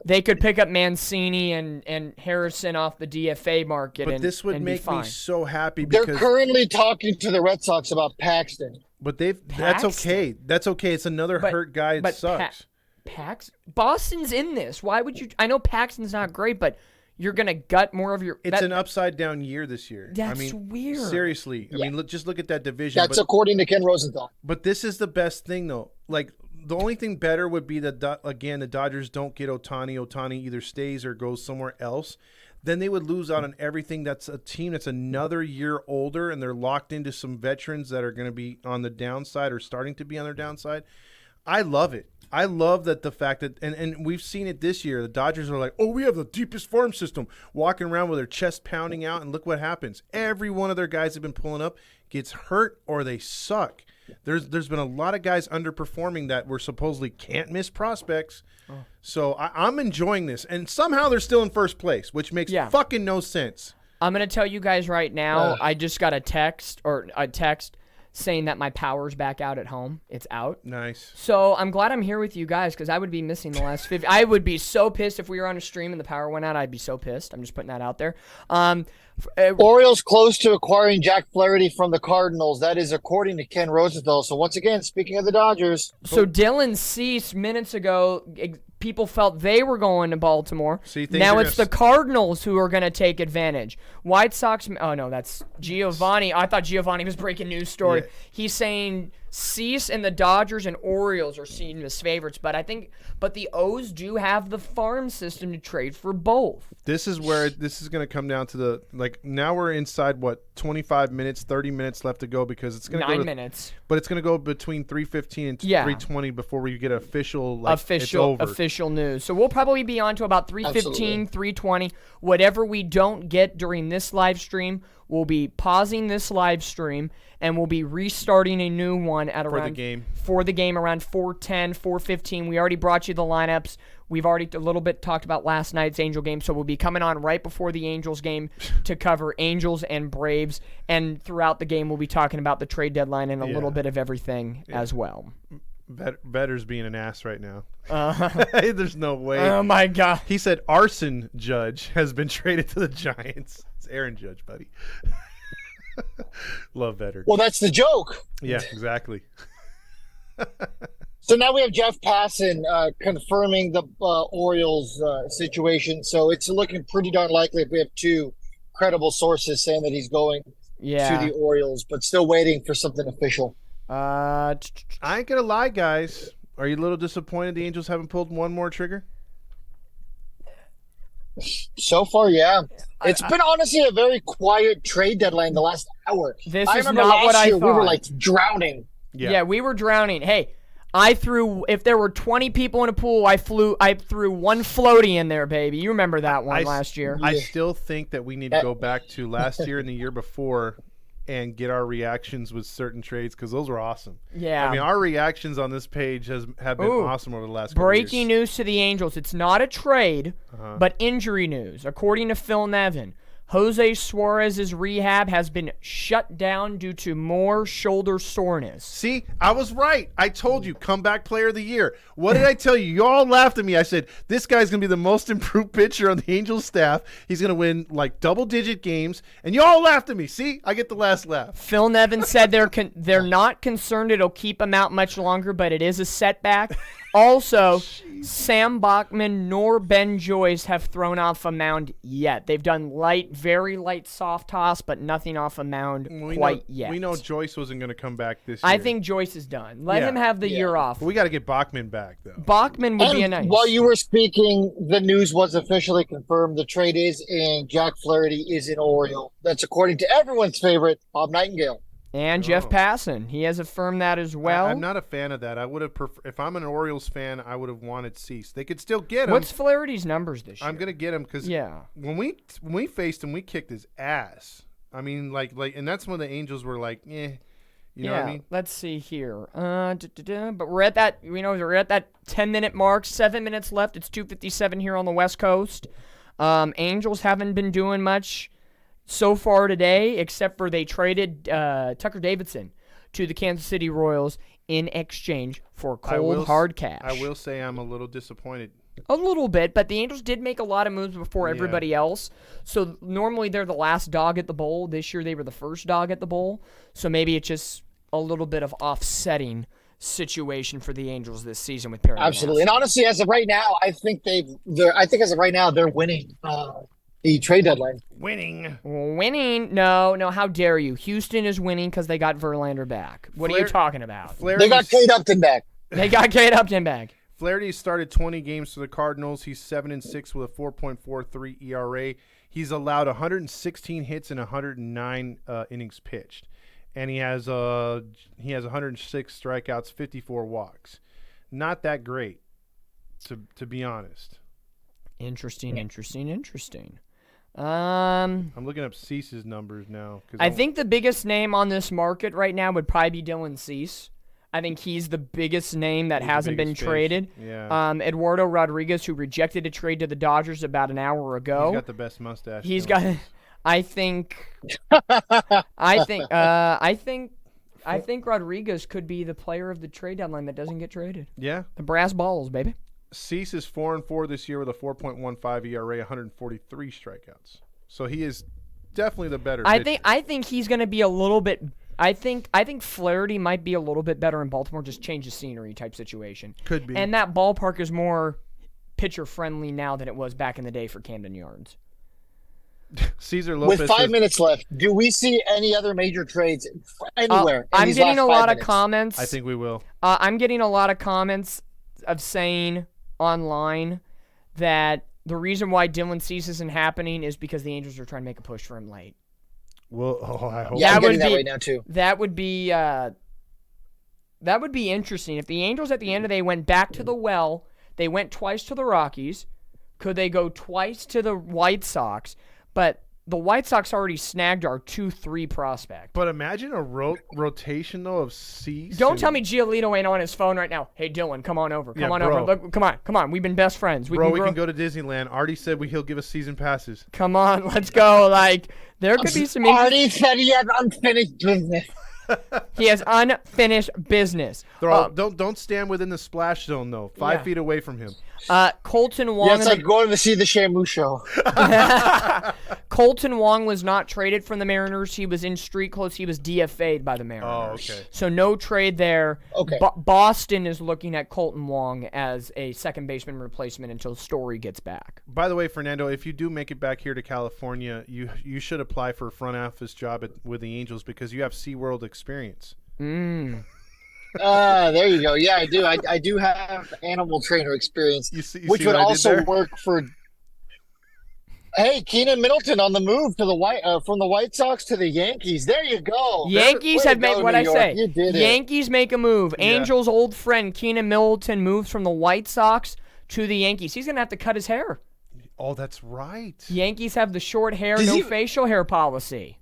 Speaker 3: they could pick up Mancini and Harrison off the DFA market.
Speaker 2: But this would
Speaker 3: and
Speaker 2: make me so happy
Speaker 4: They're
Speaker 2: because
Speaker 4: currently talking to the Red Sox about Paxton.
Speaker 2: But that's okay. That's okay. It's another hurt guy. It sucks.
Speaker 3: Boston's in this. Why would you? I know Paxton's not great, but you're gonna gut more of your.
Speaker 2: It's an upside down year this year.
Speaker 3: That's weird.
Speaker 2: Seriously, I mean, just look at that division.
Speaker 4: That's according to Ken Rosenthal.
Speaker 2: But this is the best thing, though. Like the only thing better would be that the Dodgers don't get Ohtani. Ohtani either stays or goes somewhere else. Then they would lose out on everything. That's a team that's another year older, and they're locked into some veterans that are going to be on the downside or starting to be on their downside. I love it. I love that the fact that, and we've seen it this year, the Dodgers are like, oh, we have the deepest farm system, walking around with their chest pounding out, and look what happens. Every one of their guys have been pulling up gets hurt or they suck. There's been a lot of guys underperforming that were supposedly can't miss prospects. Oh. So I'm enjoying this. And somehow they're still in first place, which makes fucking no sense.
Speaker 3: I'm going to tell you guys right now, I just got a text saying that my power's back out at home. It's out.
Speaker 2: Nice.
Speaker 3: So I'm glad I'm here with you guys because I would be missing the last 50. I would be so pissed if we were on a stream and the power went out. I'd be so pissed. I'm just putting that out there.
Speaker 4: Orioles close to acquiring Jack Flaherty from the Cardinals. That is according to Ken Rosenthal. So once again, speaking of the Dodgers.
Speaker 3: So Dylan Cease minutes ago, people felt they were going to Baltimore. Now it's the Cardinals who are going to take advantage. White Sox. Oh no, that's Giovanni. I thought Giovanni was breaking news story. Yeah. He's saying Cease and the Dodgers and Orioles are seen as favorites, but the O's do have the farm system to trade for both.
Speaker 2: This is where this is going to come down to now we're inside 25 minutes, 30 minutes left to go because it's going to
Speaker 3: 9 minutes.
Speaker 2: But it's going to go between 3:15 and 3:20 before we get official
Speaker 3: news. So we'll probably be on to about 3:15, 3:20. Whatever we don't get during this live stream, we'll be pausing this live stream and we'll be restarting a new one at around for the game around 4:10, 4:15. We already brought you the lineups. We've already a little bit talked about last night's Angel game, so we'll be coming on right before the Angels game to cover Angels and Braves, and throughout the game we'll be talking about the trade deadline and a little bit of everything as well.
Speaker 2: Vetter's being an ass right now. There's no way.
Speaker 3: Oh, my God.
Speaker 2: He said Arson Judge has been traded to the Giants. It's Aaron Judge, buddy. Love Vetter.
Speaker 4: Well, that's the joke.
Speaker 2: Yeah, exactly.
Speaker 4: So now we have Jeff Passan confirming the Orioles situation. So it's looking pretty darn likely if we have two credible sources saying that he's going to the Orioles, but still waiting for something official.
Speaker 2: I ain't gonna lie, guys. Are you a little disappointed the Angels haven't pulled one more trigger?
Speaker 4: So far, yeah. It's been honestly a very quiet trade deadline the last hour.
Speaker 3: This is not what I thought.
Speaker 4: We were like drowning.
Speaker 3: Yeah, we were drowning. Hey, If there were 20 people in a pool, I threw one floaty in there, baby. You remember that one last year.
Speaker 2: I still think that we need to go back to last year and the year before and get our reactions with certain trades because those were awesome.
Speaker 3: Yeah.
Speaker 2: I mean, our reactions on this page have been awesome over the last couple
Speaker 3: Breaking
Speaker 2: years.
Speaker 3: news to the Angels. It's not a trade, but injury news. According to Phil Nevin, Jose Suarez's rehab has been shut down due to more shoulder soreness.
Speaker 2: See, I was right. I told you, comeback player of the year. What did I tell you? You all laughed at me. I said, this guy's going to be the most improved pitcher on the Angels staff. He's going to win like double-digit games. And you all laughed at me. See, I get the last laugh.
Speaker 3: Phil Nevin said they're not concerned it'll keep him out much longer, but it is a setback. Also, Sam Bachman nor Ben Joyce have thrown off a mound yet. They've done very light soft toss, but nothing off a mound yet.
Speaker 2: We know Joyce wasn't going to come back this year.
Speaker 3: I think Joyce is done. Let him have the year off.
Speaker 2: We got to get Bachman back, though.
Speaker 3: Bachman would be a nice.
Speaker 4: While you were speaking, the news was officially confirmed. The trade is in. Jack Flaherty is an Oriole. That's according to everyone's favorite, Bob Nightingale.
Speaker 3: And Jeff Passan. He has affirmed that as well.
Speaker 2: I'm not a fan of that. I would have if I'm an Orioles fan, I would have wanted Cease. They could still get him.
Speaker 3: What's Flaherty's numbers this year?
Speaker 2: I'm gonna get him because when we faced him, we kicked his ass. I mean, like, and that's when the Angels were like, you know what I mean?
Speaker 3: Let's see here. But we're at that. We're at that 10-minute mark. 7 minutes left. It's 2:57 here on the West Coast. Angels haven't been doing much so far today, except for they traded Tucker Davidson to the Kansas City Royals in exchange for cold hard cash.
Speaker 2: I will say I'm a little disappointed.
Speaker 3: A little bit, but the Angels did make a lot of moves before everybody else. So normally they're the last dog at the bowl. This year they were the first dog at the bowl. So maybe it's just a little bit of offsetting situation for the Angels this season with Perry.
Speaker 4: Absolutely, and honestly, as of right now, I think as of right now they're winning the trade deadline.
Speaker 2: Winning.
Speaker 3: No, how dare you? Houston is winning because they got Verlander back. What are you talking about?
Speaker 4: They got Kate Upton back.
Speaker 3: They got Kate Upton back.
Speaker 2: Flaherty started 20 games for the Cardinals. He's 7-6 with a 4.43 ERA. He's allowed 116 hits and 109 innings pitched, and he has 106 strikeouts, 54 walks. Not that great, to be honest.
Speaker 3: Interesting. I'm
Speaker 2: looking up Cease's numbers now.
Speaker 3: I think the biggest name on this market right now would probably be Dylan Cease. I think he's the biggest name that hasn't been traded.
Speaker 2: Yeah.
Speaker 3: Eduardo Rodriguez, who rejected a trade to the Dodgers about an hour ago.
Speaker 2: He's got the best mustache.
Speaker 3: He's got. I think Rodriguez could be the player of the trade deadline that doesn't get traded.
Speaker 2: Yeah.
Speaker 3: The brass balls, baby.
Speaker 2: Cease is 4-4 this year with a 4.15 ERA, 143 strikeouts. So he is definitely the better pitcher.
Speaker 3: I think he's going to be a little bit. I think Flaherty might be a little bit better in Baltimore. Just change the scenery type situation.
Speaker 2: Could be.
Speaker 3: And that ballpark is more pitcher friendly now than it was back in the day for Camden Yards.
Speaker 2: Cesar Lopez.
Speaker 4: With 5 minutes left, do we see any other major trades anywhere?
Speaker 3: I'm getting a lot of comments.
Speaker 2: I think we will.
Speaker 3: I'm getting a lot of comments of saying online that the reason why Dylan Cease isn't happening is because the Angels are trying to make a push for him late.
Speaker 2: Well, I hope.
Speaker 4: Yeah, I'm getting that right now too.
Speaker 3: That would be interesting if the Angels at the end of the day went back to the well. They went twice to the Rockies. Could they go twice to the White Sox? But the White Sox already snagged our 2-3 prospect.
Speaker 2: But imagine a rotation, though, of Cease.
Speaker 3: Don't tell me Giolito ain't on his phone right now. Hey, Dylan, come on over. Come on
Speaker 2: bro.
Speaker 3: over. Look, come on. We've been best friends.
Speaker 2: We can go to Disneyland. Artie said he'll give us season passes.
Speaker 3: Come on, let's go. Like, there could be some...
Speaker 4: Artie said he has unfinished business.
Speaker 3: He has unfinished business.
Speaker 2: Don't stand within the splash zone, though. 5 feet away from him.
Speaker 3: Colton Wong.
Speaker 4: Yeah, it's like going to see the Shamu show.
Speaker 3: Colton Wong was not traded from the Mariners. He was in street clothes. He was DFA'd by the Mariners.
Speaker 2: Oh, okay.
Speaker 3: So no trade there.
Speaker 4: Okay.
Speaker 3: Boston is looking at Colton Wong as a second baseman replacement until Story gets back.
Speaker 2: By the way, Fernando, if you do make it back here to California, you should apply for a front office job with the Angels because you have SeaWorld experience.
Speaker 3: Mm.
Speaker 4: There you go. Yeah, I do. I do have animal trainer experience, which would also work for. Hey, Keenan Middleton on the move to the from the White Sox to the Yankees. There you go.
Speaker 3: Yankees
Speaker 4: Way
Speaker 3: have
Speaker 4: to
Speaker 3: made
Speaker 4: go,
Speaker 3: what
Speaker 4: New
Speaker 3: I
Speaker 4: York.
Speaker 3: say.
Speaker 4: You did it.
Speaker 3: Yankees make a move.
Speaker 2: Yeah.
Speaker 3: Angels' old friend Keenan Middleton moves from the White Sox to the Yankees. He's gonna have to cut his hair.
Speaker 2: Oh, that's right.
Speaker 3: Yankees have the short hair,
Speaker 4: Does
Speaker 3: no
Speaker 4: he-
Speaker 3: facial hair policy.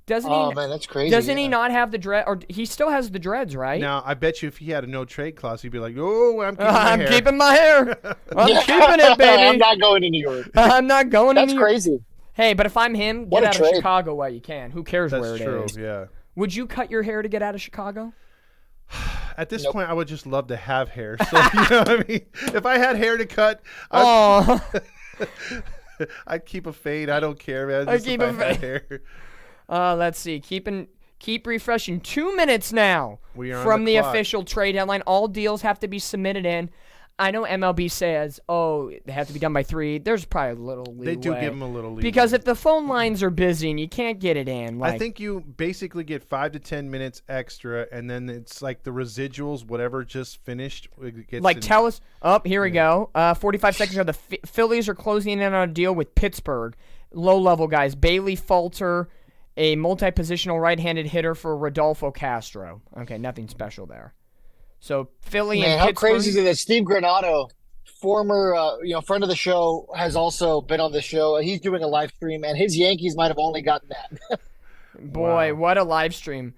Speaker 3: Doesn't
Speaker 4: Oh
Speaker 3: he?
Speaker 4: man, that's crazy.
Speaker 3: Doesn't he
Speaker 4: yeah.
Speaker 3: not have the dread? Or he still has the dreads, right?
Speaker 2: Now, I bet you if he had a no trade clause, he'd be like, "Oh, I'm keeping my
Speaker 3: I'm
Speaker 2: hair."
Speaker 3: keeping my hair. I'm
Speaker 4: Yeah.
Speaker 3: keeping it, baby.
Speaker 4: I'm not going to New York.
Speaker 3: I'm not going
Speaker 4: That's
Speaker 3: to.
Speaker 4: crazy.
Speaker 3: Hey, but if I'm him,
Speaker 4: What
Speaker 3: get
Speaker 4: a
Speaker 3: out
Speaker 4: trade.
Speaker 3: of Chicago while you can. Who cares
Speaker 2: That's
Speaker 3: where it
Speaker 2: true.
Speaker 3: is?
Speaker 2: Yeah.
Speaker 3: Would you cut your hair to get out of Chicago?
Speaker 2: At this
Speaker 4: Nope.
Speaker 2: point, I would just love to have hair. So you know what I mean? If I had hair to cut,
Speaker 3: Oh,
Speaker 2: I'd keep a fade. I don't care, man.
Speaker 3: I'd
Speaker 2: Just
Speaker 3: keep
Speaker 2: if
Speaker 3: a
Speaker 2: I had
Speaker 3: fade.
Speaker 2: hair.
Speaker 3: let's see. Keep refreshing. 2 minutes now
Speaker 2: We are on
Speaker 3: from
Speaker 2: the
Speaker 3: the
Speaker 2: clock.
Speaker 3: official trade deadline. All deals have to be submitted in. I know MLB says, oh, they have to be done by 3. There's probably a little leeway.
Speaker 2: They do give them a little leeway.
Speaker 3: Because if the phone lines are busy and you can't get it in, like,
Speaker 2: I think you basically get 5 to 10 minutes extra, and then it's like the residuals, whatever just finished. It gets
Speaker 3: like
Speaker 2: in-
Speaker 3: tell us. Oh, here we go. 45 seconds ago, the Phillies are closing in on a deal with Pittsburgh. Low-level guys. Bailey Falter, a multi-positional right-handed hitter for Rodolfo Castro. Okay, nothing special there. So Philly
Speaker 4: Man,
Speaker 3: and
Speaker 4: how
Speaker 3: Pittsburgh.
Speaker 4: crazy is it that Steve Granado, former friend of the show, has also been on the show. He's doing a live stream, and his Yankees might have only gotten that.
Speaker 3: Boy,
Speaker 2: Wow.
Speaker 3: what a live stream.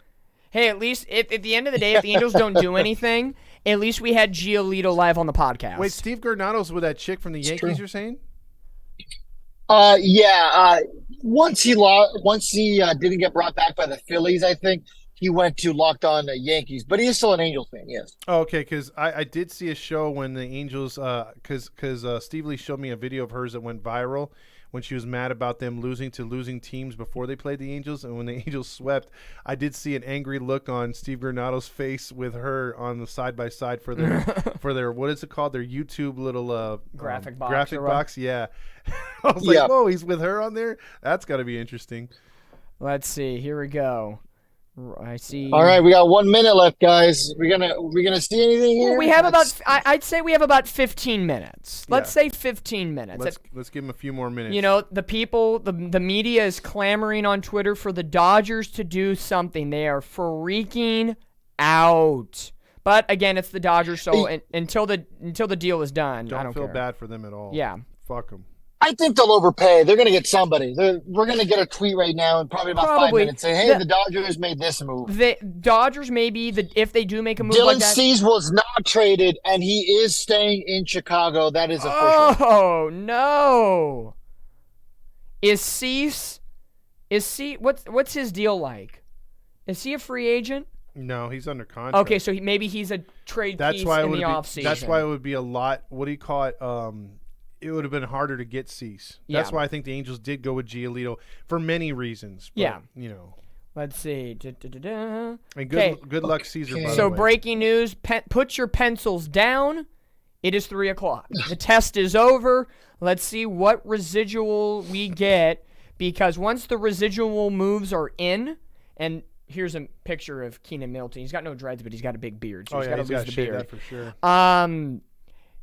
Speaker 3: Hey, at least at the end of the day, if the Angels don't do anything, at least we had Giolito live on the podcast.
Speaker 2: Wait, Steve Granado's with that chick from the Yankees,
Speaker 4: true.
Speaker 2: you're saying?
Speaker 4: Once he didn't get brought back by the Phillies, I think he went to Locked On Yankees, but he is still an Angels fan. Yes.
Speaker 2: Oh, okay, because I did see a show when the Angels, because Steve Lee showed me a video of hers that went viral when she was mad about them losing to losing teams before they played the Angels, and when the Angels swept, I did see an angry look on Steve Granado's face with her on the side by side for their for their what is it called, their YouTube little
Speaker 3: Graphic box
Speaker 2: graphic
Speaker 3: or what?
Speaker 2: box, yeah. I was
Speaker 4: Yeah.
Speaker 2: like, whoa, he's with her on there. That's got to be interesting.
Speaker 3: Let's see. Here we go. I see.
Speaker 4: All right, we got 1 minute left, guys. We gonna see anything here?
Speaker 3: Well, we have
Speaker 4: That's-
Speaker 3: I'd say we have about 15 minutes. Let's
Speaker 2: Yeah.
Speaker 3: say 15 minutes.
Speaker 2: Let's give him a few more minutes.
Speaker 3: You know, the people, the media is clamoring on Twitter for the Dodgers to do something. They are freaking out. But again, it's the Dodgers, so until the deal is done, I don't
Speaker 2: feel
Speaker 3: care.
Speaker 2: bad for them at all.
Speaker 3: Yeah.
Speaker 2: Fuck them.
Speaker 4: I think they'll overpay. They're gonna get somebody. We're gonna get a tweet right now in probably about 5
Speaker 3: Probably.
Speaker 4: minutes saying, "Hey,
Speaker 3: The-
Speaker 4: the Dodgers made this move."
Speaker 3: The Dodgers maybe if they do make a move
Speaker 4: Dylan
Speaker 3: like that.
Speaker 4: Cease was not traded, and he is staying in Chicago. That is official.
Speaker 3: Oh no! Is Cease? What's his deal like? Is he a free agent?
Speaker 2: No, he's under contract.
Speaker 3: Okay, so maybe he's a trade
Speaker 2: That's
Speaker 3: piece
Speaker 2: why it
Speaker 3: in
Speaker 2: would
Speaker 3: the
Speaker 2: be.
Speaker 3: offseason.
Speaker 2: That's why it would be a lot. What do you call it? It would have been harder to get Cease. That's
Speaker 3: Yeah.
Speaker 2: why I think the Angels did go with Giolito for many reasons. But,
Speaker 3: Yeah.
Speaker 2: you know.
Speaker 3: Let's see.
Speaker 2: And
Speaker 3: Okay.
Speaker 2: good luck, Caesar. By
Speaker 3: So
Speaker 2: the way.
Speaker 3: breaking news: put your pencils down. It is 3:00. The test is over. Let's see what residual we get, because once the residual moves are in, and here's a picture of Keenan Middleton. He's got no dreads, but he's got a big beard, so
Speaker 2: Oh
Speaker 3: he's
Speaker 2: yeah,
Speaker 3: got to
Speaker 2: he's
Speaker 3: lose
Speaker 2: got
Speaker 3: the
Speaker 2: to shave
Speaker 3: beard.
Speaker 2: that for sure.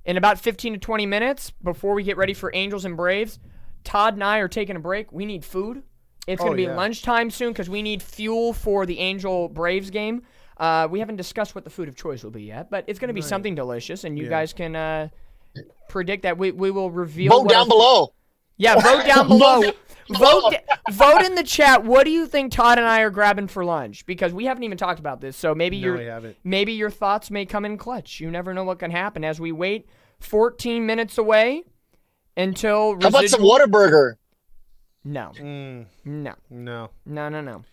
Speaker 3: In about 15 to 20 minutes, before we get ready for Angels and Braves, Todd and I are taking a break. We need food. It's going to be
Speaker 2: yeah.
Speaker 3: lunchtime soon because we need fuel for the Angel Braves game. We haven't discussed what the food of choice will be yet, but it's going to be something delicious, and you guys can predict that. We will reveal.
Speaker 4: Vote down below.
Speaker 3: Yeah, vote down below. Vote in the chat. What do you think Todd and I are grabbing for lunch? Because we haven't even talked about this, so maybe
Speaker 2: No, we haven't.
Speaker 3: maybe your thoughts may come in clutch. You never know what can happen as we wait 14 minutes away until
Speaker 4: How about some
Speaker 3: residual-
Speaker 4: Whataburger?
Speaker 3: No,
Speaker 2: Mm,
Speaker 3: no,
Speaker 2: no.
Speaker 3: no.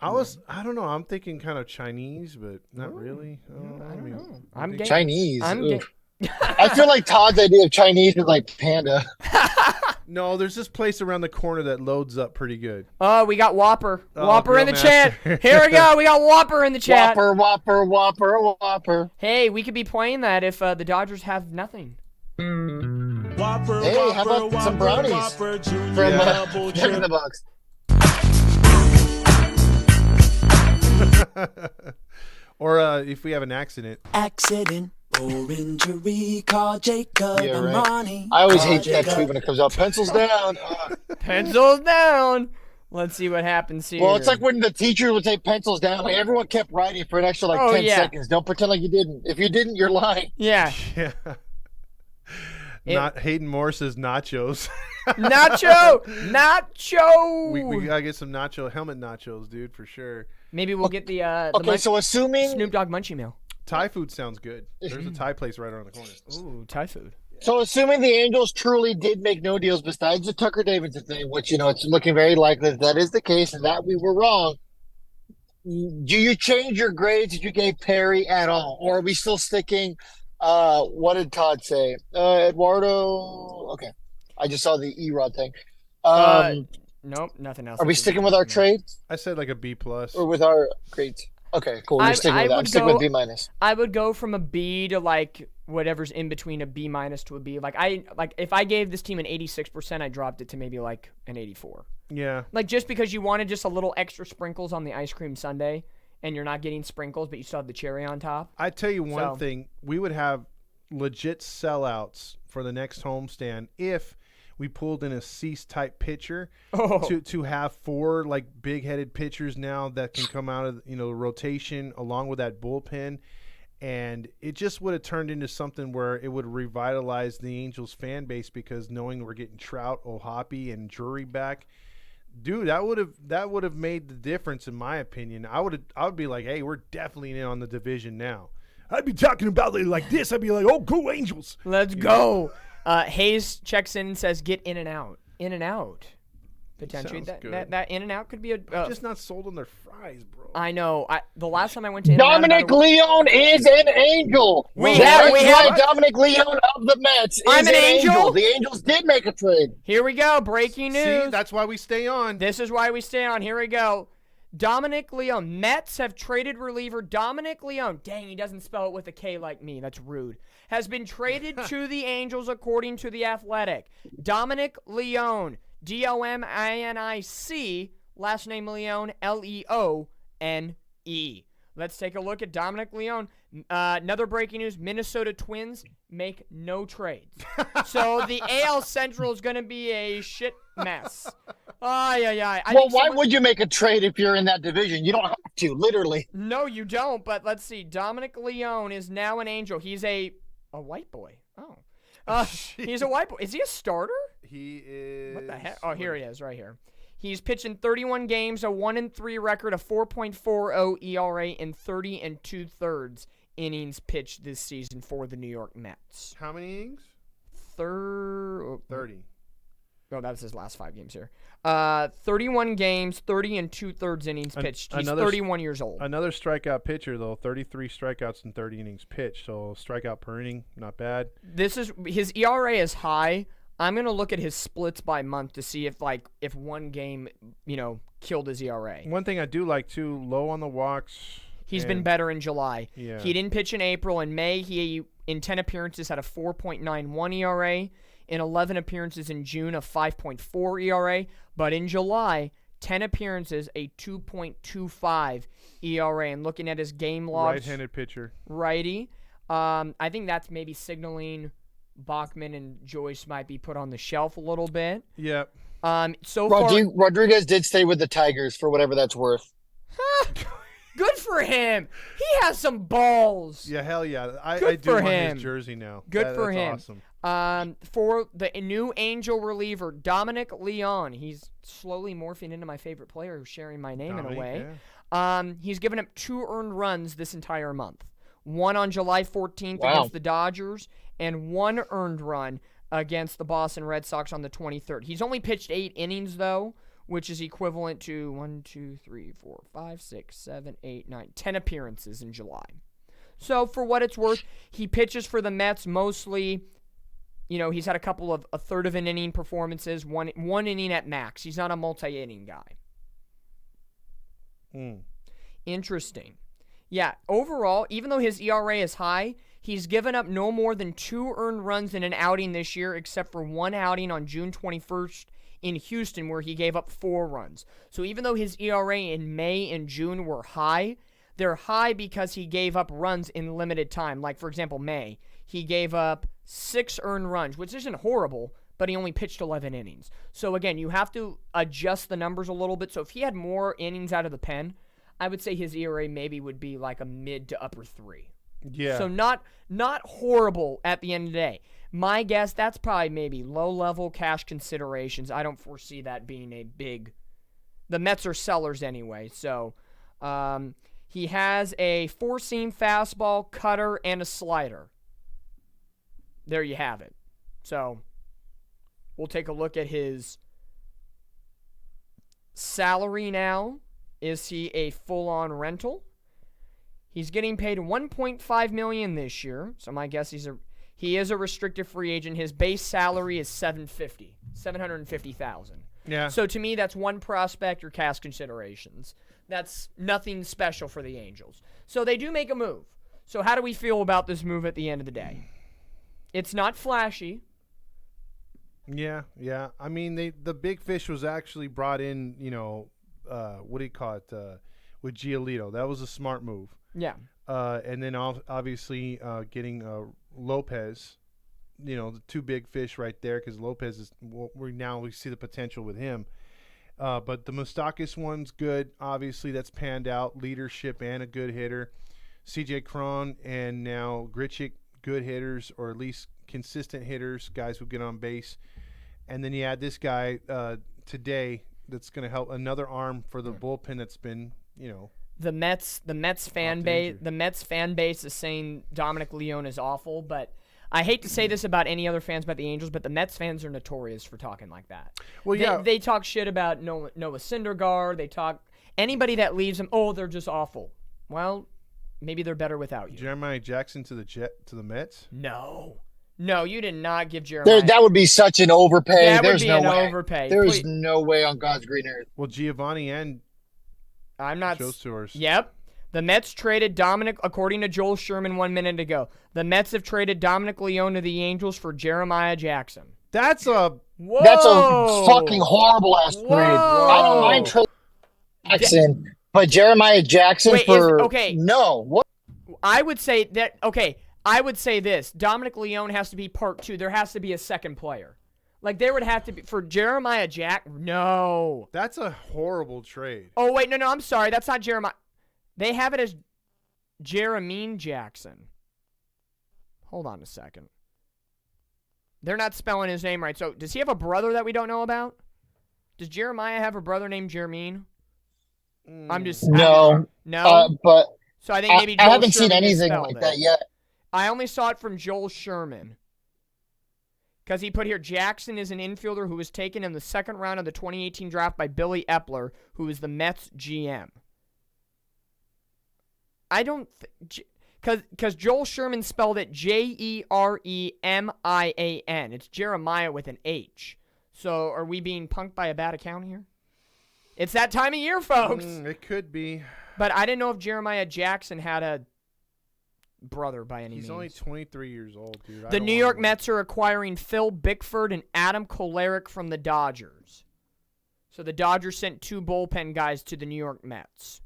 Speaker 2: I don't know. I'm thinking kind of Chinese, but not really.
Speaker 3: I don't know.
Speaker 2: I
Speaker 3: I'm
Speaker 2: think-
Speaker 3: game.
Speaker 4: Chinese.
Speaker 3: I'm
Speaker 4: Ugh.
Speaker 3: game.
Speaker 4: I feel like Todd's idea of Chinese is like panda.
Speaker 2: No, there's this place around the corner that loads up pretty good.
Speaker 3: Oh, we got Whopper.
Speaker 2: Oh,
Speaker 3: Whopper in the
Speaker 2: Grill
Speaker 3: chat.
Speaker 2: Master.
Speaker 3: Here we go. We got Whopper in the chat.
Speaker 4: Whopper, Whopper, Whopper, Whopper.
Speaker 3: Hey, we could be playing that if the Dodgers have nothing.
Speaker 1: Whopper,
Speaker 4: Hey, how about
Speaker 1: Whopper,
Speaker 4: some brownies
Speaker 1: Whopper, Junior,
Speaker 4: From
Speaker 1: Double
Speaker 4: Jack in
Speaker 1: Chip.
Speaker 4: the Box.
Speaker 2: Or if we have an accident.
Speaker 1: Accident. Or injury, call Jacob
Speaker 4: Yeah,
Speaker 1: and
Speaker 4: right.
Speaker 1: Ronnie.
Speaker 4: I always
Speaker 1: Call
Speaker 4: hate that
Speaker 1: Jacob.
Speaker 4: tweet when it comes out. Pencils down.
Speaker 3: Pencils down. Let's see what happens here.
Speaker 4: Well, it's like when the teacher would say pencils down. Like everyone kept writing for an extra 10 seconds. Don't pretend like you didn't. If you didn't, you're lying.
Speaker 3: Yeah.
Speaker 2: Yeah. Not Hayden Moore says nachos.
Speaker 3: Nacho.
Speaker 2: We gotta get some helmet nachos, dude, for sure.
Speaker 3: Maybe we'll get the
Speaker 4: Okay, so assuming
Speaker 3: Snoop Dogg Munchie Meal.
Speaker 2: Thai food sounds good. There's a Thai place right around the corner.
Speaker 3: Ooh, Thai food.
Speaker 4: the Angels truly did make no deals besides the Tucker Davidson thing, which it's looking very likely that is the case and that we were wrong. Do you change your grades that you gave Perry at all, or are we still sticking? What did Todd say? Eduardo. Okay, I just saw the Erod thing.
Speaker 3: Nope, nothing else.
Speaker 4: Are we sticking with our trade
Speaker 2: I said like a B plus.
Speaker 4: or with our grades? Okay, cool. You're sticking with that. I'm sticking with B minus.
Speaker 3: I would go from a B to like whatever's in between a B minus to a B. Like if I gave this team an 86%, I dropped it to maybe like an 84.
Speaker 2: Yeah.
Speaker 3: Like just because you wanted just a little extra sprinkles on the ice cream sundae, and you're not getting sprinkles, but you still have the cherry on top.
Speaker 2: I tell you one thing, we would have legit sellouts for the next homestand if we pulled in a Cease type pitcher to have 4 like big headed pitchers now that can come out of the rotation along with that bullpen, and it just would have turned into something where it would revitalize the Angels fan base, because knowing we're getting Trout, O'Hoppe, and Drury back, dude, that would have made the difference in my opinion. I would be like, hey, we're definitely in on the division now. I'd be talking about it like this. I'd be like, oh, go Angels.
Speaker 3: Let's go. Hayes checks in and says, get in and out. In and out. Potentially. That in and out could be a...
Speaker 2: I'm just not sold on their fries, bro.
Speaker 3: I know. The last time I went to
Speaker 4: Dominic Leone is an Angel. That's right. Dominic Leone of the Mets is an angel. The Angels did make a trade.
Speaker 3: Here we go. Breaking news.
Speaker 2: See, that's why we stay on.
Speaker 3: This is why we stay on. Here we go. Dominic Leone. Mets have traded reliever Dominic Leone. Dang, he doesn't spell it with a K like me. That's rude. Has been traded to the Angels according to The Athletic. Dominic Leone. Dominic. Last name Leone. Leone. Let's take a look at Dominic Leone. Another breaking news. Minnesota Twins make no trades. So the AL Central is going to be a shit mess. Well,
Speaker 4: why would you make a trade if you're in that division? You don't have to, literally.
Speaker 3: No, you don't, but let's see. Dominic Leone is now an Angel. He's a white boy. Oh. He's a white boy. Is he a starter?
Speaker 2: He is.
Speaker 3: What the heck? Oh, here he is, right here. He's pitched in 31 games, a 1-3 record, a 4.40 ERA, and 30 2/3 innings pitched this season for the New York Mets.
Speaker 2: How many innings?
Speaker 3: 30. Oh, that was his last 5 games here. 31 games, 30 2/3 innings pitched. He's 31 years old.
Speaker 2: Another strikeout pitcher, though. 33 strikeouts and 30 innings pitched. So strikeout per inning, not bad.
Speaker 3: His ERA is high. I'm going to look at his splits by month to see if one game, killed his ERA.
Speaker 2: One thing I do like, too, low on the walks.
Speaker 3: He's been better in July.
Speaker 2: Yeah.
Speaker 3: He didn't pitch in April. In May, he, in 10 appearances, had a 4.91 ERA. In 11 appearances in June, a 5.4 ERA. But in July, 10 appearances, a 2.25 ERA. And looking at his game logs.
Speaker 2: Right-handed pitcher.
Speaker 3: Righty. I think that's maybe signaling Bachman and Joyce might be put on the shelf a little bit.
Speaker 2: Yep.
Speaker 3: So far,
Speaker 4: Rodriguez did stay with the Tigers for whatever that's worth.
Speaker 3: Good for him. He has some balls.
Speaker 2: Yeah, hell yeah. I do want his jersey now.
Speaker 3: Good for him.
Speaker 2: Awesome.
Speaker 3: For the new Angel reliever, Dominic Leone. He's slowly morphing into my favorite player, sharing my name in a way. Yeah. He's given up 2 earned runs this entire month. 1 on July 14th against the Dodgers, and 1 earned run against the Boston Red Sox on the 23rd. He's only pitched 8 innings, though, which is equivalent to 1, 2, 3, 4, 5, 6, 7, 8, 9, 10 appearances in July. So for what it's worth, he pitches for the Mets mostly. He's had a couple of a third of an inning performances, one inning at max. He's not a multi-inning guy. Interesting. Yeah, overall, even though his ERA is high, he's given up no more than 2 earned runs in an outing this year, except for 1 outing on June 21st in Houston where he gave up 4 runs. So even though his ERA in May and June were high, They're high because he gave up runs in limited time. Like, for example, May. He gave up 6 earned runs, which isn't horrible, but he only pitched 11 innings. So, again, you have to adjust the numbers a little bit. So, if he had more innings out of the pen, I would say his ERA maybe would be like a mid to upper 3.
Speaker 2: Yeah.
Speaker 3: So, not horrible at the end of the day. My guess, that's probably maybe low-level cash considerations. I don't foresee that being a big... The Mets are sellers anyway, so... he has a 4-seam fastball, cutter, and a slider. There you have it. So, we'll take a look at his salary now. Is he a full-on rental? He's getting paid $1.5 million this year. So my guess he is a restricted free agent. His base salary is $750,000.
Speaker 2: Yeah.
Speaker 3: So to me, that's one prospect or cash considerations. That's nothing special for the Angels. So they do make a move. So how do we feel about this move at the end of the day? It's not flashy.
Speaker 2: Yeah. I mean, the big fish was actually brought in, what do you call it, with Giolito. That was a smart move.
Speaker 3: Yeah.
Speaker 2: And then obviously getting Lopez, the 2 big fish right there, because Lopez is, we see the potential with him. But the Moustakas one's good. Obviously, that's panned out. Leadership and a good hitter. CJ Cron and now Grichuk, good hitters, or at least consistent hitters, guys who get on base. And then you add this guy today that's going to help, another arm for the bullpen that's been,
Speaker 3: The Mets fan base is saying Dominic Leone is awful, but I hate to say this about any other fans about the Angels, but the Mets fans are notorious for talking like that.
Speaker 2: Well, yeah.
Speaker 3: They talk shit about Noah Syndergaard. They talk anybody that leaves them, they're just awful. Well, maybe they're better without you.
Speaker 2: Jeremiah Jackson to the Mets?
Speaker 3: No, you did not give Jeremiah.
Speaker 4: That would be such an overpay.
Speaker 3: That
Speaker 4: There's
Speaker 3: would be
Speaker 4: no
Speaker 3: an
Speaker 4: way.
Speaker 3: overpay.
Speaker 4: There's no way on God's green earth.
Speaker 2: Well, Giovanni and
Speaker 3: I'm not.
Speaker 2: Joe Stewart.
Speaker 3: Yep. The Mets traded Dominic, according to Joel Sherman 1 minute ago. The Mets have traded Dominic Leone to the Angels for Jeremiah Jackson.
Speaker 2: That's a
Speaker 4: fucking horrible ass trade. I don't mind trading Jackson, but Jeremiah Jackson no. What?
Speaker 3: I would say that. Okay, I would say this: Dominic Leone has to be part 2. There has to be a second player. Like, there would have to be for Jeremiah No.
Speaker 2: That's a horrible trade.
Speaker 3: Oh wait, no, I'm sorry. That's not Jeremiah. They have it as Jermaine Jackson. Hold on a second. They're not spelling his name right. So, does he have a brother that we don't know about? Does Jeremiah have a brother named Jermaine?
Speaker 4: No. But
Speaker 3: so I think maybe
Speaker 4: I
Speaker 3: Joel
Speaker 4: haven't seen
Speaker 3: Sherman
Speaker 4: anything
Speaker 3: misspelled
Speaker 4: like that yet.
Speaker 3: I only saw it from Joel Sherman. Because he put here, Jackson is an infielder who was taken in the second round of the 2018 draft by Billy Epler, who is the Mets GM. I don't... Because Joel Sherman spelled it Jeremian. It's Jeremiah with an H. So are we being punked by a bad account here? It's that time of year, folks.
Speaker 2: It could be.
Speaker 3: But I didn't know if Jeremiah Jackson had a brother by any means.
Speaker 2: He's only 23 years old, dude.
Speaker 3: The New York Mets are acquiring Phil Bickford and Adam Kolarek from the Dodgers. So the Dodgers sent 2 bullpen guys to the New York Mets.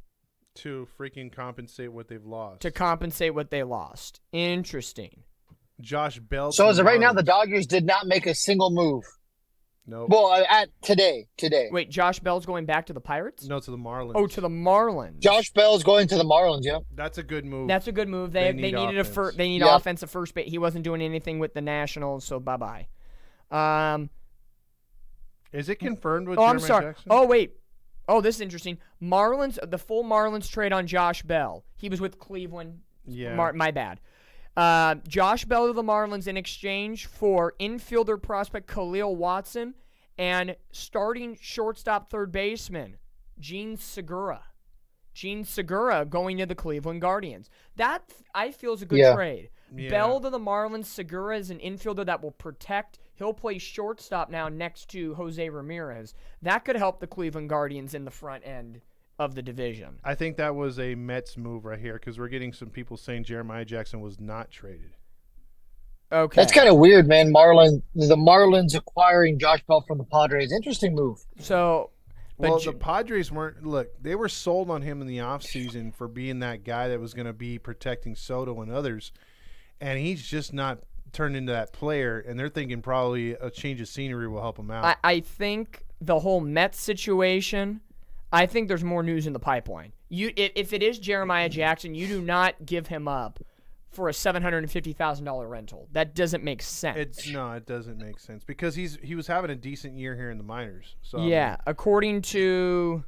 Speaker 2: To freaking compensate what they've lost.
Speaker 3: To compensate what they lost. Interesting.
Speaker 2: Josh Bell.
Speaker 4: So as of right now, the Dodgers did not make a single move.
Speaker 2: No.
Speaker 4: Well, today.
Speaker 3: Wait, Josh Bell's going back to the Pirates?
Speaker 2: No, to the Marlins.
Speaker 3: Oh, to the Marlins.
Speaker 4: Josh Bell's going to the Marlins, yeah.
Speaker 2: That's a good move.
Speaker 3: That's a good move. They needed
Speaker 2: offense.
Speaker 3: They need offensive first base. He wasn't doing anything with the Nationals, so bye-bye.
Speaker 2: Is it confirmed with
Speaker 3: I'm
Speaker 2: Jeremiah
Speaker 3: sorry.
Speaker 2: Jackson?
Speaker 3: Oh, wait. Oh, this is interesting. The full Marlins trade on Josh Bell. He was with Cleveland.
Speaker 2: Yeah.
Speaker 3: My bad. Josh Bell to the Marlins in exchange for infielder prospect Khalil Watson and starting shortstop third baseman Gene Segura. Gene Segura going to the Cleveland Guardians. That, I feel, is a good trade.
Speaker 2: Yeah.
Speaker 3: Bell to the Marlins. Segura is an infielder that will protect. He'll play shortstop now next to Jose Ramirez. That could help the Cleveland Guardians in the front end of the division.
Speaker 2: I think that was a Mets move right here because we're getting some people saying Jeremiah Jackson was not traded.
Speaker 3: Okay.
Speaker 4: That's kind of weird, man. The Marlins acquiring Josh Bell from the Padres. Interesting move.
Speaker 3: So,
Speaker 2: Well, the Padres weren't. Look, they were sold on him in the offseason for being that guy that was going to be protecting Soto and others, and he's just not turned into that player. And they're thinking probably a change of scenery will help him out.
Speaker 3: I think the whole Mets situation. I think there's more news in the pipeline. If it is Jeremiah Jackson, you do not give him up for a $750,000 rental. That doesn't make sense.
Speaker 2: It doesn't make sense because he was having a decent year here in the minors. So
Speaker 3: yeah, according to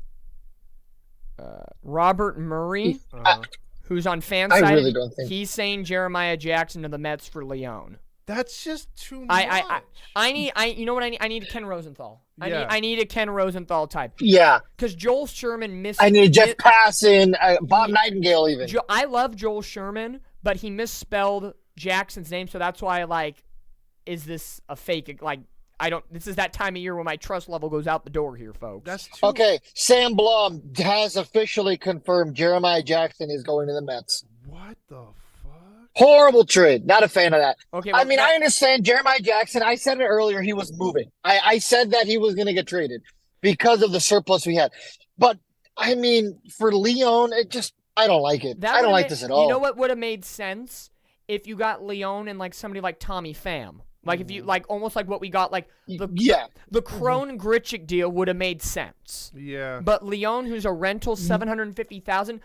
Speaker 3: Robert Murray, who's on Fanside,
Speaker 4: I really don't think
Speaker 3: he's saying Jeremiah Jackson to the Mets for Leon.
Speaker 2: That's just too much.
Speaker 3: You know what I need? I need a Ken Rosenthal.
Speaker 2: Yeah.
Speaker 3: I need a Ken Rosenthal type.
Speaker 4: Yeah.
Speaker 3: Because Joel Sherman missed.
Speaker 4: I need Jeff Passan, Bob Nightingale even.
Speaker 3: I love Joel Sherman, but he misspelled Jackson's name, so that's why is this a fake? This is that time of year when my trust level goes out the door here, folks.
Speaker 2: That's too
Speaker 4: Okay, Sam Blum has officially confirmed Jeremiah Jackson is going to the Mets.
Speaker 2: What the fuck?
Speaker 4: Horrible trade. Not a fan of that.
Speaker 3: Okay,
Speaker 4: I mean, I understand Jeremiah Jackson. I said it earlier. He was moving. I said that he was going to get traded because of the surplus we had. But, I mean, for Leon, I don't like it. I don't like this at all.
Speaker 3: You know what would have made sense? If you got Leon and, somebody like Tommy Pham. If you, almost like what we got, the Crone Grichuk deal would have made sense.
Speaker 2: Yeah.
Speaker 3: But Leon, who's a rental, $750,000,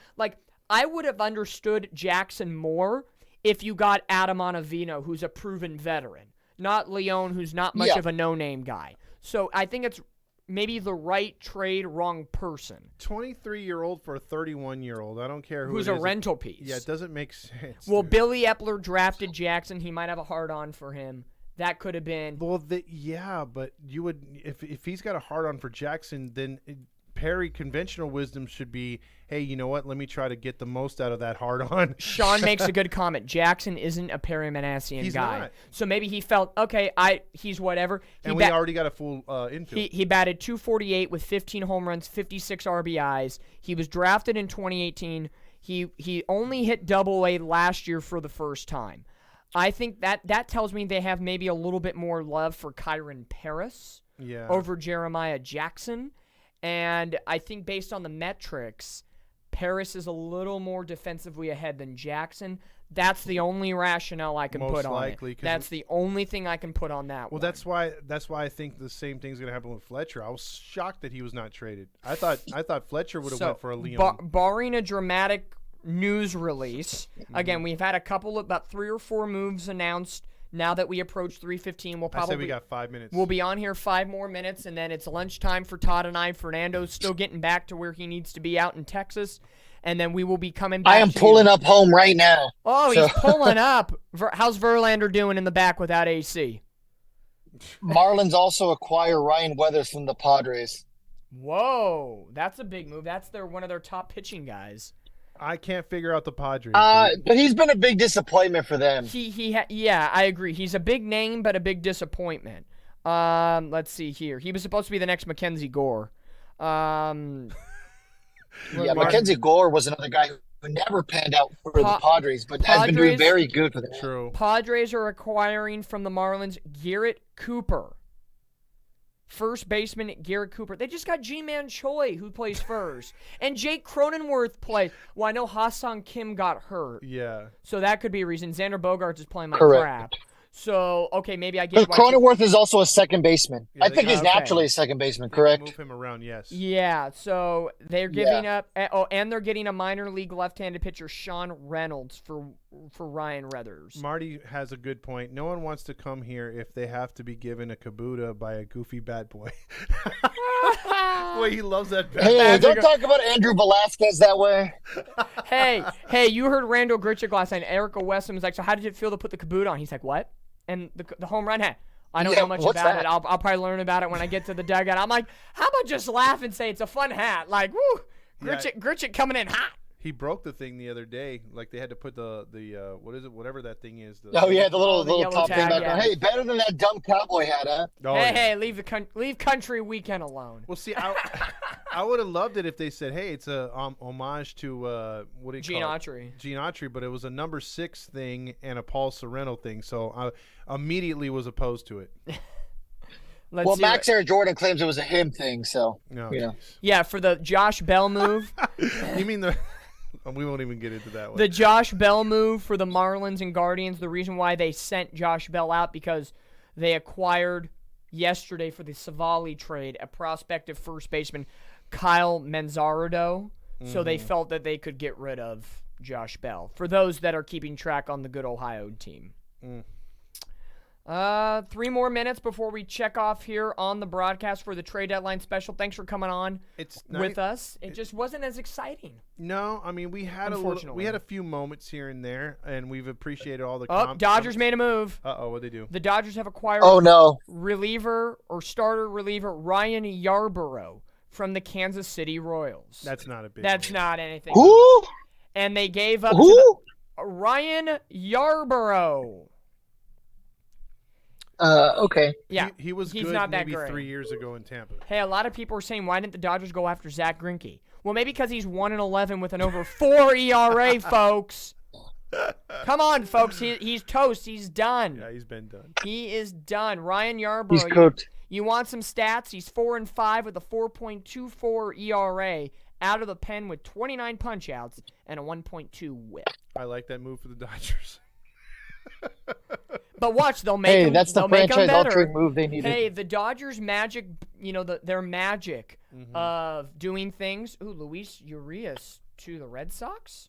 Speaker 3: I would have understood Jackson more if you got Adam Ottavino, who's a proven veteran, not Leon, who's not much of a no-name guy. So I think it's maybe the right trade, wrong person.
Speaker 2: 23-year-old for a 31-year-old. I don't care who
Speaker 3: who's
Speaker 2: it
Speaker 3: a
Speaker 2: is.
Speaker 3: rental piece.
Speaker 2: Yeah, it doesn't make sense.
Speaker 3: Well,
Speaker 2: dude.
Speaker 3: Billy Epler drafted Jackson. He might have a hard-on for him. That could have been.
Speaker 2: Well, yeah, but you would if he's got a hard-on for Jackson, then Perry conventional wisdom should be, hey, you know what? Let me try to get the most out of that hard-on.
Speaker 3: Sean makes a good comment. Jackson isn't a Perry Manassian guy.
Speaker 2: Not.
Speaker 3: So maybe he felt, okay, he's whatever.
Speaker 2: We already got a full infield.
Speaker 3: He batted .248 with 15 home runs, 56 RBIs. He was drafted in 2018. He only hit Double-A last year for the first time. I think that tells me they have maybe a little bit more love for Kyron Paris over Jeremiah Jackson. And I think based on the metrics, Paris is a little more defensively ahead than Jackson. That's the only rationale I can put on it. That's the only thing I can put on that one.
Speaker 2: That's why I think the same thing's going to happen with Fletcher. I was shocked that he was not traded. I thought Fletcher would have went for a Leon.
Speaker 3: Barring a dramatic news release, again, we've had about 3 or 4 moves announced. Now that we approach 3:15, we'll probably.
Speaker 2: I said we got 5 minutes.
Speaker 3: We'll be on here 5 more minutes, and then it's lunchtime for Todd and I. Fernando's still getting back to where he needs to be out in Texas, and then we will be coming back.
Speaker 4: I am pulling up home right now.
Speaker 3: Oh, he's pulling up. How's Verlander doing in the back without AC?
Speaker 4: Marlins also acquire Ryan Weathers from the Padres.
Speaker 3: Whoa, that's a big move. That's one of their top pitching guys.
Speaker 2: I can't figure out the Padres.
Speaker 4: But he's been a big disappointment for them.
Speaker 3: Yeah, I agree. He's a big name, but a big disappointment. Let's see here. He was supposed to be the next Mackenzie Gore.
Speaker 4: Mackenzie Gore was another guy who never panned out for the Padres, but has been doing very good for them.
Speaker 2: True.
Speaker 3: Padres are acquiring from the Marlins Garrett Cooper. First baseman Garrett Cooper. They just got G-Man Choi, who plays first. And Jake Cronenworth plays. Well, I know Ha-Sung Kim got hurt.
Speaker 2: Yeah.
Speaker 3: So that could be a reason. Xander Bogaerts is playing like crap. So, okay, maybe I get
Speaker 4: But Cronenworth is also a second baseman.
Speaker 2: Yeah,
Speaker 4: I think he's naturally a second baseman, correct?
Speaker 2: Move him around, yes.
Speaker 3: Yeah, so they're giving up. Oh, and they're getting a minor league left-handed pitcher, Sean Reynolds, for Ryan Weathers.
Speaker 2: Marty has a good point. No one wants to come here if they have to be given a kabuta by a goofy bad boy. Boy, he loves that bad
Speaker 4: Hey, don't talk about Andrew Velasquez that way.
Speaker 3: Hey, you heard Randall Grichuk last night. Erica Weston was like, so how did it feel to put the kabuta on? He's like, what? And the home run hat. I don't know much about it. I'll probably learn about it when I get to the dugout. I'm like, how about just laugh and say it's a fun hat? Like, woo, Grichuk coming in hot.
Speaker 2: He broke the thing the other day. Like they had to put the what is it? Whatever that thing is.
Speaker 4: The little top thing back
Speaker 3: yeah.
Speaker 4: Hey, better than that dumb cowboy hat, huh?
Speaker 2: Oh,
Speaker 3: hey, leave country weekend alone.
Speaker 2: Well, see, I would have loved it if they said, hey, it's a homage to what do you
Speaker 3: Gene
Speaker 2: call it?
Speaker 3: Autry.
Speaker 2: Gene Autry, but it was a number 6 thing and a Paul Sorrento thing. So I immediately was opposed to it.
Speaker 3: Let's
Speaker 4: Well,
Speaker 3: see
Speaker 4: Max Air Jordan claims it was a him thing, so
Speaker 2: No,
Speaker 4: you know.
Speaker 3: Yeah, for the Josh Bell move.
Speaker 2: you mean the? We won't even get into that one.
Speaker 3: The Josh Bell move for the Marlins and Guardians, the reason why they sent Josh Bell out because they acquired yesterday for the Savali trade a prospective first baseman, Kyle Manzardo. So they felt that they could get rid of Josh Bell. For those that are keeping track on the good Ohio team. 3 more minutes before we check off here on the broadcast for the trade deadline special. Thanks for coming on with us. It just wasn't as exciting.
Speaker 2: No, I mean we had a few moments here and there, and we've appreciated all the.
Speaker 3: Dodgers made a move.
Speaker 2: What'd they do?
Speaker 3: The Dodgers have acquired. Reliever or starter reliever Ryan Yarborough from the Kansas City Royals.
Speaker 2: That's not a big.
Speaker 3: That's not anything.
Speaker 4: Who?
Speaker 3: And they gave up
Speaker 4: Who?
Speaker 3: Ryan Yarborough.
Speaker 4: Okay.
Speaker 3: Yeah,
Speaker 2: He's good
Speaker 3: not that
Speaker 2: maybe
Speaker 3: great.
Speaker 2: 3 years ago in Tampa.
Speaker 3: Hey, a lot of people are saying, why didn't the Dodgers go after Zach Greinke? Well, maybe because he's 1-11 with an over 4 ERA, folks. Come on, folks. He's toast. He's done.
Speaker 2: Yeah, he's been done.
Speaker 3: He is done. Ryan Yarborough.
Speaker 4: He's cooked.
Speaker 3: You want some stats? He's 4-5 with a 4.24 ERA out of the pen with 29 punch-outs and a 1.2 whip.
Speaker 2: I like that move for the Dodgers.
Speaker 3: But watch, they'll make him,
Speaker 4: that's the
Speaker 3: they'll make him
Speaker 4: franchise-altering
Speaker 3: better.
Speaker 4: move they needed.
Speaker 3: Hey, the Dodgers' magic, their magic of doing things. Ooh, Luis Urias to the Red Sox?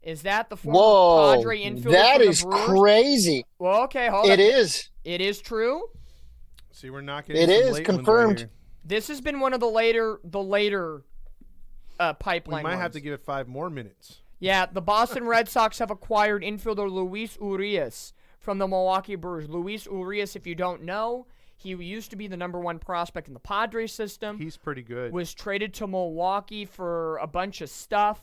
Speaker 3: Is that the former Padre infielder
Speaker 4: that
Speaker 3: for the
Speaker 4: is
Speaker 3: Brewers?
Speaker 4: crazy.
Speaker 3: Well, okay, hold on.
Speaker 4: It is.
Speaker 3: It is true?
Speaker 2: See, we're not getting.
Speaker 4: It
Speaker 2: some
Speaker 4: is
Speaker 2: late
Speaker 4: confirmed.
Speaker 2: ones right here.
Speaker 3: This has been one of the later pipeline
Speaker 2: We might have
Speaker 3: ones.
Speaker 2: to give it 5 more minutes.
Speaker 3: Yeah, the Boston Red Sox have acquired infielder Luis Urias from the Milwaukee Brewers. Luis Urias, if you don't know, he used to be the number 1 prospect in the Padres system.
Speaker 2: He's pretty good.
Speaker 3: Was traded to Milwaukee for a bunch of stuff,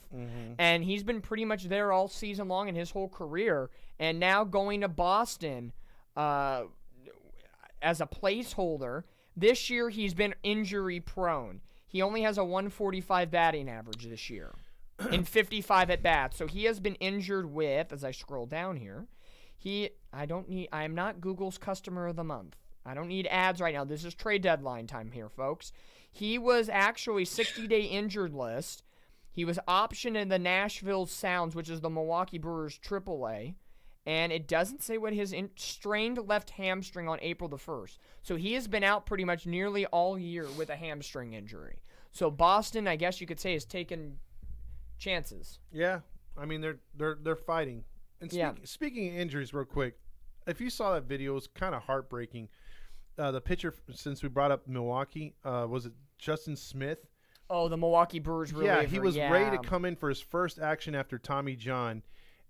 Speaker 3: and he's been pretty much there all season long in his whole career. And now going to Boston as a placeholder. This year he's been injury prone. He only has a 145 batting average this year in 55 at bats. So he has been injured with, as I scroll down here, I am not Google's customer of the month. I don't need ads right now. This is trade deadline time here, folks. He was actually 60-day injured list. He was optioned in the Nashville Sounds, which is the Milwaukee Brewers AAA. And it doesn't say what his strained left hamstring on April the 1st. So he has been out pretty much nearly all year with a hamstring injury. So Boston, I guess you could say, has taken chances.
Speaker 2: Yeah, I mean they're fighting. And speaking of injuries, real quick, if you saw that video, it was kind of heartbreaking. The pitcher, since we brought up Milwaukee, was it Justin Smith?
Speaker 3: Oh, the Milwaukee Brewers reliever.
Speaker 2: Yeah, he was ready to come in for his first action after Tommy John,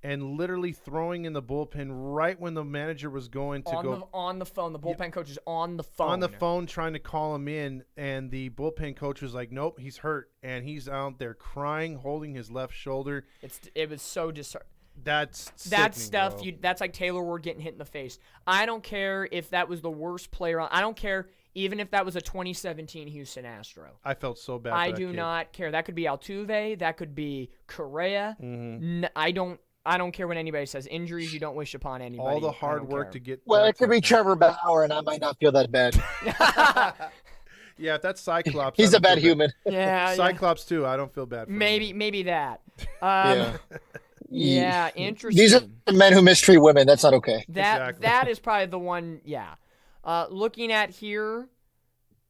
Speaker 2: and literally throwing in the bullpen right when the manager was going to go
Speaker 3: on the phone. The bullpen coach is on the phone.
Speaker 2: On the phone trying to call him in, and the bullpen coach was like, "Nope, he's hurt," and he's out there crying, holding his left shoulder.
Speaker 3: It was so disheartening.
Speaker 2: That's
Speaker 3: stuff.
Speaker 2: bro.
Speaker 3: That's like Taylor Ward getting hit in the face. I don't care if that was the worst player on. I don't care even if that was a 2017 Houston Astro.
Speaker 2: I felt so bad.
Speaker 3: I
Speaker 2: for that
Speaker 3: do
Speaker 2: kid.
Speaker 3: not care. That could be Altuve. That could be Correa. I don't care what anybody says. Injuries you don't wish upon anybody.
Speaker 2: All the hard work to get.
Speaker 4: Well, it could be Trevor Bauer, and I might not feel that bad.
Speaker 2: Yeah, if that's Cyclops.
Speaker 4: He's a bad human.
Speaker 3: Yeah,
Speaker 2: Cyclops too. I don't feel bad for him.
Speaker 3: maybe that.
Speaker 4: Yeah.
Speaker 3: Yeah, interesting.
Speaker 4: These are the men who mistreat women. That's not okay.
Speaker 3: That is probably the one. Yeah. Looking at here,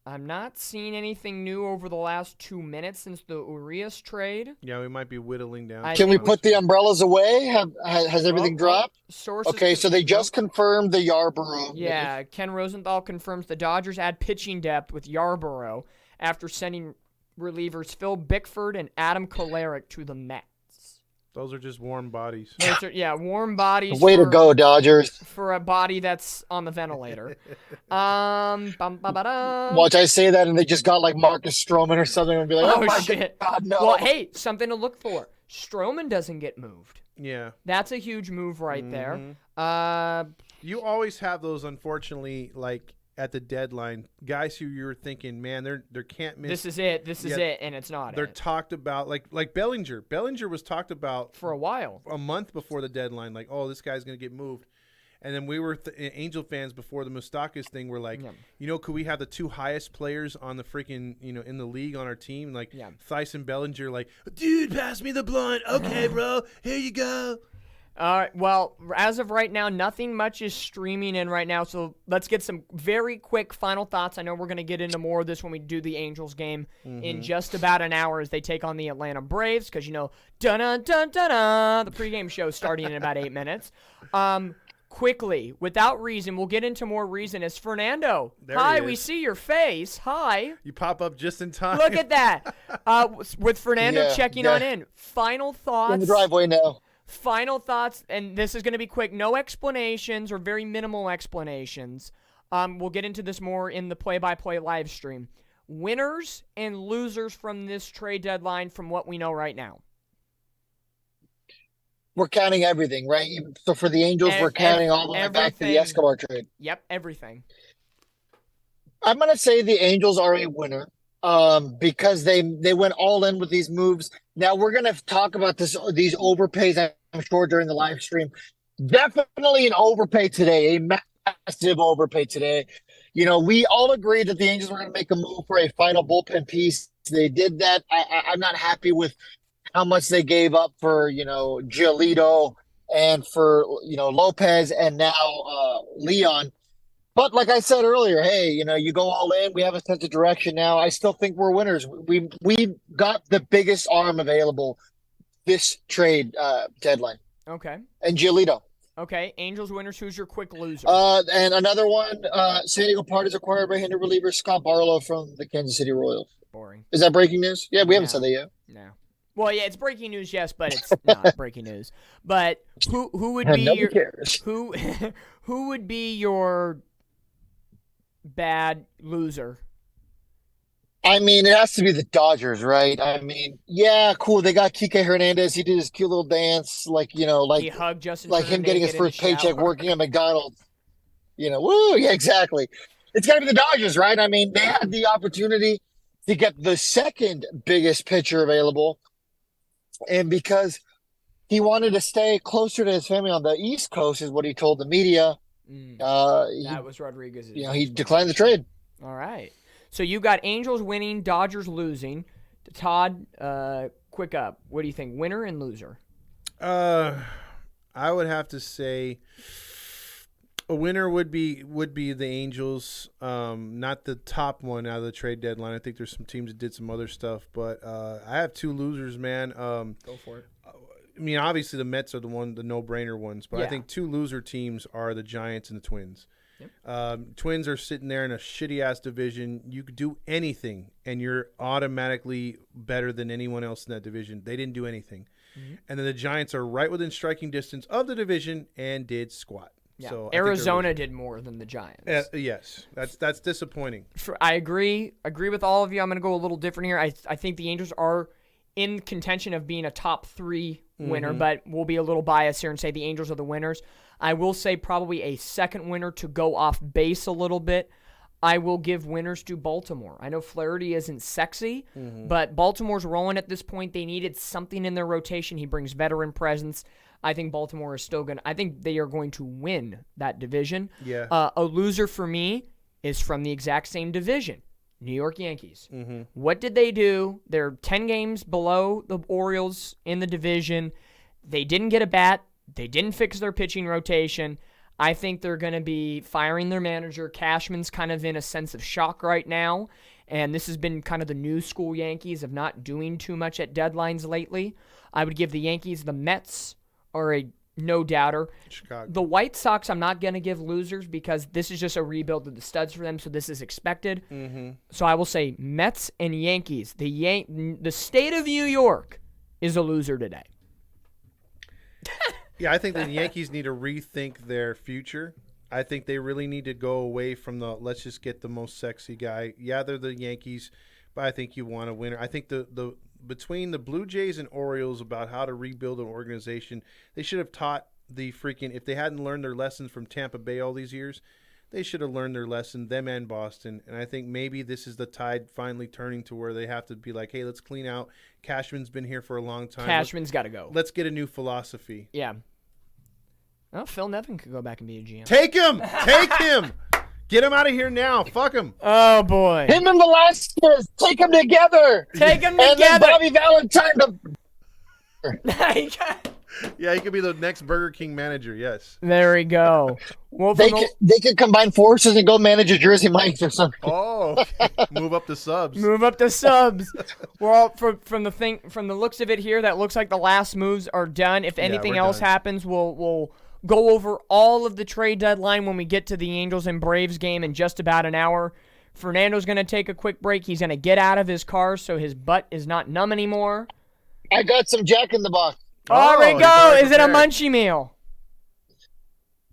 Speaker 3: I'm not seeing anything new over the last 2 minutes since the Urias trade.
Speaker 2: Yeah, we might be whittling down.
Speaker 4: Can we put the umbrellas away? Has everything dropped?
Speaker 3: Sources.
Speaker 4: Okay, so they just confirmed the Yarborough.
Speaker 3: Yeah, Ken Rosenthal confirms the Dodgers add pitching depth with Yarborough after sending relievers Phil Bickford and Adam Kolarek to the Mets.
Speaker 2: Those are just warm bodies.
Speaker 3: Warm bodies.
Speaker 4: Way to go, Dodgers.
Speaker 3: For a body that's on the ventilator.
Speaker 4: Watch I say that and they just got like Marcus Stroman or something and be like, oh my
Speaker 3: shit.
Speaker 4: God, no.
Speaker 3: Well, hey, something to look for. Stroman doesn't get moved.
Speaker 2: Yeah.
Speaker 3: That's a huge move right there.
Speaker 2: You always have those, unfortunately, like at the deadline, guys who you're thinking, man, they're can't miss.
Speaker 3: This is it. This is it, and it's not.
Speaker 2: They're talked about like Bellinger. Bellinger was talked about
Speaker 3: for a while,
Speaker 2: a month before the deadline. Like, oh, this guy's gonna get moved, And then we were Angel fans before the Moustakas thing were like, could we have the 2 highest players on the freaking, in the league on our team? Like Theis and Bellinger, like, dude, pass me the blunt. Okay, bro, here you go.
Speaker 3: All right. Well, as of right now, nothing much is streaming in right now. So let's get some very quick final thoughts. I know we're going to get into more of this when we do the Angels game in just about an hour as they take on the Atlanta Braves because, dun-dun-dun-dun-dun, the pregame show starting in about 8 minutes. Quickly, without reason, we'll get into more reason as Fernando. Hi, we see your face. Hi.
Speaker 2: You pop up just in time.
Speaker 3: Look at that. With Fernando checking on in. Final thoughts.
Speaker 4: In the driveway now.
Speaker 3: Final thoughts, and this is going to be quick. No explanations or very minimal explanations. We'll get into this more in the play-by-play live stream. Winners and losers from this trade deadline from what we know right now.
Speaker 4: We're counting everything, right? So for the Angels, we're counting all the way back to the Escobar trade.
Speaker 3: Yep, everything.
Speaker 4: I'm going to say the Angels are a winner because they went all in with these moves. Now, we're going to talk about these overpays, I'm sure, during the live stream. Definitely an overpay today, a massive overpay today. We all agreed that the Angels were going to make a move for a final bullpen piece. They did that. I'm not happy with how much they gave up for, Giolito and for, Lopez and now Leon. But like I said earlier, hey, you go all in. We have a sense of direction now. I still think we're winners. We got the biggest arm available this trade deadline.
Speaker 3: Okay.
Speaker 4: And Giolito.
Speaker 3: Okay. Angels winners. Who's your quick loser?
Speaker 4: And another one, San Diego Padres acquired right-hander reliever Scott Barlow from the Kansas City Royals.
Speaker 3: Boring.
Speaker 4: Is that breaking news? Yeah, we haven't said that yet.
Speaker 3: No. Well, yeah, it's breaking news, yes, but it's not breaking news. But who would be
Speaker 4: Nobody cares.
Speaker 3: who would be your bad loser?
Speaker 4: I mean, it has to be the Dodgers, right? I mean, yeah, cool. They got Kike Hernandez. He did his cute little dance, like
Speaker 3: He hugged Justin
Speaker 4: like him getting his first paycheck
Speaker 3: shower.
Speaker 4: working at McDonald's. Woo, yeah, exactly. It's got to be the Dodgers, right? I mean, they had the opportunity to get the second biggest pitcher available, and because he wanted to stay closer to his family on the East Coast, is what he told the media.
Speaker 3: That was Rodriguez's.
Speaker 4: He declined the trade.
Speaker 3: All right. So you got Angels winning, Dodgers losing. Todd, quick up. What do you think? Winner and loser?
Speaker 2: I would have to say a winner would be the Angels. Not the top one out of the trade deadline. I think there's some teams that did some other stuff, but I have 2 losers, man.
Speaker 3: Go for it.
Speaker 2: I mean, obviously the Mets are the no-brainer ones, but I think 2 loser teams are the Giants and the Twins. Yep. Twins are sitting there in a shitty-ass division. You could do anything, and you're automatically better than anyone else in that division. They didn't do anything. Mm-hmm. And then the Giants are right within striking distance of the division and did squat.
Speaker 3: Yeah.
Speaker 2: So
Speaker 3: Arizona did more than the Giants.
Speaker 2: Yes, that's disappointing.
Speaker 3: I agree with all of you. I'm going to go a little different here. I think the Angels are in contention of being a top 3 winner, but we'll be a little biased here and say the Angels are the winners. I will say probably a second winner to go off base a little bit. I will give winners to Baltimore. I know Flaherty isn't sexy, but Baltimore's rolling at this point. They needed something in their rotation. He brings veteran presence. I think Baltimore is still going to – I think they are going to win that division.
Speaker 2: Yeah.
Speaker 3: A loser for me is from the exact same division, New York Yankees. Mm-hmm. What did they do? They're 10 games below the Orioles in the division. They didn't get a bat. They didn't fix their pitching rotation. I think they're going to be firing their manager. Cashman's kind of in a sense of shock right now, and this has been kind of the new school Yankees of not doing too much at deadlines lately. I would give the Yankees the Mets are a no-doubter.
Speaker 2: Chicago.
Speaker 3: The White Sox I'm not going to give losers because this is just a rebuild of the studs for them, so this is expected. Mm-hmm. So I will say Mets and Yankees. The state of New York is a loser today.
Speaker 2: Yeah, I think the Yankees need to rethink their future. I think they really need to go away from the let's just get the most sexy guy. Yeah, they're the Yankees, but I think you want a winner. I think the between the Blue Jays and Orioles about how to rebuild an organization, they should have taught the freaking – if they hadn't learned their lessons from Tampa Bay all these years, they should have learned their lesson, them and Boston. And I think maybe this is the tide finally turning to where they have to be like, hey, let's clean out. Cashman's been here for a long time.
Speaker 3: Cashman's got to go.
Speaker 2: Let's get a new philosophy.
Speaker 3: Yeah. Oh, Phil Nevin could go back and be a GM.
Speaker 2: Take him. Take him. Get him out of here now. Fuck him.
Speaker 3: Oh boy.
Speaker 4: Him and Velasquez, take them together.
Speaker 3: Take them
Speaker 4: And then
Speaker 3: together.
Speaker 4: Bobby Valentine.
Speaker 2: Yeah, he could be the next Burger King manager. Yes.
Speaker 3: There we go. Well,
Speaker 4: They could combine forces and go manage a Jersey Mike's or something.
Speaker 2: Oh, okay. Move up the subs.
Speaker 3: move up to subs. Well, from the looks of it here, that looks like the last moves are done. If anything
Speaker 2: we're
Speaker 3: else
Speaker 2: done.
Speaker 3: happens, we'll go over all of the trade deadline when we get to the Angels and Braves game in just about an hour. Fernando's going to take a quick break. He's going to get out of his car so his butt is not numb anymore.
Speaker 4: I got some Jack in the Box.
Speaker 3: Oh, there we
Speaker 2: he's
Speaker 3: go.
Speaker 2: already
Speaker 3: Is it a
Speaker 2: prepared.
Speaker 3: munchie meal?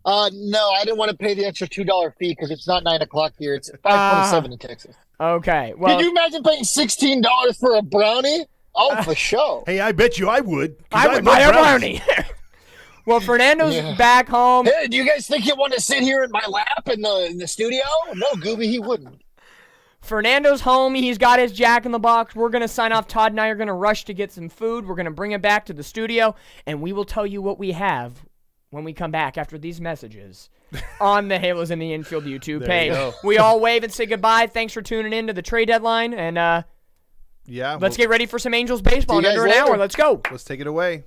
Speaker 4: No, I didn't want to pay the extra $2 fee because it's not 9 o'clock here. It's 5:27 in Texas.
Speaker 3: Okay. Well,
Speaker 4: Can you imagine paying $16 for a brownie? Oh, for sure.
Speaker 2: Hey, I bet you I would. 'cause
Speaker 3: I would
Speaker 2: love
Speaker 3: buy a
Speaker 2: brownies.
Speaker 3: brownie. Well, Fernando's
Speaker 4: Yeah.
Speaker 3: back home.
Speaker 4: Hey, do you guys think he'd want to sit here in my lap in the studio? No, Gooby, he wouldn't.
Speaker 3: Fernando's home. He's got his Jack in the Box. We're going to sign off. Todd and I are going to rush to get some food. We're going to bring it back to the studio, and we will tell you what we have when we come back after these messages on the Halos in the Infield YouTube
Speaker 2: There
Speaker 3: page.
Speaker 2: you go.
Speaker 3: We all wave and say goodbye. Thanks for tuning in to the trade deadline, and
Speaker 2: Yeah.
Speaker 3: let's get ready for some Angels baseball in
Speaker 4: See you
Speaker 3: under
Speaker 4: guys
Speaker 3: an hour.
Speaker 4: later.
Speaker 3: Let's go.
Speaker 2: Let's take it away.